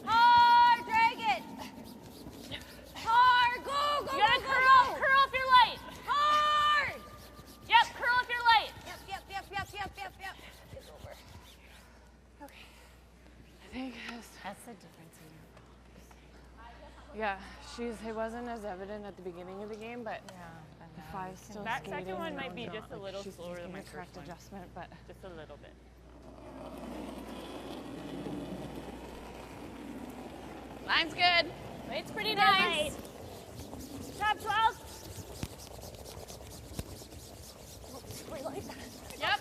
Hard. Drag it. Hard. Go. You gotta curl. Curl if you're light. Hard. Yep, curl if you're light. Yep. It's over. Okay. I think That's the difference in your yeah, it wasn't as evident at the beginning of the game, but the 5 still That skating. second one might be just a little slower than my correct first one. adjustment, but just a little bit. Line's good. Weight's pretty nice. Top 12. Yep.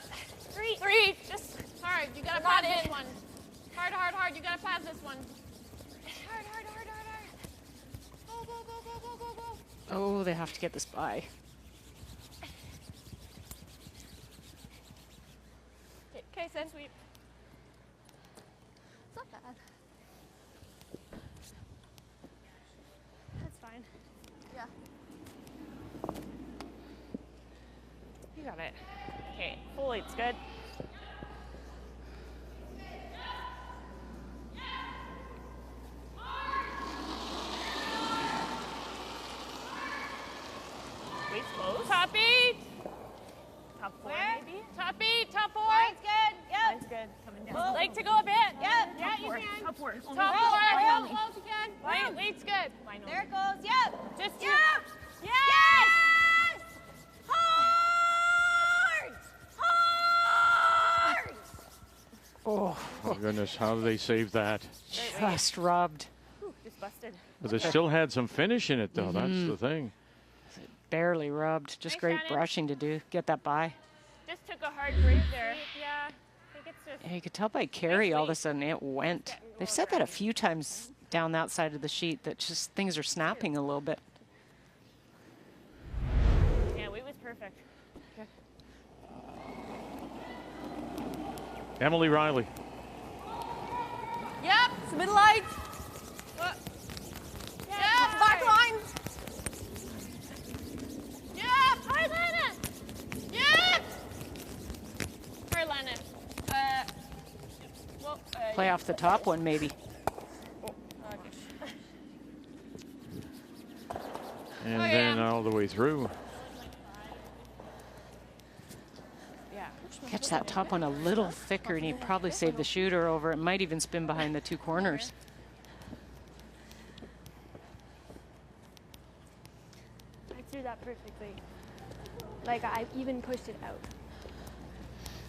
3. Just hard. You gotta pass this one. Hard. You gotta pass this one. Hard. Go. Oh, they have to get this by. Okay, send sweep. It's not bad. That's fine. Yeah. You got it. Okay, full 8's good. Wait's close. Top 8. Top 4 maybe? Top 8. Top 4. Line's good. Yep. Line's good. Coming down. Like to go a bit. Yep. Yeah, you can. Top 4. Top 4. Go if you can. Line. Weight's good. There it goes. Yep. Just Yep. Yes! Hard. Oh, my goodness, how do they save that? Just rubbed. Ooh, just busted. But they still had some finish in it, though. That's the thing. Barely rubbed. Just Nice, great Shannon. brushing to get that by. Just took a hard break there. Yeah. I think it's just. And you could tell by Carrie, all of a sudden it went. They've said that a few times down that side of the sheet, that just things are snapping a little bit. Yeah, weight was perfect. Emily Riley. Yep. It's middle light. Yep. Back lines. Yep. Hard Lennon. Yep. Hard Lennon. Play off the top one, maybe. And then all the way through. Catch that top one a little thicker, and he probably saved the shooter over. It might even spin behind the two corners. I threw that perfectly. Like, I even pushed it out.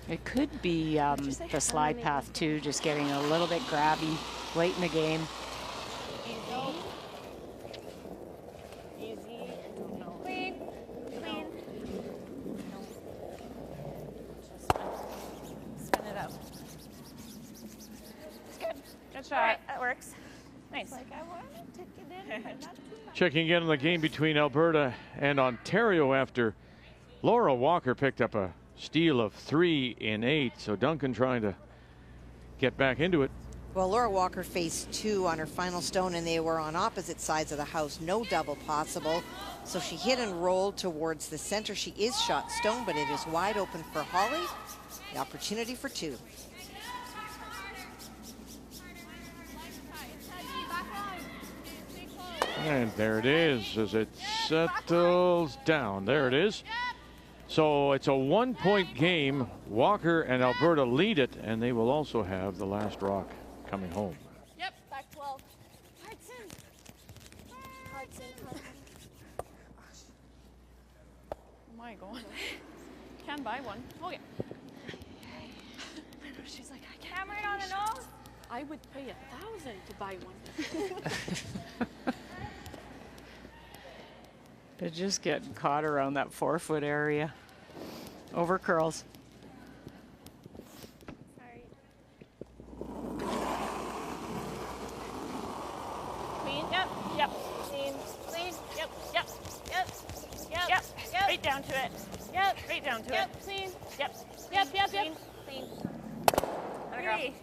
It could be the slide path, too, just getting a little bit grabby late in the game. Easy. Clean. Clean. Spin it out. It's good. Good shot. Right, that works. Nice. Like I wanted to get in, but not too much. Checking in on the game between Alberta and Ontario after Laura Walker picked up a steal of 3 in 8. So Duncan trying to get back into it. Well, Laura Walker faced 2 on her final stone, and they were on opposite sides of the house. No double possible. So she hit and rolled towards the center. She is shot stone, but it is wide open for Holly. The opportunity for 2. And there it is as it settles down. There it is. So it's a 1-point game. Walker and Alberta lead it, and they will also have the last rock coming home. Yep, back 12. Hearts in. Hearts in. Oh my God. Can buy one. Oh yeah. She's like, I can't. Hammer it on the nose. I would pay 1,000 to buy one. They're just getting caught around that 4-foot area. Over curls. Sorry. Clean. Yep. Yep. Clean. Clean. Yep. Yep. Yep. Yep. Yep. Yep. Right down to it. Yep. Right down to Yep. it. Clean. Yep. Yep. Yep. Clean. Yep. Clean. Three.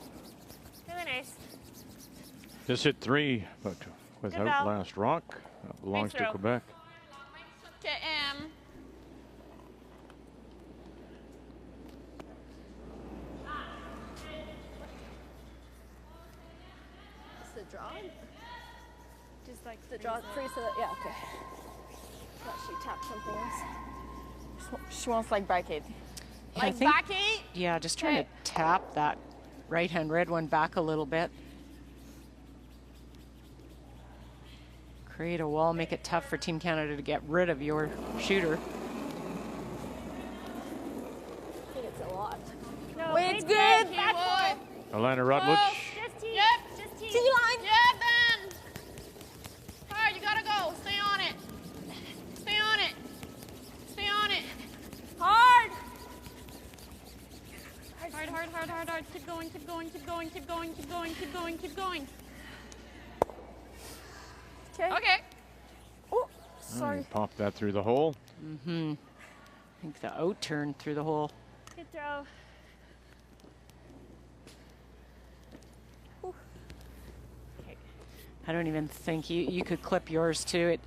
Really nice. Just hit 3, but without ball. last rock. That belongs to throw. Quebec. To M. The draw? Just like the draw free so that, yeah, okay. Thought she tapped something else. She wants like back 8. Yeah, Like back 8? Yeah, just trying to tap that right-hand red one back a little bit. Create a wall, make it tough for Team Canada to get rid of your shooter. I think it's a lot. No, Wait, it's good. Back 4. Alana Rutledge. Just T. Yep. Just T. T-line. Yeah, Ben. Hard, you gotta go. Stay on it. Stay on it. Stay on it. Hard. Hard, hard, hard, hard, hard. Keep going, keep going, keep going, keep going, keep going, keep going, keep going. Okay. Oh, sorry. Pop that through the hole. Mm-hmm. I think the out turn through the hole. Good throw. I don't even think you could clip yours too.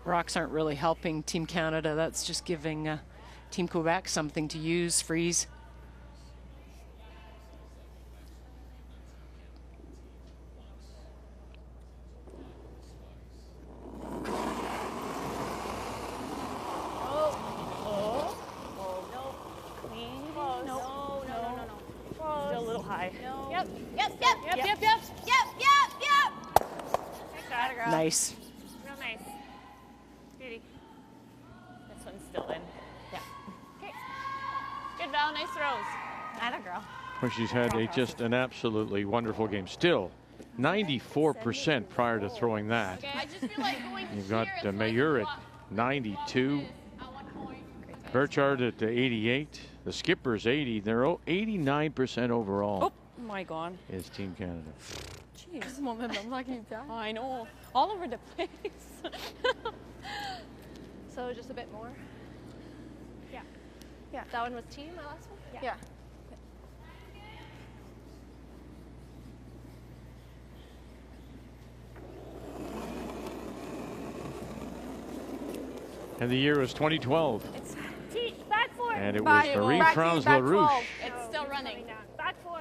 Rocks aren't really helping Team Canada. That's just giving Team Quebec something to use, freeze. Nice. Real nice. Beauty. This one's still in. Yeah. Okay. Good, Val. Nice throws. Atta girl. Well, she's had just an absolutely wonderful game. Still, 94% prior to throwing that. Okay. I just feel like going You've got Mayer at 92. Burchard at 88. The skipper's 80. They're 89% overall. Oh my God. Is Team Canada. Jeez, I know. All over the place. So just a bit more. Yeah. Yeah. That one was T, my last one? Yeah. And the year was 2012. It's T, back 4. And it was Marie-France LaRouche. It's still running. Back 4.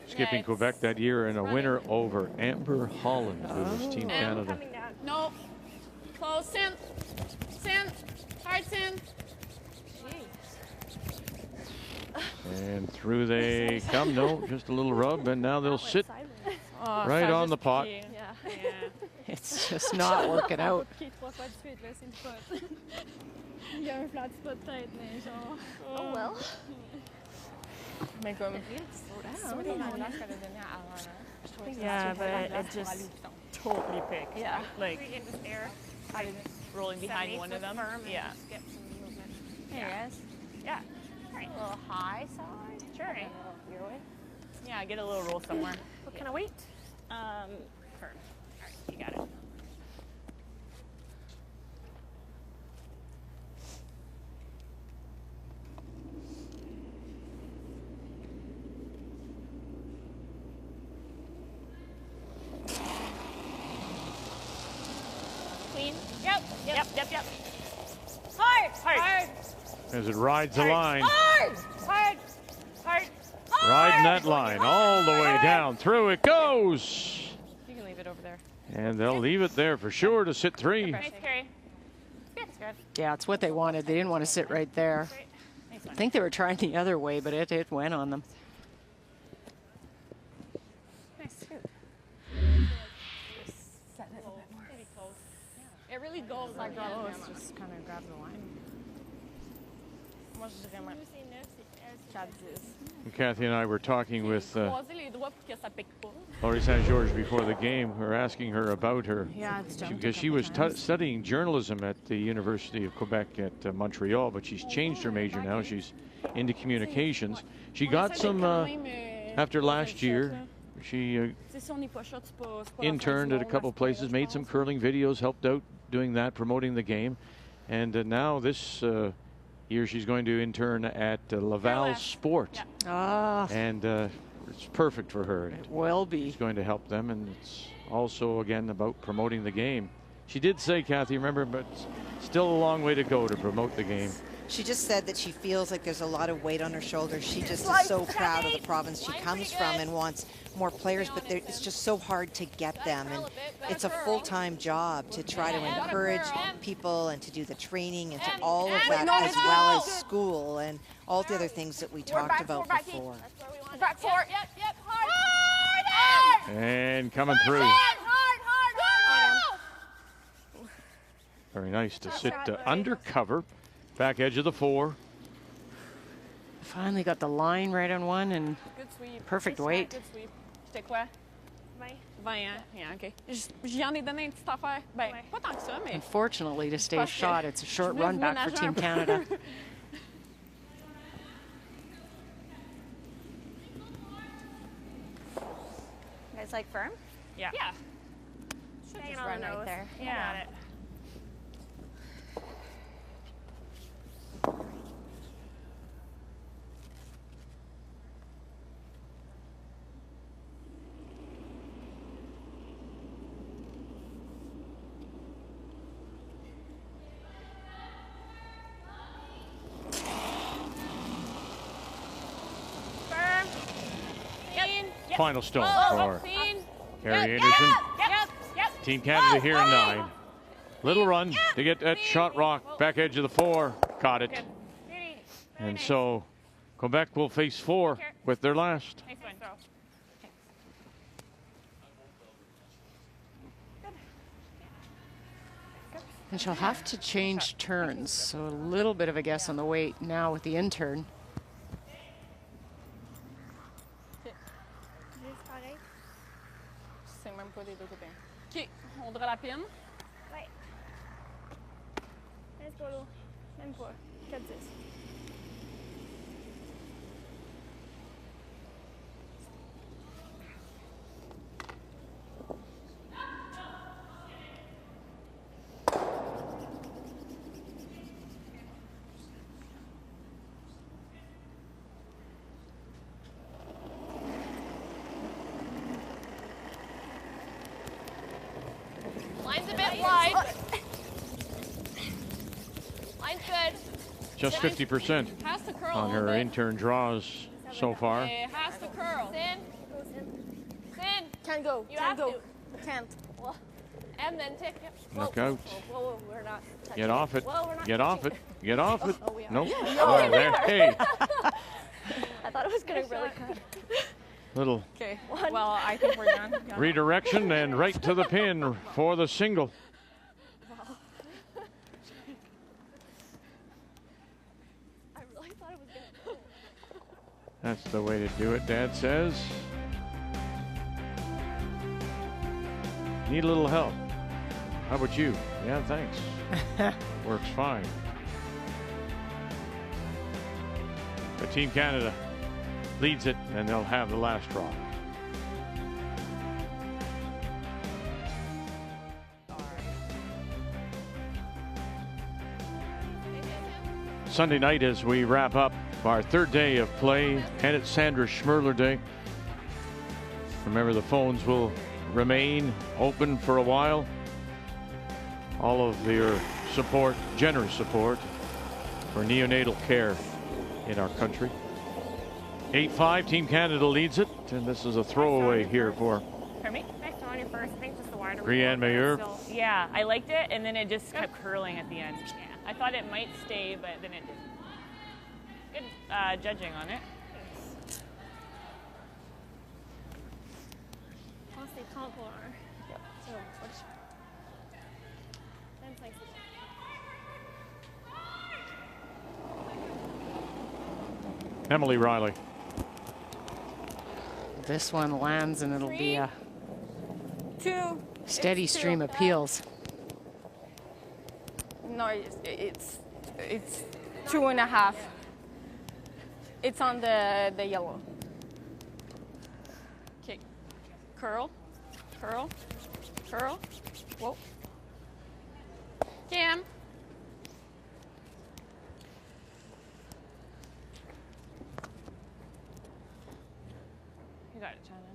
Skipping Quebec that year and a winner over Amber Holland, who was Team Canada. Nope. Close. Sin. Sin. Hard sin. And through they come. No, just a little rub, and now they'll sit right on the pot. Yeah. It's just not working out. Oh well. Mais comme, yeah, but it just totally picked. Yeah. Like, air. rolling behind one of them. Yeah. Get some movement. There Yeah. it is. Yeah. A little high side. Sure. Your way. Yeah, get a little roll somewhere. What kind of weight? Firm. All right, you got it. Clean. Yep. Hard. Hard. As it rides the line. Hard. Hard. Hard. Riding that line all the way down. Through it goes. You can leave it over there. And they'll leave it there for sure to sit 3. Nice carry. It's good. Yeah, it's what they wanted. They didn't want to sit right there. I think they were trying the other way, but it went on them. Nice scoop. It really goes like that. Just kind of grab the line. Moi, je dirais moins. Kathy and I were talking with Croiser les doigts pour que ça pique pas. Laurie St. George before the game. We're asking her about her. Yeah, it's jumped a Because she couple was studying journalism at the University of Quebec at Montreal, but she's changed her major now. She's into communications. She got some, after last year, she interned at a couple places, made some curling videos, helped out doing that, promoting the game. And now this year she's going to intern at Laval Sport. And it's perfect for her. It will be. It's going to help them, and it's also, again, about promoting the game. She did say, Kathy, remember, but still a long way to go to promote the game. She just said that she feels like there's a lot of weight on her shoulders. She just is so proud of the province she comes from and wants more players, but it's just so hard to get them. And it's a full-time job to try to encourage people and to do the training and to all of that, as well as school and all the other things that we talked about before. Back four. Yep. Hard. And coming through. Very nice to sit under cover. Back edge of the 4. Finally got the line right on one and Good sweep. perfect weight. Good sweep. C'était quoi? 20. 20, hein? Yeah, OK. J'en ai donné une petite affaire. Ben, pas tant que ça, mais... Unfortunately, to stay shot, it's a short run back for Team Canada. You guys like firm? Yeah. Should just run right there. Yeah. Got it. Final stone for Clean. Carrie Einarson. Yep. Team Canada here in 9. Little run to get that shot rock. Back edge of the 4. Caught it. And so Quebec will face 4 with their last. Nice one. Throw. And she'll have to change turns, so a little bit of a guess on the weight now with the intern. C'est même pas des deux côtés. OK, on drape la pine. Ouais. Let's go, Lou. Même pas. 4-10. Line's a bit wide. Line's good. Just 50% Has to curl on a her little bit. intern draws so far. It has to curl. Sin. Can't go. You Can't have go. to. Can't. And then tick. Yep. Look out. Whoa, we're not touching. Get off it. Whoa, we're not Get off it. Get off it. Oh, we are. Nope. Yeah. Oh, there. Hey. I thought it was going to really cut. Little Okay. Well, I think we're done. redirection and right to the pin for the single. I really thought it was going to go. That's the way to do it, Dad says. Need a little help. How about you? Yeah, thanks. Works fine. But Team Canada leads it, and they'll have the last draw. Sunday night as we wrap up our third day of play, and it's Sandra Schmerler Day. Remember, the phones will remain open for a while. All of your support, generous support for neonatal care in our country. 8-5, Team Canada leads it, and this is a throwaway here for For me? Nice on your first. I think just the wider. Brianne Mayer. Yeah, I liked it, and then it just kept curling at the end. Yeah. I thought it might stay, but then it didn't. Good judging on it. Honestly, compliment her. Yep. So, what's... Then place it. Emily Riley. This one lands, and it'll be a 2. steady stream of peels. No, it's 2.5. It's on the yellow. Okay. Curl. Curl. Curl. Whoa. Cam. You got it, Shannon.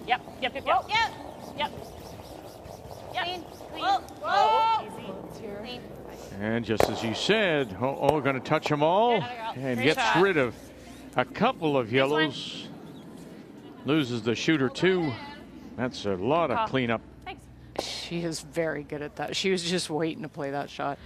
Yep. Yep. Yep. Yep. Whoa. Yep. Yep. Yep. Clean. Whoa. Whoa. Easy. Clean. And just as you said, going to touch them all and Great gets shot. rid of a couple of yellows. Loses the shooter too. That's a lot of cleanup. Thanks. She is very good at that. She was just waiting to play that shot.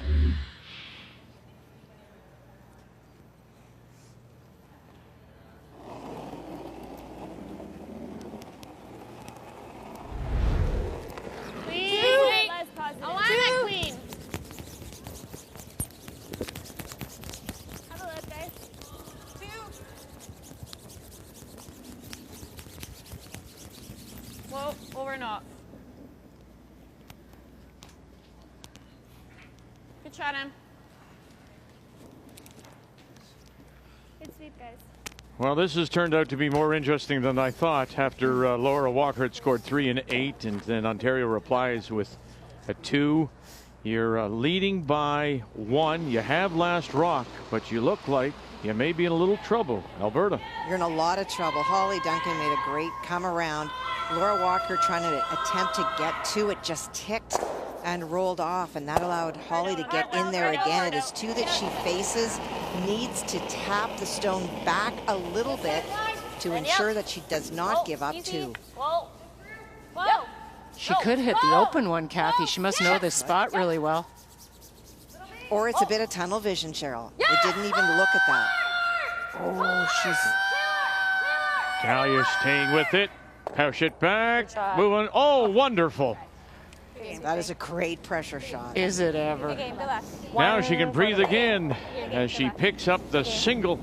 Clean. Less positive. I want that clean. Have a look, guys. 2. Whoa. Over and off. Good shot, Em. Good sweep, guys. Well, this has turned out to be more interesting than I thought after Laura Walker had scored 3 and 8, and then Ontario replies with a 2. You're leading by 1. You have last rock, but you look like you may be in a little trouble. Alberta. You're in a lot of trouble. Holly Duncan made a great come around. Laura Walker trying to attempt to get to it, just ticked and rolled off, and that allowed Holly to get in there again. It is 2 that she faces, needs to tap the stone back a little bit to ensure that she does not give up 2. Whoa. Whoa. She could hit the open one, Kathy. She must know this spot really well. Or it's a bit of tunnel vision, Cheryl. It didn't even look at that. Oh, she's... Gallia staying with it. Push it back. Moving. Oh, wonderful. That is a great pressure shot. Is it ever? Now she can breathe again as she picks up the single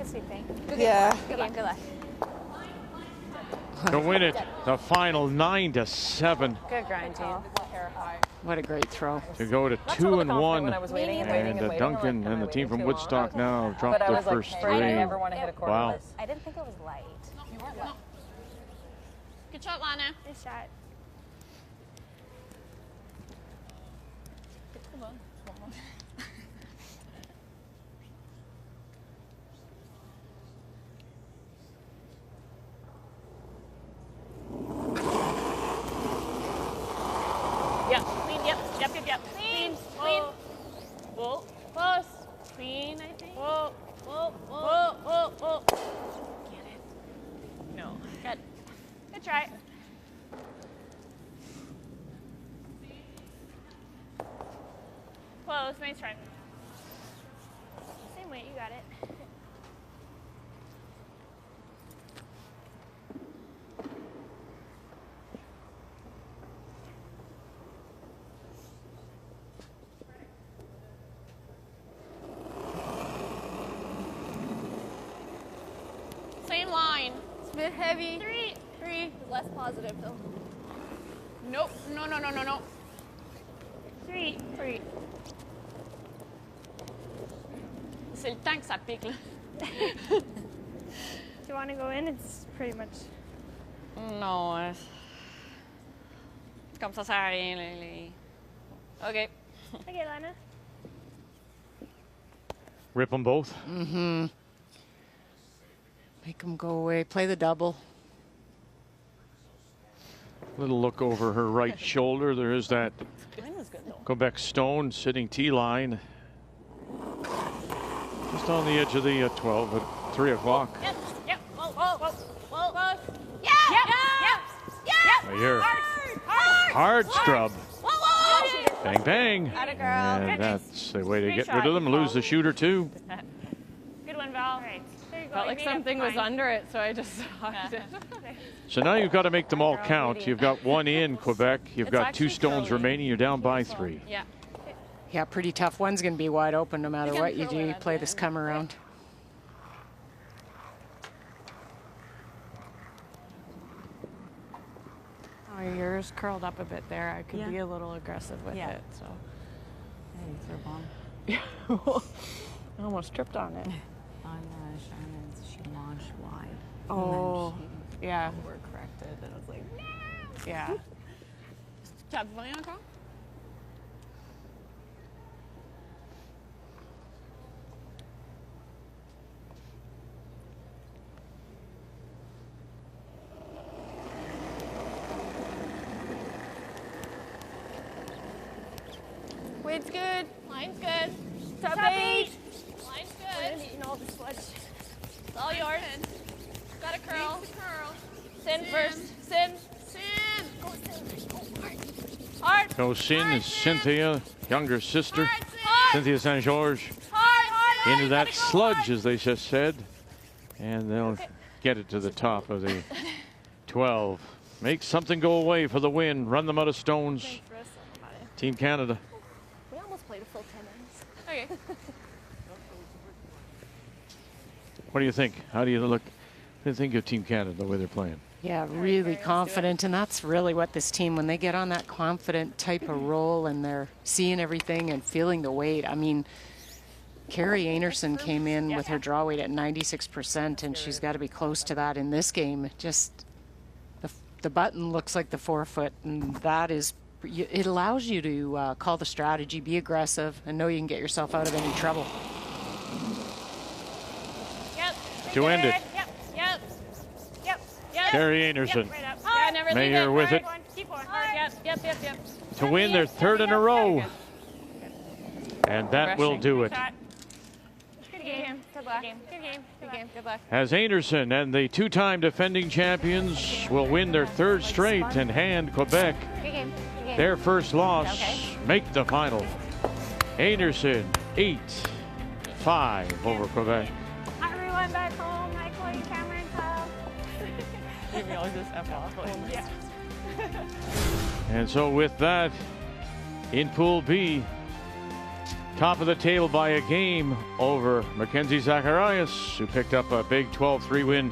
Yeah. Good luck. Good luck. to win it. The final 9-7 Good grind, team. What a great throw. to go to 2-1. And Duncan and the team from Woodstock now have dropped their first 3. Wow. I didn't think it was light. You weren't. No. Good shot, Lana. Good shot. Yep. Clean. Yep. Yep. Yep. Yep. Clean. Clean. Whoa. Close. between, I think. Whoa, whoa, whoa, whoa, whoa. Get it. No. Good. Good try. Close, nice try. Same weight, you got it. Same line. It's a bit heavy. Three. Less positive though. Nope. No. Three. C'est le temps que ça pique, là. Do you want to go in? It's pretty much... Non. Comme ça sert à rien. OK. Okay, Lana. Rip them both. Mm-hmm. Make them go away. Play the double. Little look over her right shoulder. There is that Quebec stone sitting tee line. Just on the edge of the 12 at 3 o'clock. Yep. Whoa. Yep. I hear hard scrub. Bang, bang. And that's the way to get rid of them. Lose the shooter, too. Good one, Val. All right. There you go. Felt like something was under it, so I just hocked it. So now you've got to make them all count. You've got one in Quebec. You've got 2 stones remaining. You're down by 3. Yeah. Yeah, pretty tough. One's going to be wide open no matter what you do. You play this come around. Oh, yours curled up a bit there. I could be a little aggressive with it. So. Yeah, you threw a bomb. I almost tripped on it. On Shannon's, she launched wide. Oh, yeah. Overcorrected, and I was like, no! Yeah. Tu as besoin encore? Weight's good. Line's good. Top 8. Line's good. We're eating all the sludge. It's all yours. Got a curl. Sin first. Sin. Go Sin. Go hard. So Sin is Cynthia, younger sister. Cynthia St. George into that sludge, as they just said. And they'll get it to the top of the 12. Make something go away for the win. Run them out of stones. Team Canada. We almost played a full 10 minutes. Okay. What do you think? How do you look? What do you think of Team Canada, the way they're playing? Yeah, really confident, and that's really what this team, when they get on that confident type of roll and they're seeing everything and feeling the weight. I mean, Carrie Einarson came in with her draw weight at 96%, and she's got to be close to that in this game. Just the button looks like the forefoot, and that is, it allows you to call the strategy, be aggressive, and know you can get yourself out of any trouble. To end it. Yep. Carrie Einarson. Right up. Yeah, never leave Mayer with it. Keep on. Yep. To win their 3rd in a row. And that will do it. Good game. Good luck. Good game. Good luck. As Einarson and the 2-time defending champions will win their 3rd straight and hand Quebec their first loss, make the final. Einarson 8-5 over Quebec. Everyone back home, Michael, Cameron, Kyle. Give me all this F off. Yeah. And so with that, in Pool B, top of the table by a game over Mackenzie Zacharias, who picked up a big 12-3 win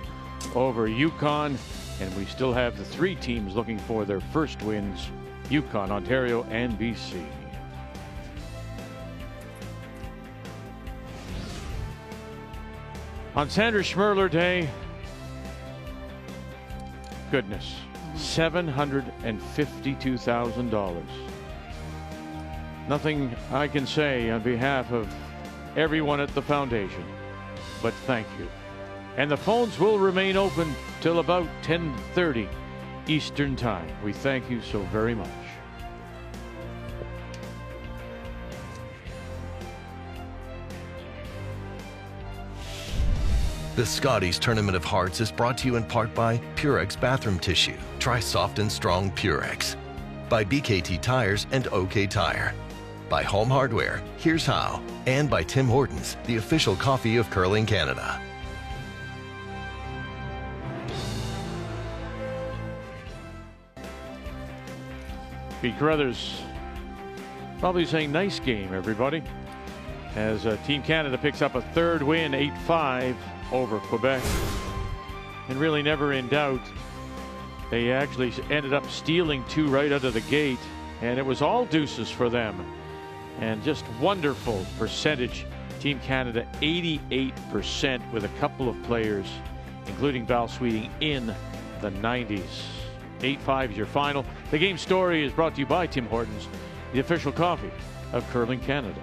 over Yukon. And we still have the 3 teams looking for their first wins, Yukon, Ontario, and BC. On Sandra Schmerler Day, goodness, $752,000. Nothing I can say on behalf of everyone at the foundation, but thank you. And the phones will remain open till about 10:30 Eastern Time. We thank you so very much. The Scotties Tournament of Hearts is brought to you in part by Purex Bathroom Tissue. Try soft and strong Purex. By BKT Tires and OK Tire. By Home Hardware, Here's How. And by Tim Hortons, the official coffee of Curling Canada. Pete Carruthers probably saying nice game, everybody, as Team Canada picks up a third win, 8-5 over Quebec. And really never in doubt. They actually ended up stealing 2 right out of the gate, and it was all deuces for them. And just wonderful percentage. Team Canada 88% with a couple of players, including Val Sweeting, in the 90s. 8-5 is your final. The game story is brought to you by Tim Hortons, the official coffee of Curling Canada.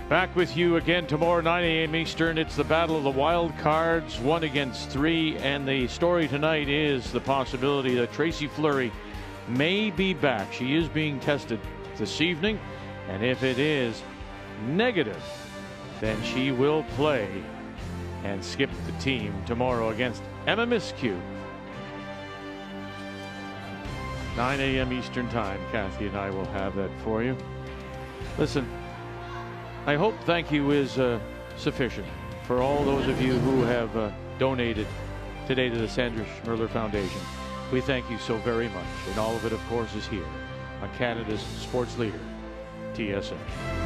Back with you again tomorrow, 9 a.m. Eastern. It's the battle of the wild cards, 1 against 3. And the story tonight is the possibility that Tracy Fleury may be back. She is being tested this evening. And if it is negative, then she will play and skip the team tomorrow against Emma Miskew. 9 a.m. Eastern time. Kathy and I will have that for you. Listen, I hope thank you is sufficient for all those of you who have donated today to the Sandra Schmirler Foundation. We thank you so very much. And all of it, of course, is here on Canada's sports leader, TSN.